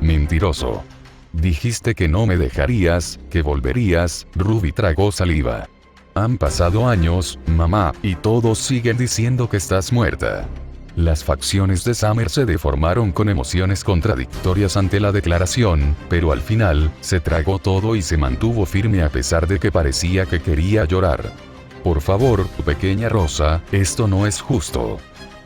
S1: Mentiroso. Dijiste que no me dejarías, que volverías. Ruby tragó saliva. Han pasado años, mamá, y todos siguen diciendo que estás muerta. Las facciones de Summer se deformaron con emociones contradictorias ante la declaración, pero al final, se tragó todo y se mantuvo firme a pesar de que parecía que quería llorar. Por favor, pequeña Rosa, esto no es justo.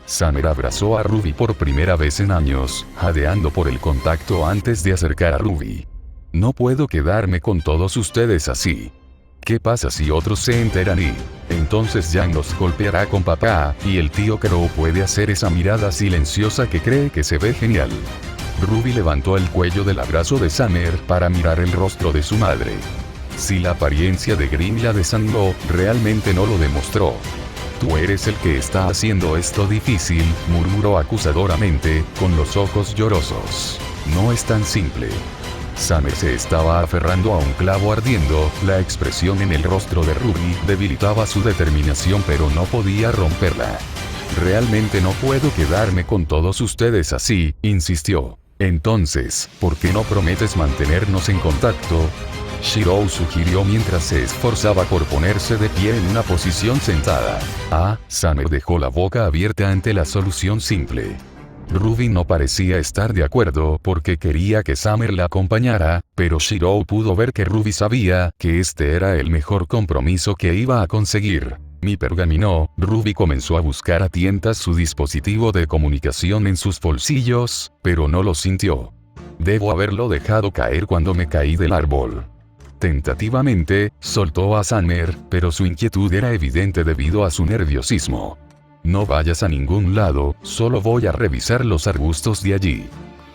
S1: Summer abrazó a Ruby por primera vez en años, jadeando por el contacto antes de acercar a Ruby. No puedo quedarme con todos ustedes así. ¿Qué pasa si otros se enteran y entonces Yang los golpeará con papá, y el tío Crow puede hacer esa mirada silenciosa que cree que se ve genial? Ruby levantó el cuello del abrazo de Summer para mirar el rostro de su madre. Si la apariencia de Grimm la desanimó, realmente no lo demostró. Tú eres el que está haciendo esto difícil, murmuró acusadoramente, con los ojos llorosos. No es tan simple. Summer se estaba aferrando a un clavo ardiendo, la expresión en el rostro de Ruby debilitaba su determinación pero no podía romperla. Realmente no puedo quedarme con todos ustedes así, insistió. Entonces, ¿por qué no prometes mantenernos en contacto? Shiro sugirió mientras se esforzaba por ponerse de pie en una posición sentada. Summer dejó la boca abierta ante la solución simple. Ruby no parecía estar de acuerdo porque quería que Summer la acompañara, pero Shiro pudo ver que Ruby sabía que este era el mejor compromiso que iba a conseguir. Mi pergamino. Ruby comenzó a buscar a tientas su dispositivo de comunicación en sus bolsillos, pero no lo sintió. Debo haberlo dejado caer cuando me caí del árbol. Tentativamente, soltó a Summer, pero su inquietud era evidente debido a su nerviosismo. No vayas a ningún lado, solo voy a revisar los arbustos de allí.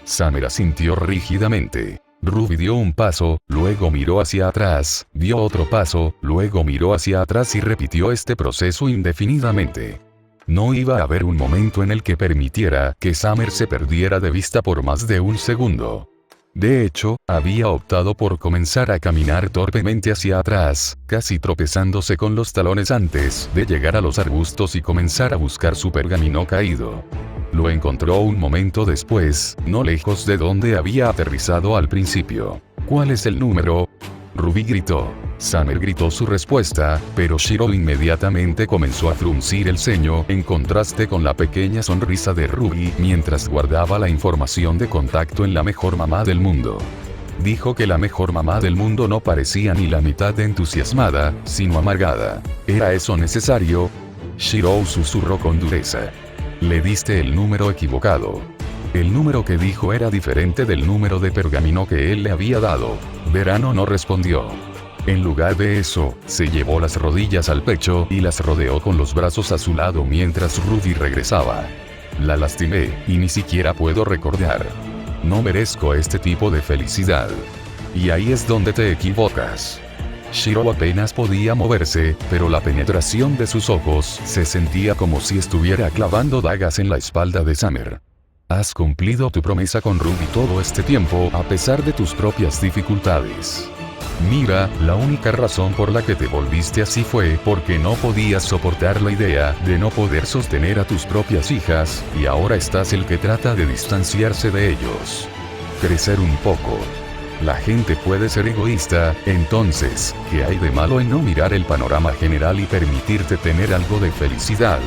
S1: Summer asintió rígidamente. Ruby dio un paso, luego miró hacia atrás, dio otro paso, luego miró hacia atrás y repitió este proceso indefinidamente. No iba a haber un momento en el que permitiera que Summer se perdiera de vista por más de un segundo. De hecho, había optado por comenzar a caminar torpemente hacia atrás, casi tropezándose con los talones antes de llegar a los arbustos y comenzar a buscar su pergamino caído. Lo encontró un momento después, no lejos de donde había aterrizado al principio. ¿Cuál es el número? Ruby gritó. Summer gritó su respuesta, pero Shiro inmediatamente comenzó a fruncir el ceño en contraste con la pequeña sonrisa de Ruby mientras guardaba la información de contacto en la mejor mamá del mundo. Dijo que la mejor mamá del mundo no parecía ni la mitad de entusiasmada, sino amargada. ¿Era eso necesario? Shiro susurró con dureza. Le diste el número equivocado. El número que dijo era diferente del número de pergamino que él le había dado. Verano no respondió. En lugar de eso, se llevó las rodillas al pecho y las rodeó con los brazos a su lado mientras Ruby regresaba. La lastimé, y ni siquiera puedo recordar. No merezco este tipo de felicidad. Y ahí es donde te equivocas. Shiro apenas podía moverse, pero la penetración de sus ojos se sentía como si estuviera clavando dagas en la espalda de Summer. Has cumplido tu promesa con Ruby todo este tiempo a pesar de tus propias dificultades. Mira, la única razón por la que te volviste así fue porque no podías soportar la idea de no poder sostener a tus propias hijas, y ahora estás el que trata de distanciarse de ellos. Crecer un poco. La gente puede ser egoísta, entonces, ¿qué hay de malo en no mirar el panorama general y permitirte tener algo de felicidad?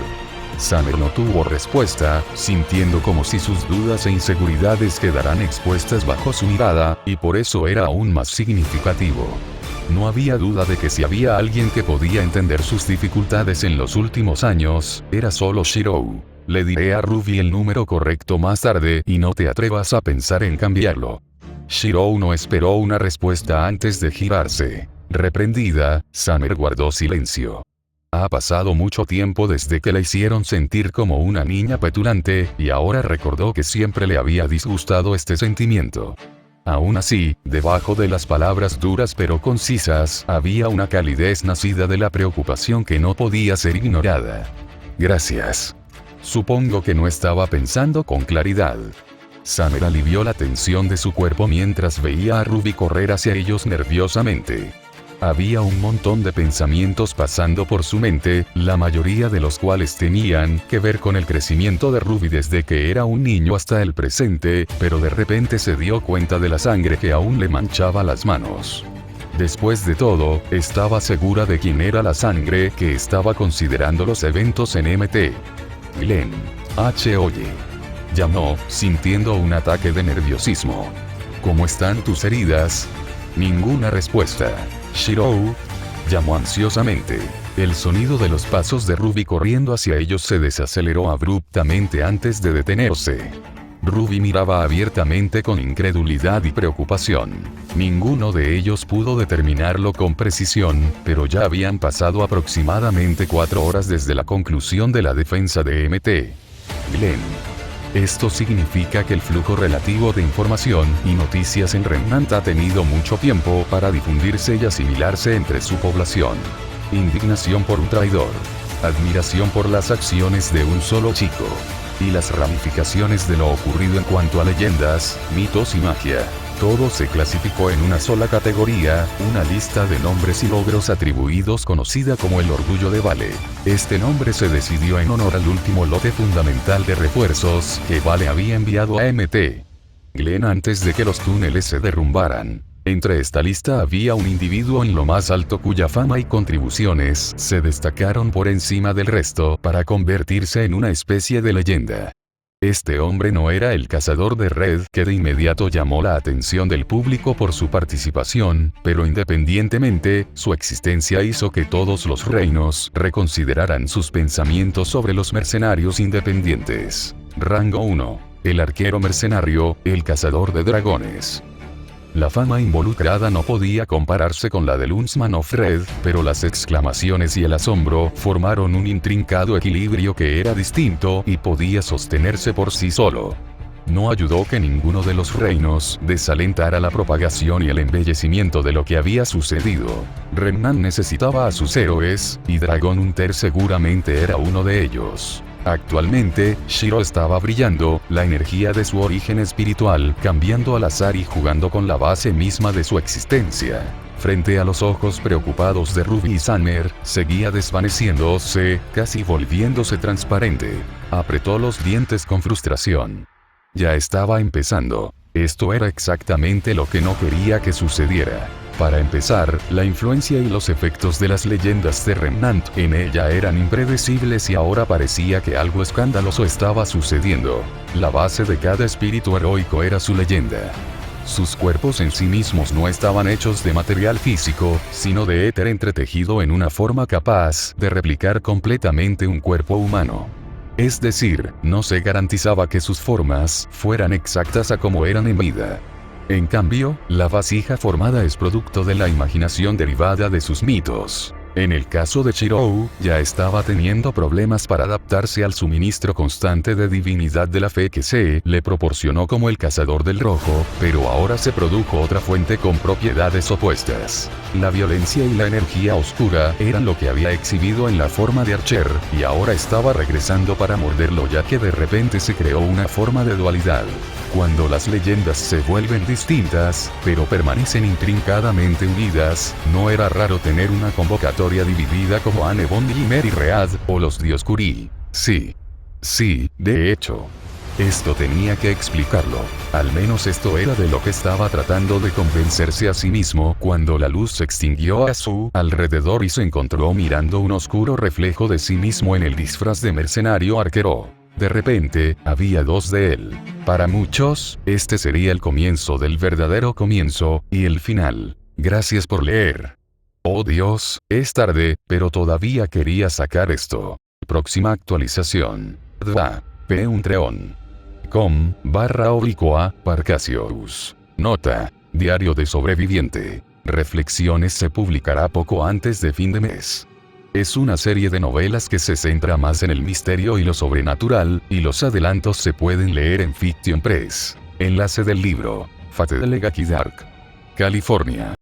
S1: Summer no tuvo respuesta, sintiendo como si sus dudas e inseguridades quedaran expuestas bajo su mirada, y por eso era aún más significativo. No había duda de que si había alguien que podía entender sus dificultades en los últimos años, era solo Shiro. Le diré a Ruby el número correcto más tarde y no te atrevas a pensar en cambiarlo. Shiro no esperó una respuesta antes de girarse. Reprendida, Summer guardó silencio. Ha pasado mucho tiempo desde que la hicieron sentir como una niña petulante, y ahora recordó que siempre le había disgustado este sentimiento. Aún así, debajo de las palabras duras pero concisas, había una calidez nacida de la preocupación que no podía ser ignorada. Gracias. Supongo que no estaba pensando con claridad. Summer alivió la tensión de su cuerpo mientras veía a Ruby correr hacia ellos nerviosamente. Había un montón de pensamientos pasando por su mente, la mayoría de los cuales tenían que ver con el crecimiento de Ruby desde que era un niño hasta el presente, pero de repente se dio cuenta de la sangre que aún le manchaba las manos. Después de todo, estaba segura de quién era la sangre que estaba considerando los eventos en MT. Glenn. Oye. Llamó, sintiendo un ataque de nerviosismo. ¿Cómo están tus heridas? Ninguna respuesta. Shiro. Llamó ansiosamente. El sonido de los pasos de Ruby corriendo hacia ellos se desaceleró abruptamente antes de detenerse. Ruby miraba abiertamente con incredulidad y preocupación. Ninguno de ellos pudo determinarlo con precisión, pero ya habían pasado aproximadamente 4 horas desde la conclusión de la defensa de MT. Glenn. Esto significa que el flujo relativo de información y noticias en Remnant ha tenido mucho tiempo para difundirse y asimilarse entre su población. Indignación por un traidor. Admiración por las acciones de un solo chico. Y las ramificaciones de lo ocurrido en cuanto a leyendas, mitos y magia. Todo se clasificó en una sola categoría, una lista de nombres y logros atribuidos conocida como el Orgullo de Vale. Este nombre se decidió en honor al último lote fundamental de refuerzos que Vale había enviado a MT. Glenn antes de que los túneles se derrumbaran. Entre esta lista había un individuo en lo más alto cuya fama y contribuciones se destacaron por encima del resto para convertirse en una especie de leyenda. Este hombre no era el cazador de Red que de inmediato llamó la atención del público por su participación, pero independientemente, su existencia hizo que todos los reinos reconsideraran sus pensamientos sobre los mercenarios independientes. Rango 1. El arquero mercenario, el cazador de dragones. La fama involucrada no podía compararse con la del Huntsman of Red, pero las exclamaciones y el asombro formaron un intrincado equilibrio que era distinto y podía sostenerse por sí solo. No ayudó que ninguno de los reinos desalentara la propagación y el embellecimiento de lo que había sucedido. Remnant necesitaba a sus héroes, y Dragon Hunter seguramente era uno de ellos. Actualmente, Shiro estaba brillando, la energía de su origen espiritual cambiando al azar y jugando con la base misma de su existencia. Frente a los ojos preocupados de Ruby y Summer, seguía desvaneciéndose, casi volviéndose transparente. Apretó los dientes con frustración. Ya estaba empezando. Esto era exactamente lo que no quería que sucediera. Para empezar, la influencia y los efectos de las leyendas de Remnant en ella eran impredecibles y ahora parecía que algo escandaloso estaba sucediendo. La base de cada espíritu heroico era su leyenda. Sus cuerpos en sí mismos no estaban hechos de material físico, sino de éter entretejido en una forma capaz de replicar completamente un cuerpo humano. Es decir, no se garantizaba que sus formas fueran exactas a como eran en vida. En cambio, la vasija formada es producto de la imaginación derivada de sus mitos. En el caso de Chirou, ya estaba teniendo problemas para adaptarse al suministro constante de divinidad de la fe que se le proporcionó como el cazador del rojo, pero ahora se produjo otra fuente con propiedades opuestas. La violencia y la energía oscura eran lo que había exhibido en la forma de Archer, y ahora estaba regresando para morderlo ya que de repente se creó una forma de dualidad. Cuando las leyendas se vuelven distintas, pero permanecen intrincadamente unidas, no era raro tener una convocatoria dividida como Anne Bond y Mary Read, o los Dioscuri. Sí, de hecho. Esto tenía que explicarlo. Al menos esto era de lo que estaba tratando de convencerse a sí mismo cuando la luz se extinguió a su alrededor y se encontró mirando un oscuro reflejo de sí mismo en el disfraz de mercenario arquero. De repente, había dos de él. Para muchos, este sería el comienzo del verdadero comienzo, y el final. Gracias por leer. Oh Dios, es tarde, pero todavía quería sacar esto. Próxima actualización. Parcasius. Nota. Diario de sobreviviente. Reflexiones se publicará poco antes de fin de mes. Es una serie de novelas que se centra más en el misterio y lo sobrenatural, y los adelantos se pueden leer en Fiction Press. Enlace del libro. Fate de Legaki Dark. California.